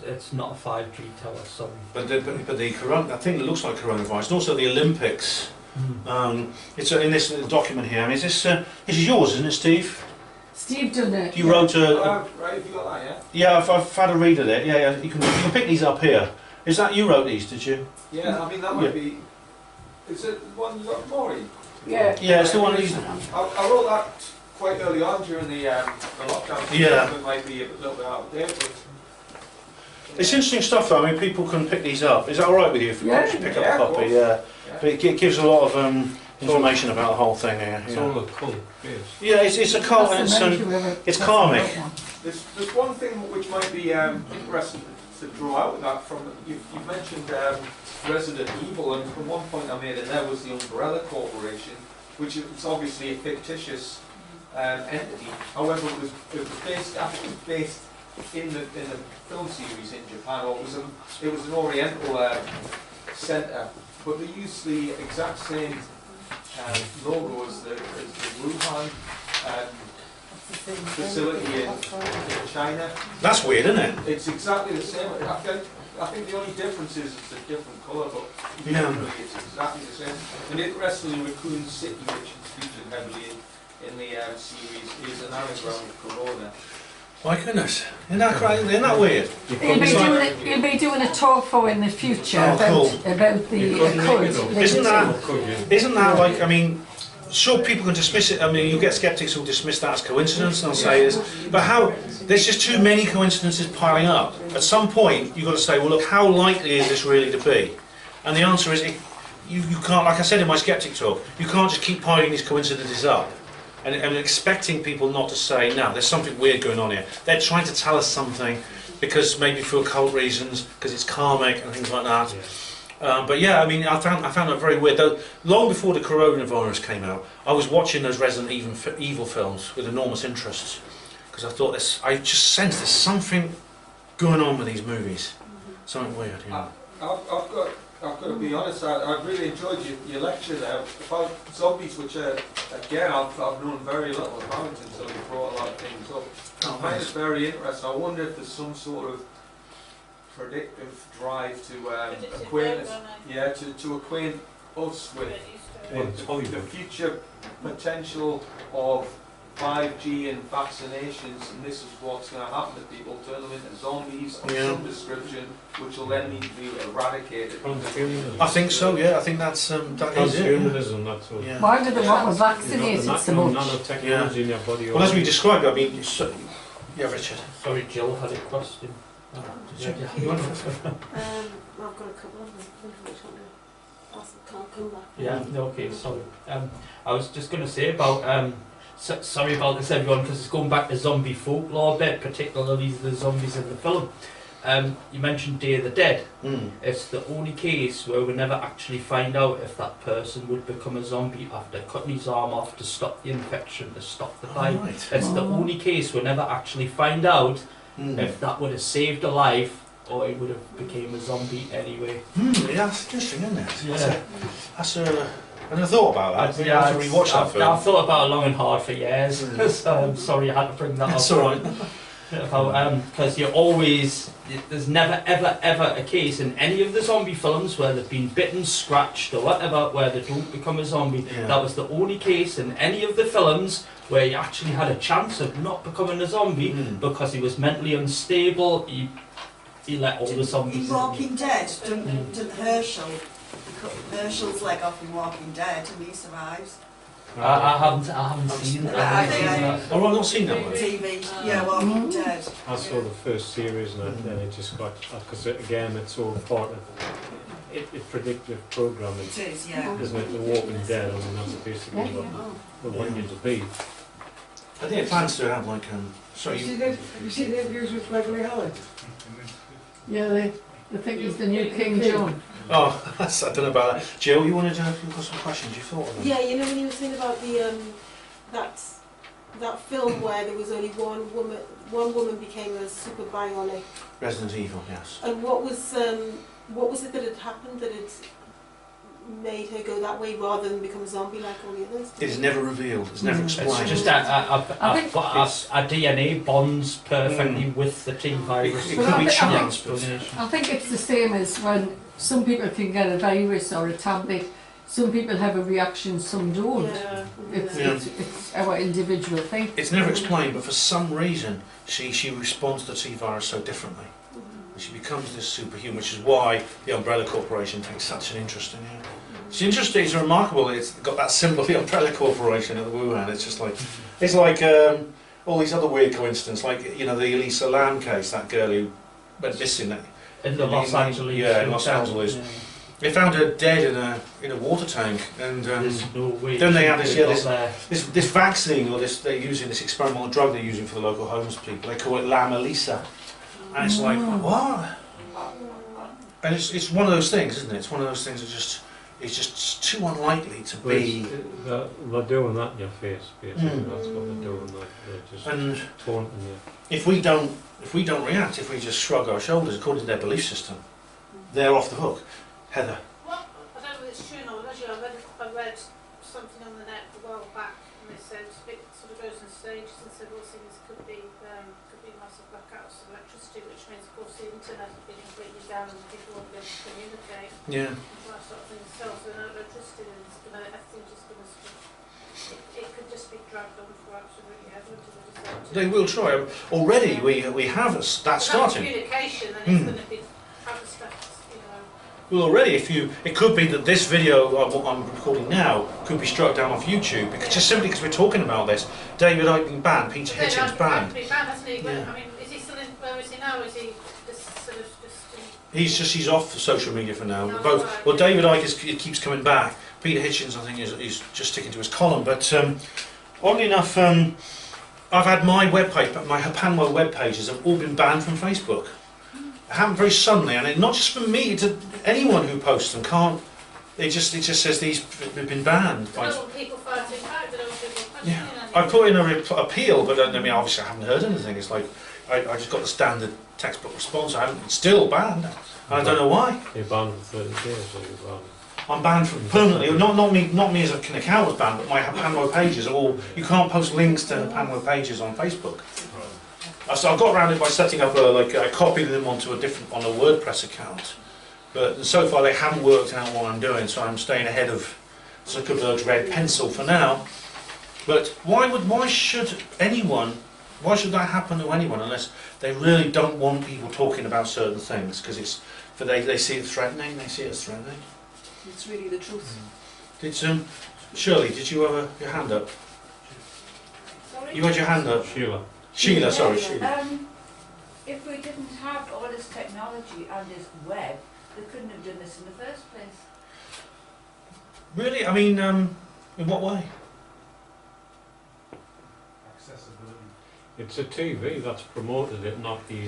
It's not a 5G tower, sorry. But the corona, I think it looks like coronavirus, and also the Olympics. It's in this document here. I mean, this is yours, isn't it, Steve? Steve done it. You wrote a. Right, have you got that, Yeah, I've had a read of it. Yeah. You can pick these up here. Is that you wrote these? Did you? Yeah, I mean, that might be... Is it the one you got, Maureen? Yeah. Yeah, it's the one of these. I wrote that quite early on during the lockdown. Yeah. It might be a little bit out of date, but... It's interesting stuff, though. I mean, people can pick these up. Is that all right with you if we pick up a copy? Yeah. But it gives a lot of information about the whole thing here. It's all occult. Yeah, it's occult and it's karmic. There's one thing which might be interesting to draw out of that from. You've mentioned Resident Evil, and from one point I made in there was the Umbrella Corporation, which is obviously a fictitious entity. However, it was based in the film series in Japan, or it was an Oriental centre, but they used the exact same logo as the Wuhan facility in China. That's weird, isn't it? It's exactly the same. I think the only difference is it's a different colour, but generally it's exactly the same. And interestingly, Raccoon City, which is featured heavily in the series, is an anagram of Corona. My goodness, isn't that crazy? Isn't that weird? You'll be doing a talk for in the future cool. about the occult. Isn't that like, I mean, sure people can dismiss it, I mean you get skeptics who'll dismiss that as coincidence and they'll say this, but how, there's just too many coincidences piling up. At some point you've got to say, well look, how likely is this really to be? And the answer is, you can't, like I said in my skeptic talk, you can't just keep piling these coincidences up. And expecting people not to say, no, there's something weird going on here. They're trying to tell us something because maybe for occult reasons, because it's karmic and things like that. But yeah, I mean, I found that very weird. Though, long before the coronavirus came out, I was watching those Resident Evil films with enormous interest because I thought I just sensed there's something going on with these movies. Something weird. You know. I've got to be honest, I really enjoyed your lecture there about zombies, which again I've known very little about until you brought a lot of things up. I find it very interesting. I wonder if there's some sort of predictive drive to acquaint us, to acquaint us with the future potential of 5G and vaccinations, and this is what's going to happen to people, turn them into zombies of some description, which will then need to be eradicated. I think so, yeah, I think that's that is it. Transhumanism, that's all. Yeah. Why do they want to vaccinate it so much? Nanotechnology in your body. Well, as we described, I mean, yeah, Richard. Sorry, Jill had a question. I've got a couple of them. Can't come back. Yeah, okay, sorry. I was just going to say about sorry about this, everyone, because it's going back to zombie folklore a bit, particularly the zombies in the film. You mentioned Day of the Dead. It's the only case where we never actually find out if that person would become a zombie after cutting his arm off to stop the infection, to stop the bite. Right. It's the only case we never actually find out if that would have saved a life or it would have became a zombie anyway. Yeah, that's interesting, isn't it? Yeah. That's I never thought about that. I have to rewatch that film. I've thought about it long and hard for years, so I'm sorry I had to bring that up. That's alright. Because you're always, there's never ever ever a case in any of the zombie films where they've been bitten, scratched or whatever, where they don't become a zombie. Yeah. That was the only case in any of the films where he actually had a chance of not becoming a zombie because he was mentally unstable. He let all the zombies in Walking Dead, didn't Herschel's leg off in Walking Dead and he survives. I haven't seen that. Oh, I've not seen that one. TV, yeah, Walking Dead. I saw the first series and then it just got, because again it's all part of predictive programming. It is, yeah. Isn't it? The Walking Dead, I mean that's basically what we want you to be. I think it plans to have like Have you seen the interviews with Gregory Howard? Yeah, they think he's the new King John. Oh, I don't know about that. Jill, you wanted to have some questions? You thought of them? Yeah, you know when you were saying about the that film where there was only one woman became a super bionic. Resident Evil, yes. And what was it that had happened that had made her go that way rather than become a zombie like all the others? It is never revealed. It's never explained. It's just a DNA bonds perfectly with the T virus. It could be chance. I think it's the same as when some people can get a virus or a tablet. Some people have a reaction, some don't. Yeah. It's our individual thing. It's never explained, but for some reason she responds to the T virus so differently. And she becomes this superhuman, which is why the Umbrella Corporation takes such an interest in her. It's interesting, it's remarkable that it's got that symbol, the Umbrella Corporation at the Wuhan. It's just like, it's like all these other weird coincidences, like, you know, the Elisa Lam case, that girl who went missing. In Los Angeles. Yeah, in Los Angeles. Yeah. They found her dead in a water tank, and no way then they had this vaccine, or they're using this experimental drug they're using for the local homeless people. They call it Lam Elisa. And it's like, what? And it's one of those things, isn't it? It's one of those things that it's just too unlikely to be. They're doing that in your face, basically. That's what they're doing. They're just taunting you. If we don't react, if we just shrug our shoulders according to their belief system, they're off the hook. Heather. Well, I don't know if it's true or not. I read something on the net a while back, and they said it sort of goes in stages, and said, well, things could be massive blackouts of electricity, which means, of course, the internet will be completely down and people won't be able to communicate. Yeah. And that sort of thing. So no electricity, and everything's just going to it could just be dragged on for absolutely ever until They will try. Already we have that starting. Communication, and it's going to be how the stuff, you know. Well, already, it could be that this video I'm recording now could be struck down off YouTube because just simply because we're talking about this. David Icke being banned, Peter Hitchens banned. Banned, hasn't he? Yeah. I mean, is he still in? Where is he now? Is he just sort of just? He's off social media for now. No, Both. right. Well, David Icke keeps coming back. Peter Hitchens, I think, is just sticking to his column. But oddly enough, I've had my webpage, my Panwell web pages have all been banned from Facebook. It happened very suddenly, and not just from me, to anyone who posts them can't. It just says these have been banned. There are people fighting back. There are people questioning. Yeah, I put in a appeal, but I mean, obviously, I haven't heard anything. It's like I just got the standard textbook response. It's still banned, and I don't know why. You're banned for 30 days, or you're banned. I'm banned from permanently. Not me as an account was banned, but my Panwell pages are all. You can't post links to Panwell pages on Facebook. So I got around it by setting up I copied them onto a WordPress account, but so far they haven't worked out what I'm doing. So I'm staying ahead of Zuckerberg's red pencil for now. But why should that happen to anyone unless they really don't want people talking about certain things because they see it threatening. They see it as threatening. It's really the truth. Did Shirley? Did you have your hand up? Sorry? You had your hand up. Sheila, sorry, Sheila. If we didn't have all this technology and this web, they couldn't have done this in the first place. Really? I mean, in what way? Accessibility. It's a TV that's promoted it, not the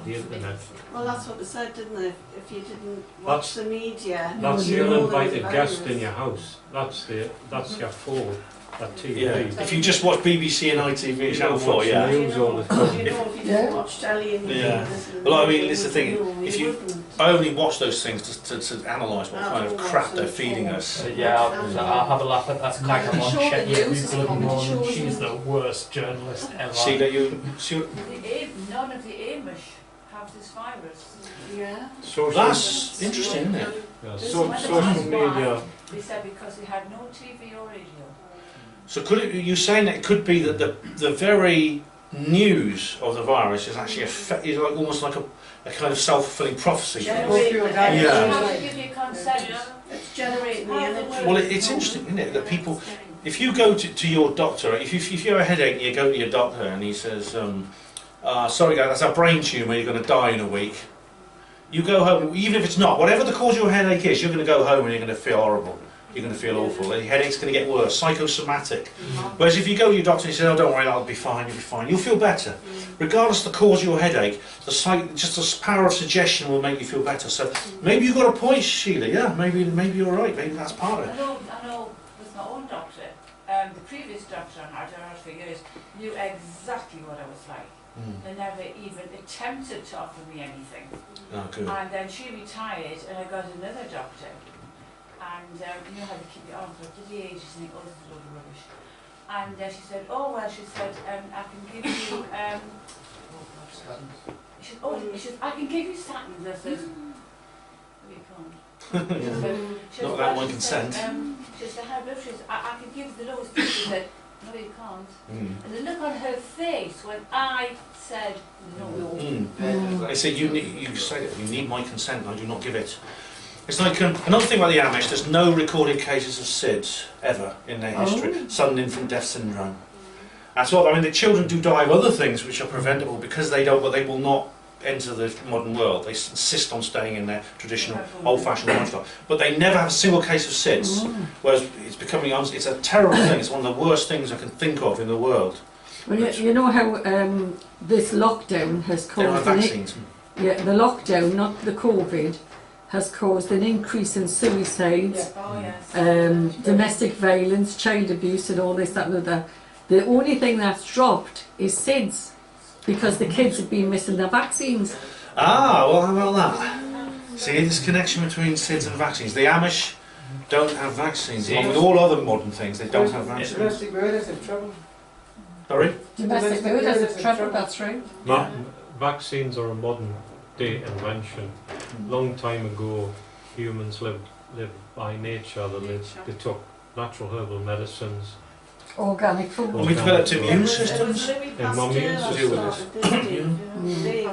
internet. Well, that's what they said, didn't they? If you didn't watch the media, That's you the know there was a uninvited guest virus. in your house. That's your fault. That TV. Yeah. If you just watch BBC and ITV You Channel don't 4, watch yeah. the news all the time. You know, if you didn't watch telly and you Yeah. didn't listen to Well, I the mean, news, this is the thing. you know, If you you- wouldn't. I only watch those things to analyse what kind of crap they're feeding us. Yeah, I'll have a laugh at that Nagamon Sure, the check news every is bloody comedy morning. shows She's and- the worst journalist ever. Sheila, None of the Amish have this virus. Yeah. that's interesting, isn't it? Yeah, This so, one social was media. They said because they had no TV or radio. So you're saying that it could be that the very news of the virus is actually is like almost like a kind of self-fulfilling prophecy. Generating the Yeah. How to energy. give you consent? It's generating the energy. Well, it's interesting, isn't it, that people, if you go to your doctor, if you have a headache and you go to your doctor and he says, sorry guys, that's a brain tumour, you're going to die in a week. You go home, even if it's not, whatever the cause of your headache is, you're going to go home and you're going to feel horrible. You're going to feel awful. The headache's going to get worse, psychosomatic. Whereas if you go to your doctor and he says, oh, don't worry, that'll be fine, you'll be fine, you'll feel better. Regardless of the cause of your headache, just the power of suggestion will make you feel better. So maybe you've got a point, Sheila, yeah, maybe you're right, maybe that's part of it. I know with my own doctor, the previous doctor I had for years, knew exactly what I was like. They never even attempted to offer me anything. Oh, good. And then she retired and I got another doctor. And you know how they keep your arms up to the age, you think, oh, this is a load of rubbish. And she said, oh, well, she said, I can give you, she said, I can give you statins. I said, no, you can't. Not without my consent. She said, how blood pressure? I can give the lowest. She said, no, you can't. And the look on her face when I said no. I said, you say that you need my consent, I do not give it. It's like another thing about the Amish. There's no recorded cases of SIDS ever in their history. Sudden infant death syndrome. That's what I mean. The children do die of other things which are preventable because they don't, but they will not enter the modern world. They insist on staying in their traditional, old-fashioned lifestyle. But they never have a single case of SIDS. Whereas it's becoming, it's a terrible thing. It's one of the worst things I can think of in the world. Well, you know how this lockdown has They don't have caused vaccines. the lockdown, not the COVID, has caused an increase in suicides, domestic violence, child abuse, and all this, that, and that. The only thing that's dropped is SIDS, because the kids have been missing their vaccines. Ah, well, how about that? See, this connection between SIDS and vaccines. The Amish don't have vaccines, along with all other modern things. They don't have vaccines. Domestic murders have trouble. Sorry? Domestic murders have trouble, that's right. Vaccines are a modern day invention. Long time ago, humans lived by nature. They took natural herbal medicines Organic food. And we developed immune systems. Louis And mummy Pasteur to deal with started, this. didn't he?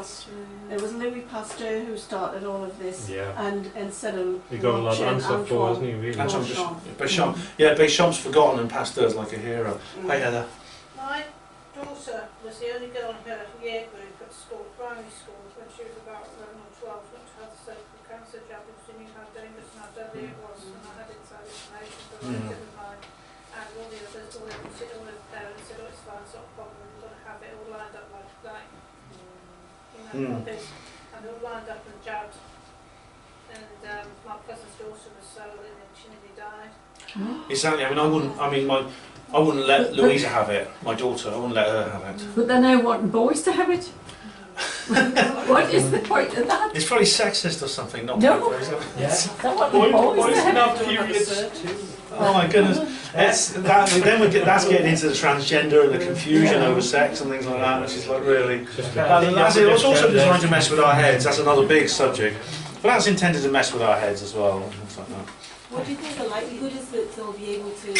It was Louis Pasteur who started all of this, Yeah. and instead of He got a lot of watching answer for, hasn't he, really? Antoine Beauchamp. Beauchamp. Yeah, Beauchamp's forgotten and Pasteur's like a hero. Hey Heather. My daughter was the only girl in her year group at school, primary school, when she was about 11 or 12, not to have the cervical cancer jab, because she knew how dangerous and how deadly it was, and I had inside information, but I didn't mind. And all the others, all the parents said, oh, it's fine, it's not a problem, we're going to have it all lined up like you know, this, and they all lined up and jabbed. And my cousin's daughter was so ill, and she nearly died. Exactly. I mean, I wouldn't let Louisa have it. My daughter, I wouldn't let her have it. But they're now wanting boys to have it. What is the point of that? It's probably sexist or something. Not No. is it? Yeah. They're wanting boys to have it. Periods too. Oh my goodness. That's getting into the transgender and the confusion over sex and things like that, which is like really. It's also designed to mess with our heads. That's another big subject. But that's intended to mess with our heads as well. And things like that. What do you think the likelihood is that they'll be able to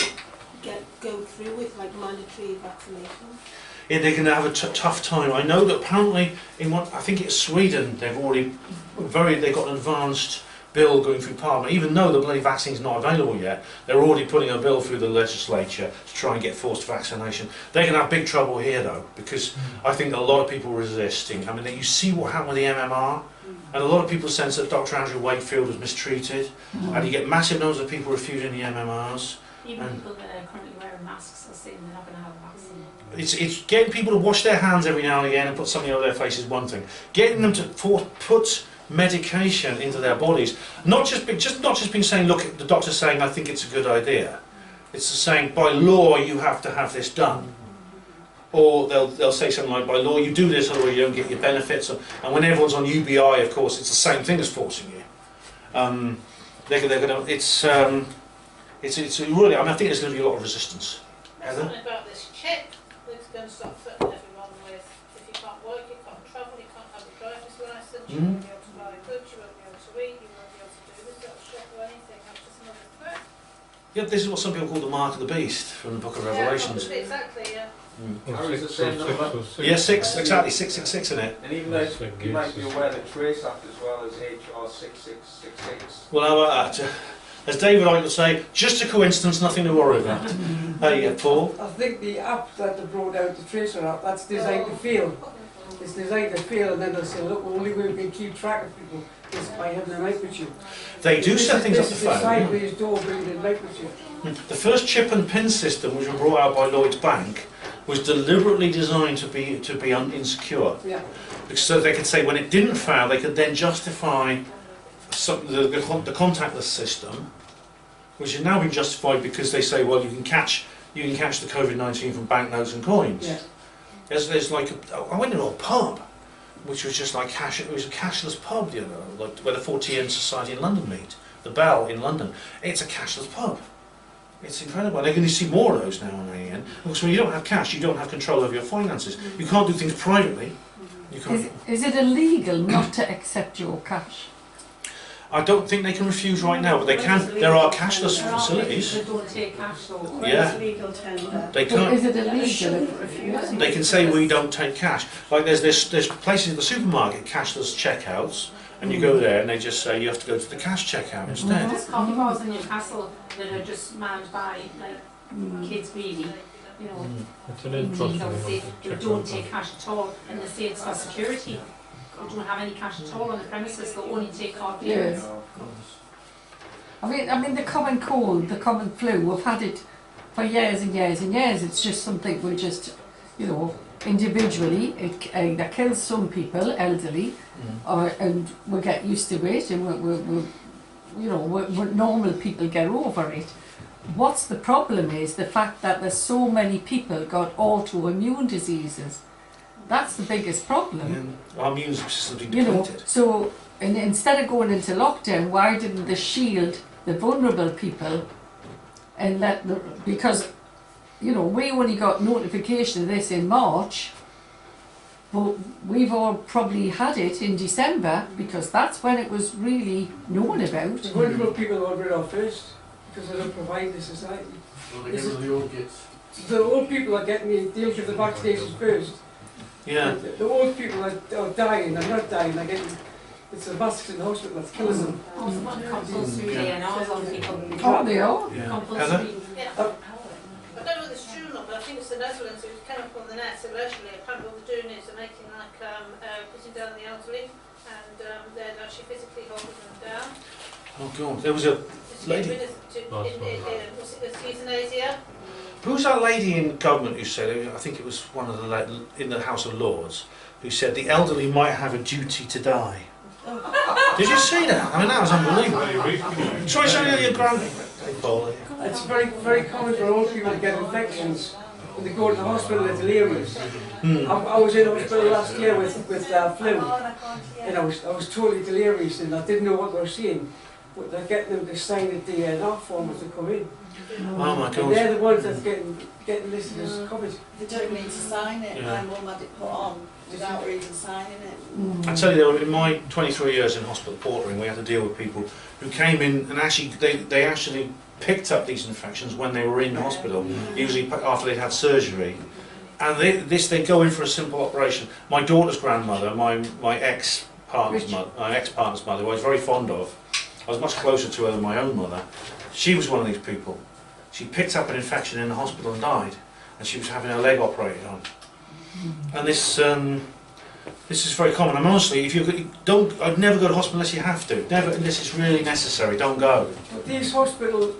go through with like mandatory vaccination? Yeah, they're going to have a tough time. I know that apparently I think it's Sweden, they've got an advanced bill going through Parliament, even though the bloody vaccine's not available yet. They're already putting a bill through the legislature to try and get forced vaccination. They're going to have big trouble here though, because I think a lot of people are resisting. I mean, you see what happened with the MMR, and a lot of people sense that Dr. Andrew Wakefield was mistreated, and you get massive numbers of people refusing the MMRs. Even people that are currently wearing masks are saying they're not going to have a vaccine. It's getting people to wash their hands every now and again and put something over their face is one thing. Getting them to put medication into their bodies, not just being saying, look, the doctor's saying I think it's a good idea. It's saying by law you have to have this done, or they'll say something like by law you do this otherwise you don't get your benefits. And when everyone's on UBI, of course, it's the same thing as forcing you. They're going to. It's really. I mean, I think there's going to be a lot of resistance. There's something about this chip that's going to start threatening everyone with, if you can't work, you can't travel, you can't have a driver's license, you won't be able to buy goods, you won't be able to eat, you won't be able to do this little shop or anything. That's just another threat. Yeah, this is what some people call the mark of the beast from the Book of Revelations. Yeah, exactly, yeah. Harry's the same number. Yeah, 666 in it. And even though you might be aware that Trace Act as well as HR 6666. Well, how about that? As David I would say, just a coincidence, nothing to worry about. Hey, Paul? I think the app that they brought out, the Tracer app, that's designed to fail. It's designed to fail, and then they'll say, look, the only way we can keep track of people is by having a microchip. They do set things up to This is a fail. sideways door built in microchip. The first chip and pin system, which was brought out by Lloyd's Bank, was deliberately designed to be insecure. Yeah. Because so they could say when it didn't fail, they could then justify the contactless system, which has now been justified because they say, well, you can catch the COVID-19 from banknotes and coins. Yeah. There's like I went into a pub, which was just like it was a cashless pub, you know, like where the 40 Society in London meet, the Bell in London. It's a cashless pub. It's incredible. They're going to see more of those now on AEN. Because when you don't have cash, you don't have control over your finances. You can't do things privately. You can't. Is it illegal not to accept your cash? I don't think they can refuse right now, but they can. There are cashless facilities. They don't take cash though. Yeah. Legal tender. They But can't. is it illegal? They can say we don't take cash. Like there's places in the supermarket, cashless checkouts, and you go there and they just say you have to go to the cash checkout instead. There's coffee bars in Newcastle that are just manned by like kids really. You know, It's an interesting they don't take cash at all, and they say it's for security. They don't have any cash at all on the premises. They'll only take card payments. I mean, the common cold, the common flu, we've had it for years and years and years. It's just something we just, you know, individually, that kills some people, elderly, and we get used to it, and we normal people get over it. What's the problem is the fact that there's so many people got autoimmune diseases. That's the biggest problem. Yeah. Our immune system's been You know, depleted. so instead of going into lockdown, why didn't they shield the vulnerable people and because, you know, we only got notification of this in March, but we've all probably had it in December because that's when it was really known about. The vulnerable people are rid of first because they don't provide the society. Well, they get rid of the old kids. the old people are getting the deal with the vaccinations first. Yeah. The old people are dying, they're not dying, they're getting, it's the masks in the hospital that's killing them. Compulsory DNRs on people. Oh, they are? Yeah. Compulsory. Yeah. I don't know whether it's true or not, but I think it's the Netherlands. It came up on the net allegedly. Apparently what they're doing is they're making like putting down the elderly, and they're actually physically holding them down. Oh God, there was a lady. Was it euthanasia? Who was that lady in government who said? I think it was one of the in the House of Lords who said the elderly might have a duty to die. Did you see that? I mean, that was unbelievable. Try showing your grand. It's very, very common for old people to get infections when they go to the hospital, they're delirious. I was in hospital last year with flu, and I was totally delirious, and I didn't know what they were seeing. But they're getting them to sign a DNR form as they come in. Oh my God. And they're the ones that's getting listed as covered. They don't need to sign it. My mum had it put on without her even signing it. I tell you, though, in my 23 years in hospital portering, we had to deal with people who came in and actually they actually picked up these infections when they were in hospital, usually after they'd had surgery. And they go in for a simple operation. My daughter's grandmother, my ex-partner's mother, who I was very fond of, I was much closer to her than my own mother. She was one of these people. She picked up an infection in the hospital and died, and she was having her leg operated on. And this is very common. And honestly, if I'd never go to hospital unless you have to. Never, unless it's really necessary. Don't go. But these hospital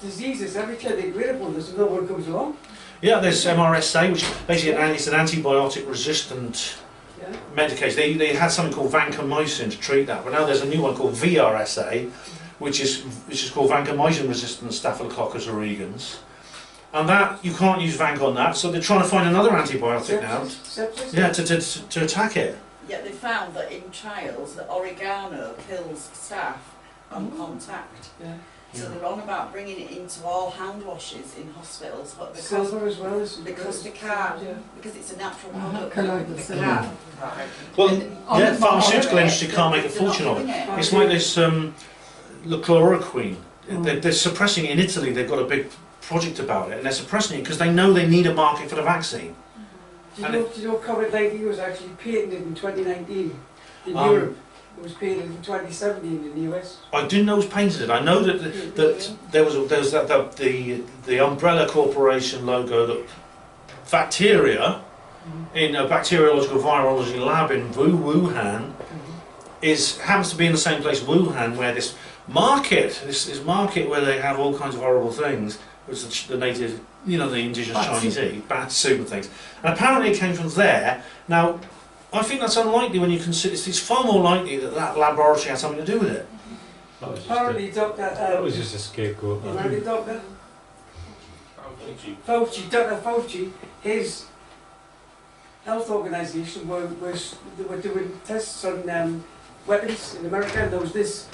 diseases, every time they get rid of one, there's another one comes along. Yeah, there's MRSA, which basically is an antibiotic-resistant medication. They had something called vancomycin to treat that, but now there's a new one called VRSA, which is called vancomycin-resistant Staphylococcus aureus. And that, you can't use vanc on that, so they're trying to find another antibiotic now. Sepsis? Yeah, to attack it. Yet they found that in trials that oregano kills staph on contact. Yeah. So they're on about bringing it into all hand washes in hospitals, but Silver as well as because they can't, because it's a natural product. Well, yeah, the pharmaceutical industry can't make a fortune of it. It's like this chloroquine. They're suppressing it in Italy. They've got a big project about it, and they're suppressing it because they know they need a market for the vaccine. Do you know COVID-19 was actually patented in 2019 in Europe? It was patented in 2017 in the US. I didn't know it was painted. I know that there was the Umbrella Corporation logo that bacteria in a bacteriological virology lab in Wuhan happens to be in the same place, Wuhan, where this market where they have all kinds of horrible things, which the native, the indigenous Chinese eat, bat soup and things. And apparently it came from there. Now, I think that's unlikely when you consider it's far more likely that laboratory had something to do with it. Apparently, that was just a scapegoat. Apparently, Dr. Fauci, his health organisation they were doing tests on weapons in America, and there was this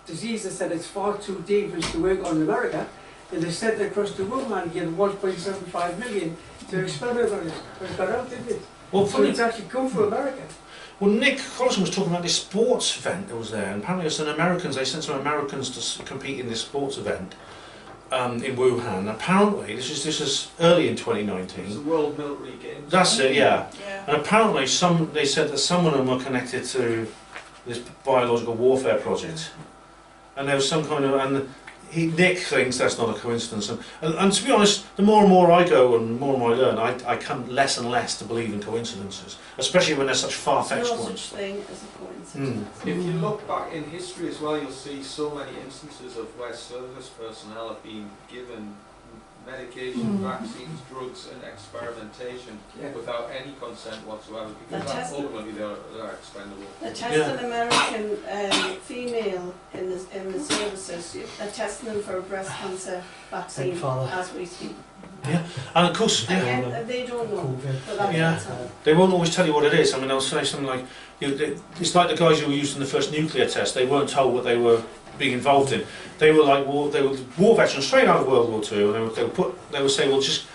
disease that said it's far too dangerous to work on in America, and they sent it across to Wuhan and gave 1.75 million to experiment on it. But it got out, didn't it? Well, so it's actually come from America. Well, Nick Collison was talking about this sports event that was there, and apparently it was they sent some Americans to compete in this sports event in Wuhan. Apparently, this is early in 2019. It's the World Military Games. That's it, yeah. And apparently, they said that some of them were connected to this biological warfare project, and there was some kind of Nick thinks that's not a coincidence, and to be honest, the more and more I go and more I learn, I come less and less to believe in coincidences, especially when they're such far-fetched There's no ones. such thing as a coincidence. If you look back in history as well, you'll see so many instances of where service personnel have been given medication, vaccines, drugs and experimentation without any consent whatsoever, because ultimately they're expendable. They're testing American female in the services. They're testing them for a breast cancer vaccine as we speak. Yeah, and of course, Again, they don't know. But they won't always tell you what it is. I mean, they'll say something like, it's like the guys who were used in the first nuclear test. They weren't told what they were being involved in. They were like war veterans straight out of World War II, and they would say, we'll just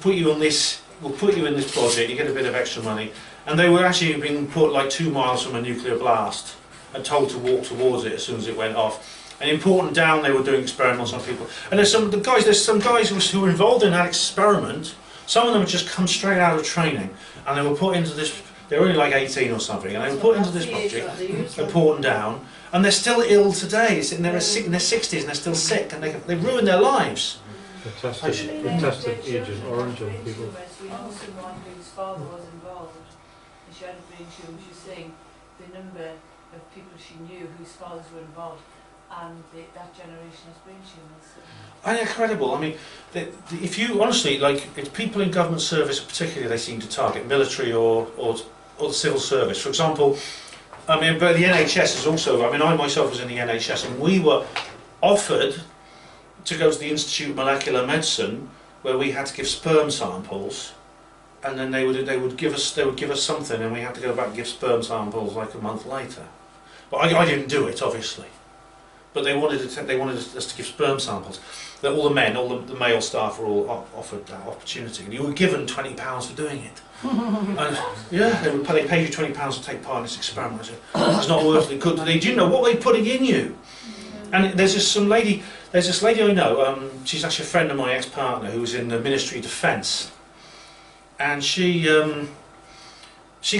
put you on this. We'll put you in this project. You get a bit of extra money, and they were actually being put like 2 miles from a nuclear blast and told to walk towards it as soon as it went off. And in Porton Down, they were doing experiments on people. And there's some guys who were involved in that experiment. Some of them had just come straight out of training, and they were put into this. They were only like 18 or something, and they were put into this project at Porton Down, and they're still ill today. In their 60s, and they're still sick, and they ruined their lives. They tested Agent Orange on people. We know someone whose father was involved, and she had a brain tumour. She was saying the number of people she knew whose fathers were involved, and that generation has brain tumours. And incredible. I mean, if you honestly it's people in government service, particularly, they seem to target military or the civil service. For example, I mean, but the NHS is also. I mean, I myself was in the NHS, and we were offered to go to the Institute of Molecular Medicine, where we had to give sperm samples, and then they would give us something, and we had to go back and give sperm samples like a month later. But I didn't do it, obviously. But they wanted us to give sperm samples. That all the men, all the male staff were all offered that opportunity, and you were given £20 for doing it. And yeah, they paid you £20 to take part in this experiment. I said, it's not worth it. Do you know what they're putting in you? And there's this lady I know. She's actually a friend of my ex-partner who was in the Ministry of Defence, and she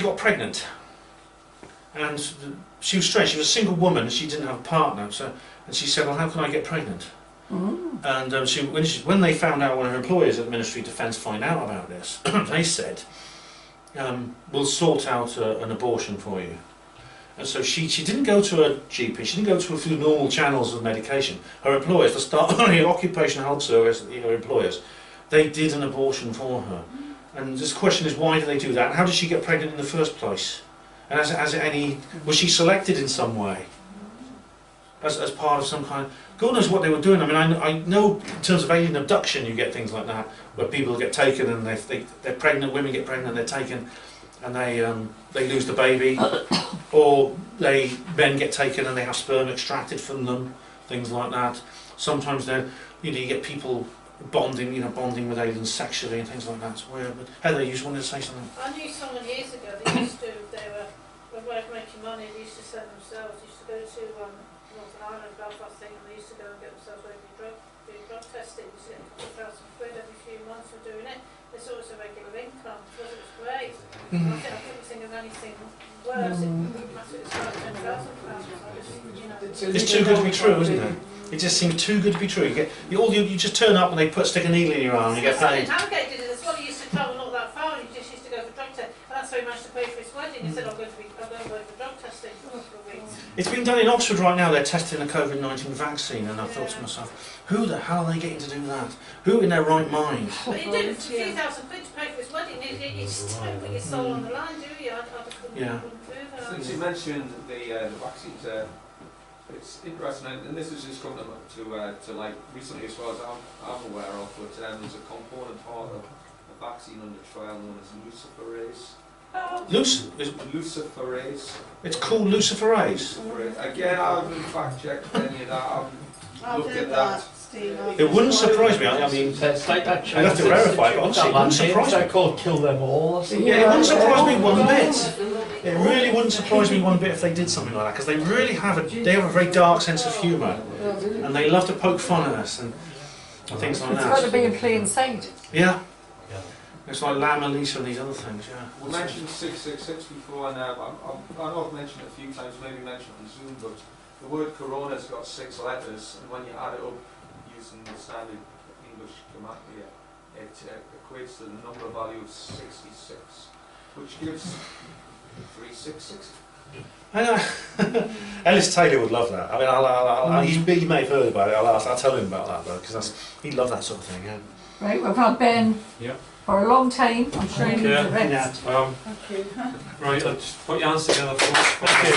got pregnant, and she was strange. She was a single woman, and she didn't have a partner. And she said, "Well, how can I get pregnant?" And when they found out, when her employers at the Ministry of Defence find out about this, they said, "We'll sort out an abortion for you." And so she didn't go to a GP, she didn't go to a few normal channels of medication. Her employers, the start of the Occupational Health Service, her employers, they did an abortion for her. And this question is, why do they do that? And how did she get pregnant in the first place? And was she selected in some way? As part of some kind, God knows what they were doing. I mean, I know in terms of alien abduction, you get things like that, where people get taken and they're pregnant, women get pregnant and they're taken, and they lose the baby, or men get taken and they have sperm extracted from them, things like that. Sometimes you get people bonding with aliens sexually and things like that. It's weird. But Heather, you just wanted to say something? I knew someone years ago. They were way of making money. They used to send themselves. They used to go to Northern Ireland, Belfast thing, and they used to go and get themselves doing drug testing. They used to get £1,000 every few months for doing it. They saw it as a regular income. It was great. I couldn't think of anything worse. It's too good to be true, isn't it? It just seems too good to be true. You just turn up and they stick a needle in your arm and you get paid. Harrogate did it. That's what he used to travel not that far. He just used to go for drug testing, and that's how he managed to pay for his wedding. He said, "I'm going to go for drug testing for a week." It's been done in Oxford right now. They're testing the COVID-19 vaccine, and I thought to myself, who the hell are they getting to do that? Who in their right mind? But he did it for £3,000 to pay for his wedding. You just don't put your soul on the line, do you? I couldn't do that. Since you mentioned the vaccines, it's interesting, and this has just come to like recently, as far as I'm aware of, but there's a component part of a vaccine under trial known as luciferase. Luciferase. It's called luciferase. Again, I haven't fact checked any of that. I've looked at that. It wouldn't surprise me. I mean, it's like that. I'd have to verify, but honestly, it wouldn't surprise me. They're called Kill Them All. Yeah, it wouldn't surprise me one bit. It really wouldn't surprise me one bit if they did something like that, because they really have a very dark sense of humour, and they love to poke fun at us and things like that. It's got to be in plain sight. Yeah. It's like Lam and Lisa and these other things, yeah. We mentioned 666 before, and I know I've mentioned it a few times, maybe mentioned it on Zoom, but the word corona's got 6 letters, and when you add it up using the standard English grammar, it equates to the number value of 66, which gives 366. I know. Ellis Taylor would love that. I mean, he may have heard about it. I'll tell him about that though, because he'd love that sort of thing. Yeah. Right, we've had Ben for a long time. I'm sure he needs a rest. Thank you. Right, I'll just put your hands together for Thank you.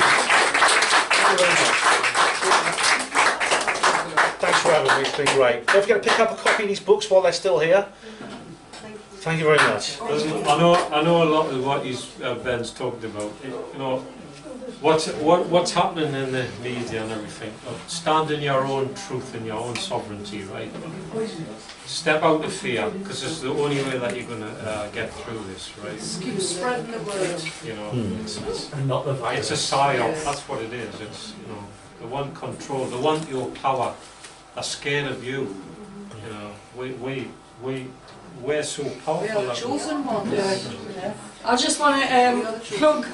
Thanks for having me. It's been great. Don't forget to pick up a copy of these books while they're still here. Thank you very much. I know a lot of what Ben's talked about. You know, what's happening in the media and everything. Stand in your own truth and your own sovereignty, right? Step out of fear, because it's the only way that you're going to get through this, right? Keep spreading the word. You know, it's a psyop. That's what it is. It's They want control. They want your power. They're scared of you. You know, we're so powerful. We are the chosen ones. I just want to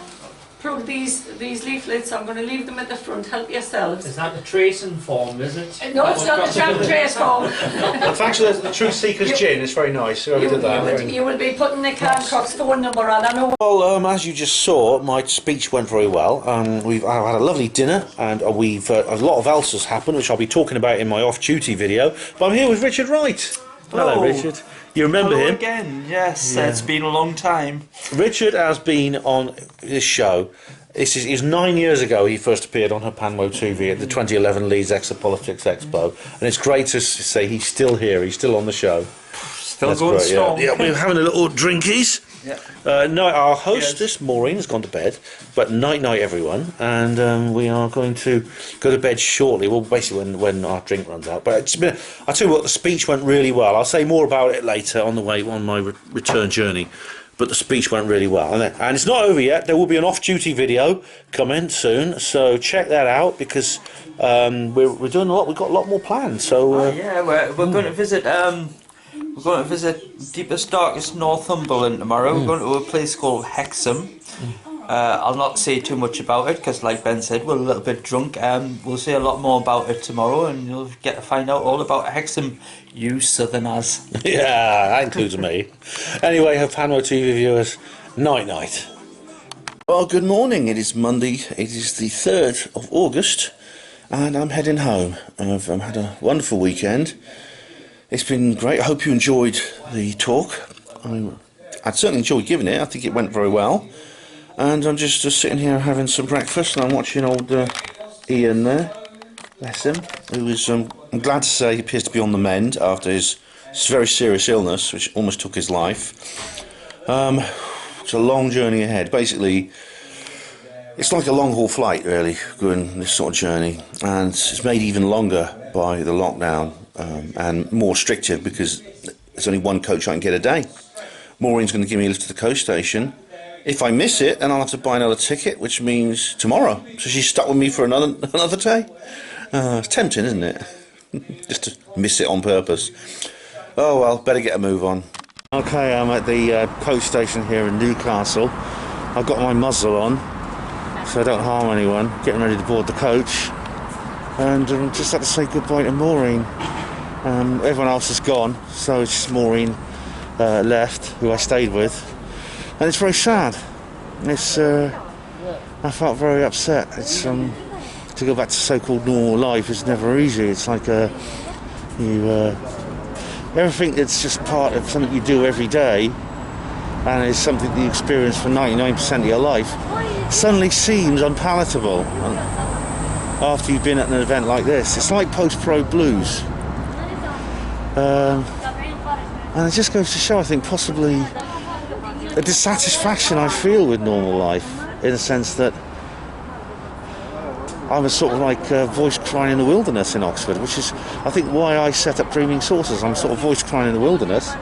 plug these leaflets. I'm going to leave them at the front. Help yourselves. Is that the tracing form, is it? No, it's not the trace form. Thanks for the Truth Seekers gin. It's very nice. Whoever did that. You will be putting Nick Hancock's phone number on. I know. Well, as you just saw, my speech went very well. I've had a lovely dinner, and we've a lot of else has happened, which I'll be talking about in my off-duty video. But I'm here with Richard Wright. Hello, Richard. You remember him? Again, yes. Yeah. It's been a long time. Richard has been on this show. It was 9 years ago he first appeared on Hapanwo TV at the 2011 Leeds Exopolitics Expo, and it's great to say he's still here. He's still on the show. Still That's going great, strong. Yeah, we're having a little drinkies. Yeah. No, our hostess Maureen has gone to bed, but night everyone, and we are going to go to bed shortly. Well, basically when our drink runs out. But it's been. I tell you what, the speech went really well. I'll say more about it later on the way on my return journey. But the speech went really well, and it's not over yet. There will be an off-duty video coming soon, so check that out because we're doing a lot. We've got a lot more planned. So yeah, we're going to visit. We're going to visit deepest, darkest Northumberland tomorrow. We're going to a place called Hexham. I'll not say too much about it because, like Ben said, we're a little bit drunk. We'll say a lot more about it tomorrow, and you'll get to find out all about Hexham, you Southerners. Yeah, that includes me. Anyway, Hapanwo TV viewers, night. Well, good morning. It is Monday. It is the 3rd of August, and I'm heading home. I've had a wonderful weekend. It's been great. I hope you enjoyed the talk. I'd certainly enjoyed giving it. I think it went very well. And I'm just sitting here having some breakfast, and I'm watching old Ian there, bless him, who is, I'm glad to say, he appears to be on the mend after his very serious illness, which almost took his life. It's a long journey ahead. Basically, it's like a long-haul flight, really, going this sort of journey, and it's made even longer by the lockdown and more restrictive because there's only one coach I can get a day. Maureen's going to give me a lift to the coach station. If I miss it, then I'll have to buy another ticket, which means tomorrow. So she's stuck with me for another day. It's tempting, isn't it? Just to miss it on purpose. Oh well, better get a move on. Okay, I'm at the coach station here in Newcastle. I've got my muzzle on, so I don't harm anyone. Getting ready to board the coach. And just had to say goodbye to Maureen. Everyone else has gone, so it's just Maureen left, who I stayed with. And it's very sad. It's I felt very upset. It's to go back to so-called normal life is never easy. It's like everything that's just part of something you do every day, and it's something that you experience for 99% of your life, suddenly seems unpalatable after you've been at an event like this. It's like post-pro blues, and it just goes to show, I think, possibly a dissatisfaction I feel with normal life, in the sense that I'm a sort of like voice crying in the wilderness in Oxford, which is, I think, why I set up Dreaming Sources. I'm sort of voice crying in the wilderness,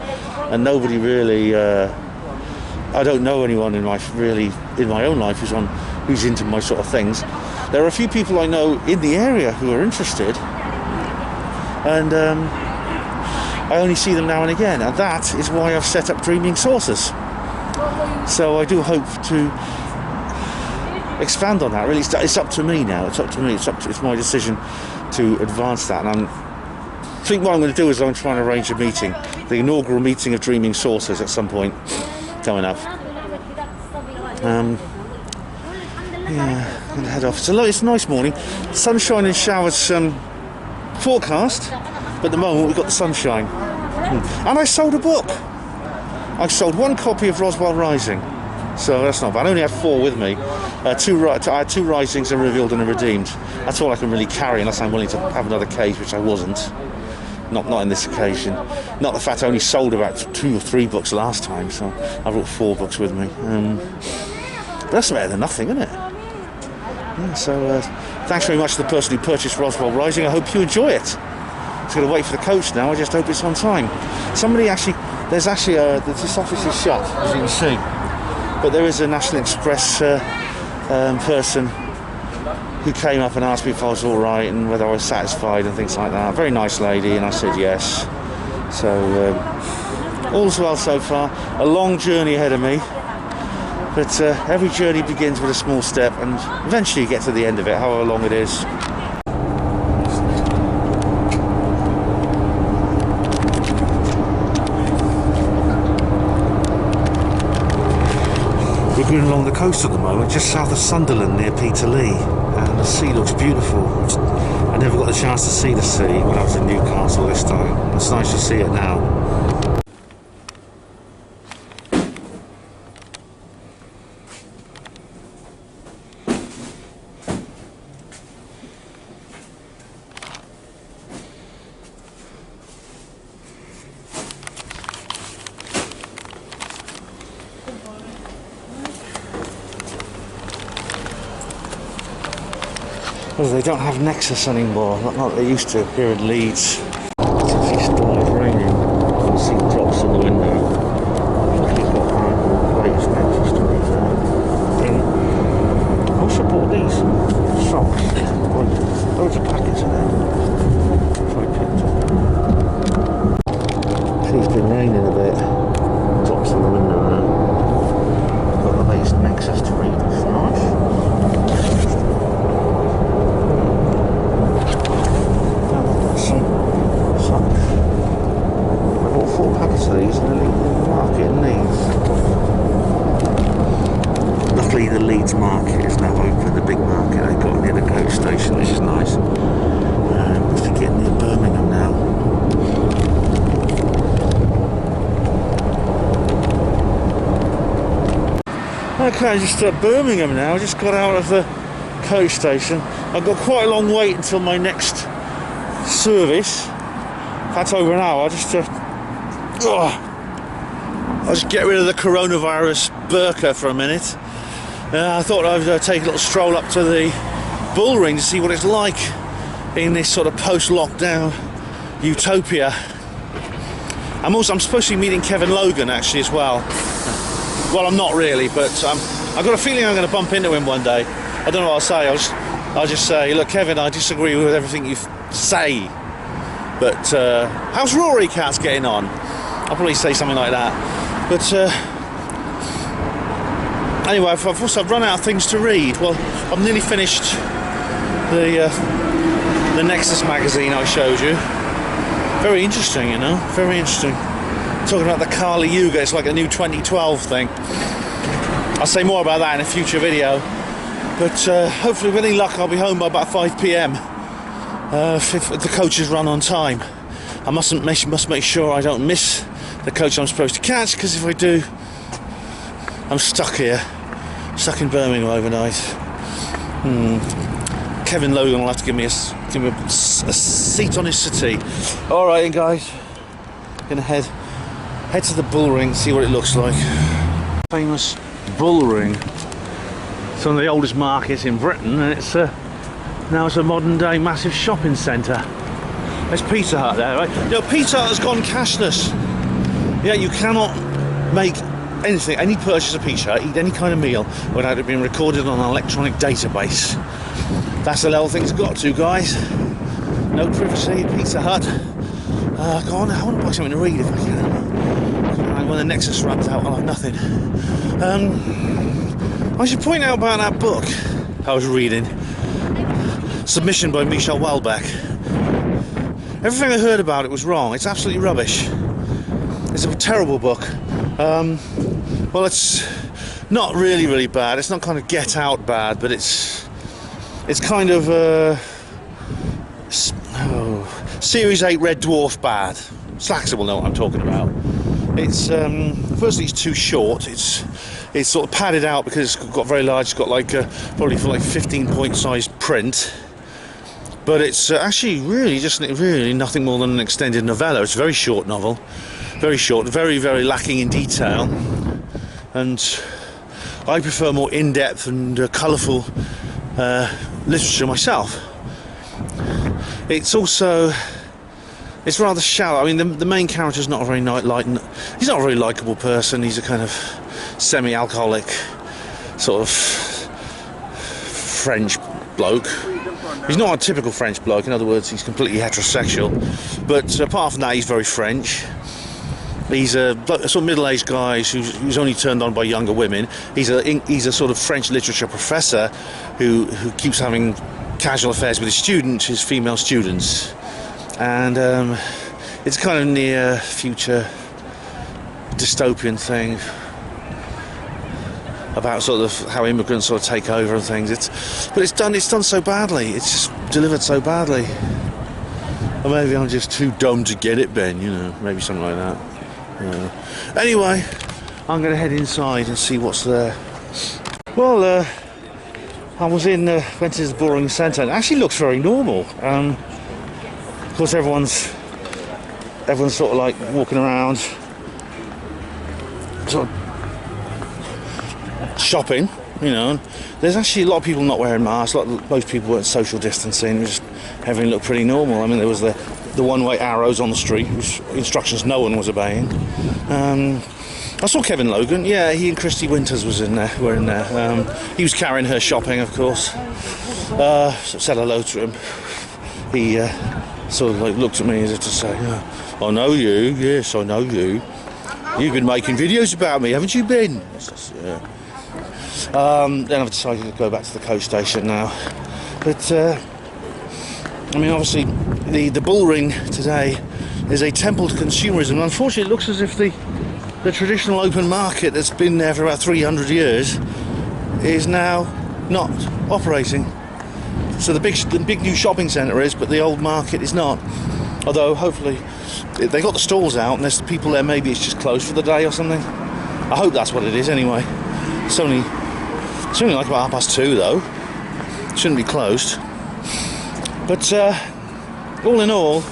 and nobody really, I don't know anyone in my own life who's into my sort of things. There are a few people I know in the area who are interested, and I only see them now and again, and that is why I've set up Dreaming Sources. So I do hope to expand on that. Really, it's up to me now. It's my decision to advance that. And I think what I'm going to do is I'm trying to arrange a meeting, the inaugural meeting of Dreaming Sources at some point coming up. Yeah, I'm going to head off. It's a nice morning. Sunshine and showers forecast, but at the moment we've got the sunshine. And I sold a book. I sold one copy of Roswell Rising, so that's not bad. I only had 4 with me. I had 2 Risings, and Revealed and Redeemed. That's all I can really carry unless I'm willing to have another case, which I wasn't. Not in this occasion. Not the fact I only sold about 2 or 3 books last time, so I brought 4 books with me. But that's better than nothing, isn't it? Yeah, so thanks very much to the person who purchased Roswell Rising. I hope you enjoy it. Just going to wait for the coach now. I just hope it's on time. This office is shut, as you can see, but there is a National Express person who came up and asked me if I was all right and whether I was satisfied and things like that. Very nice lady, and I said yes. So all's well so far. A long journey ahead of me, but every journey begins with a small step, and eventually you get to the end of it, however long it is. We're going along the coast at the moment, just south of Sunderland near Peterlee, and the sea looks beautiful. I never got the chance to see the sea when I was in Newcastle this time. It's nice to see it now. Well, they don't have Nexus anymore, not like they used to here in Leeds. It's actually started raining. You can see drops in the window. Luckily it's got the latest Nexus to read that. I also bought these socks. Loads of packets in there. So I picked up. See, it's been raining a bit. Drops in the window now. Got the latest Nexus to read. It's nice. These in the market in Leeds. Luckily the Leeds market is now open, the big market they got near the coach station, which is nice. Must be getting near Birmingham now. Okay, just at Birmingham now, just got out of the coach station. I've got quite a long wait until my next service. That's over an hour, I'll just get rid of the coronavirus burqa for a minute. I thought I'd take a little stroll up to the bull ring to see what it's like in this sort of post-lockdown utopia. I'm supposed to be meeting Kevin Logan actually as well. Well, I'm not really, but I've got a feeling I'm going to bump into him one day. I don't know what I'll say. I'll just say, look, Kevin, I disagree with everything you say, but how's Rory Katz getting on? I'll probably say something like that. But anyway, I've run out of things to read. Well, I've nearly finished the Nexus magazine I showed you. Very interesting, you know, very interesting. Talking about the Kali Yuga, it's like a new 2012 thing. I'll say more about that in a future video. But hopefully, with any luck, I'll be home by about 5 PM. If the coaches run on time. I must make sure I don't miss the coach I'm supposed to catch, because if I do, I'm stuck here, stuck in Birmingham overnight. Kevin Logan will have to give me a seat on his settee. All right, guys, gonna head to the bull ring, see what it looks like. Famous bull ring. It's one of the oldest markets in Britain, and it's now it's a modern day massive shopping centre. There's Pizza Hut there, right? You know, Pizza Hut has gone cashless. Yeah, you cannot make anything, any purchase of Pizza Hut, eat any kind of meal without it being recorded on an electronic database. That's the level things got to, guys. No privacy, Pizza Hut. Go on, I want to buy something to read if I can. When the Nexus runs out, I'll have nothing. I should point out about that book I was reading. Submission by Michel Houellebecq. Everything I heard about it was wrong. It's absolutely rubbish. It's a terrible book. Well, it's not really bad. It's not kind of Get Out bad, but it's kind of Series 8 Red Dwarf bad. Slaxer will know what I'm talking about. It's firstly, it's too short. It's sort of padded out because it's got very large. It's got like probably for like 15-point size print. But it's actually really nothing more than an extended novella. It's a very short novel, very short, very lacking in detail, and I prefer more in-depth and colourful literature myself. It's rather shallow. I mean, the main character's not a very he's not a very likeable person. He's a kind of semi-alcoholic, sort of French bloke. He's not a typical French bloke, in other words, he's completely heterosexual. But apart from that, he's very French. He's a sort of middle-aged guy who's only turned on by younger women. He's a sort of French literature professor who keeps having casual affairs with his students, his female students. And it's kind of near future dystopian thing about sort of how immigrants sort of take over and things. But it's done so badly. It's just delivered so badly. Or maybe I'm just too dumb to get it, Ben. You know, maybe something like that. Anyway, I'm going to head inside and see what's there. Well, I was went to this boring centre. It actually looks very normal. Of course, everyone's sort of like walking around, sort of shopping, you know. And there's actually a lot of people not wearing masks. Most people weren't social distancing. Just everything looked pretty normal. I mean, there was the one-way arrows on the street, which instructions no one was obeying. I saw Kevin Logan. Yeah, he and Christy Winters were in there. He was carrying her shopping, of course. Said hello to him. He sort of like looked at me as if to say, "I know you. Yes, I know you. You've been making videos about me, haven't you, Ben?" Yeah. Then I've decided to go back to the coast station now. But I mean, obviously, the bull ring today is a temple to consumerism. And unfortunately, it looks as if the traditional open market that's been there for about 300 years is now not operating. So the big new shopping centre is, but the old market is not. Although hopefully they got the stalls out and there's people there. Maybe it's just closed for the day or something. I hope that's what it is anyway. It's only like about 2:30 though. It shouldn't be closed. But all in all,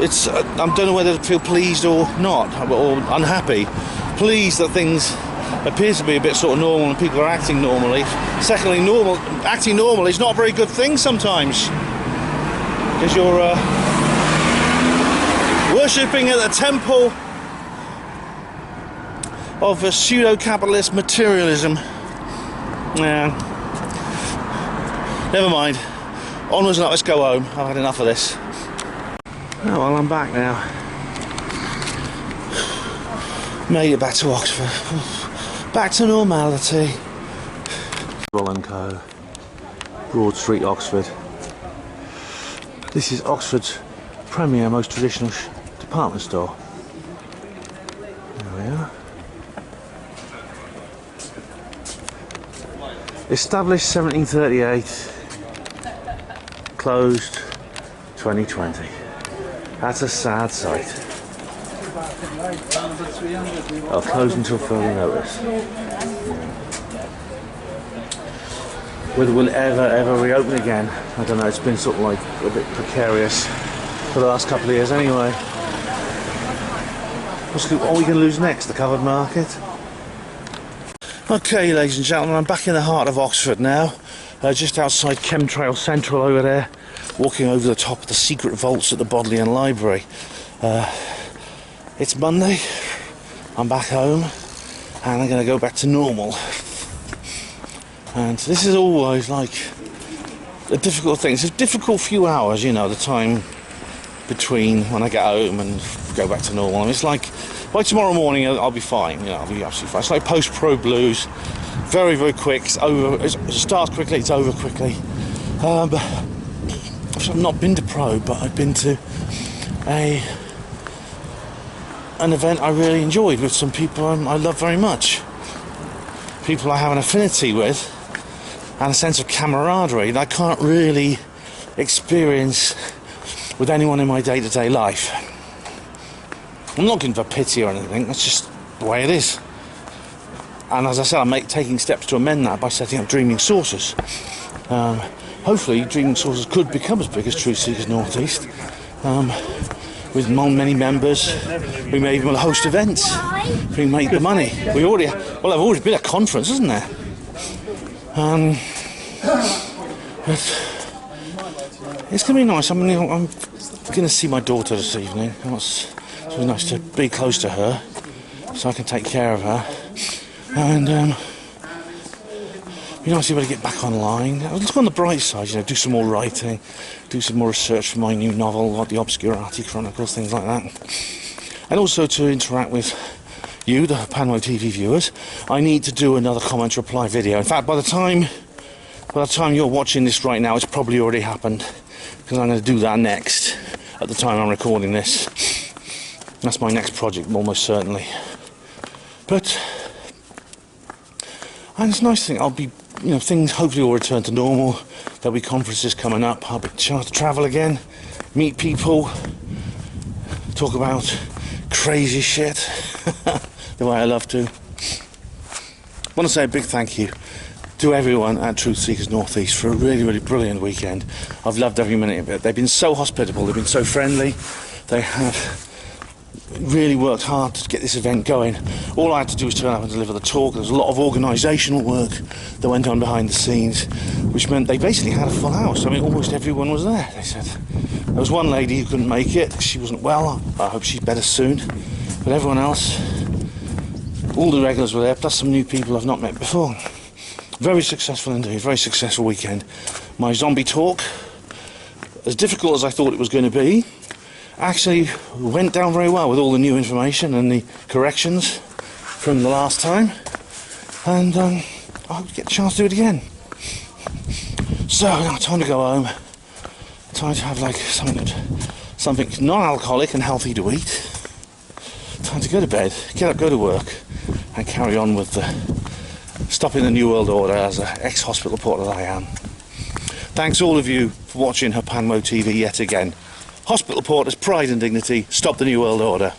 it's I don't know whether to feel pleased or not, or unhappy. Pleased that things appear to be a bit sort of normal and people are acting normally. Secondly, acting normal is not a very good thing sometimes, because you're worshipping at the temple of a pseudo-capitalist materialism. Yeah. Never mind. Onwards and up, let's go home. I've had enough of this. Oh, well, I'm back now. Made it back to Oxford. Back to normality. Roll & Co. Broad Street, Oxford. This is Oxford's premier, most traditional department store. There we are. Established 1738. Closed 2020. That's a sad sight. I'll close until further notice. Whether we'll ever reopen again, I don't know. It's been sort of like a bit precarious for the last couple of years anyway. What are we going to lose next? The covered market? Okay, ladies and gentlemen, I'm back in the heart of Oxford now. Just outside Chemtrail Central over there, walking over the top of the secret vaults at the Bodleian Library. It's Monday, I'm back home, and I'm going to go back to normal. And this is always like a difficult thing. It's a difficult few hours, you know, the time between when I get home and go back to normal. And it's like, by tomorrow morning I'll be fine, you know, I'll be absolutely fine. It's like post-pro blues. Very, very quick. It's over. It starts quickly. It's over quickly. I've not been to Pro, but I've been to an event I really enjoyed with some people I love very much. People I have an affinity with, and a sense of camaraderie that I can't really experience with anyone in my day-to-day life. I'm not looking for pity or anything. That's just the way it is. And as I said, I'm taking steps to amend that by setting up Dreaming Sources. Hopefully, Dreaming Sources could become as big as Truth Seekers North East. With many members, we may even host events. We make the money. I've already been at a conference, isn't there? But it's going to be nice. I'm going to see my daughter this evening. It's really nice to be close to her, so I can take care of her. And be nice if I get back online. Look on the bright side, you know, do some more writing, do some more research for my new novel, like the Obscurati Chronicles, things like that. And also to interact with you, the Panmo TV viewers. I need to do another comment reply video. In fact, by the time you're watching this right now, it's probably already happened, because I'm going to do that next at the time I'm recording this. That's my next project, almost certainly. But and it's a nice thing. I'll be, you know, things hopefully will return to normal. There'll be conferences coming up. I'll be able to travel again, meet people, talk about crazy shit the way I love to. I want to say a big thank you to everyone at Truth Seekers North East for a really, really brilliant weekend. I've loved every minute of it. They've been so hospitable. They've been so friendly. They have really worked hard to get this event going. All I had to do was turn up and deliver the talk. There was a lot of organisational work that went on behind the scenes, which meant they basically had a full house. I mean, almost everyone was there, they said. There was one lady who couldn't make it. She wasn't well. I hope she's better soon. But everyone else, all the regulars were there, plus some new people I've not met before. Very successful indeed, very successful weekend. My zombie talk, as difficult as I thought it was going to be, actually went down very well with all the new information and the corrections from the last time, and I hope to get the chance to do it again. So now time to go home, time to have like something non-alcoholic and healthy to eat, time to go to bed, get up, go to work, and carry on with stopping the New World Order as an ex-hospital porter that I am. Thanks all of you for watching Panmo TV yet again. Hospital Porters, pride and dignity, stop the New World Order.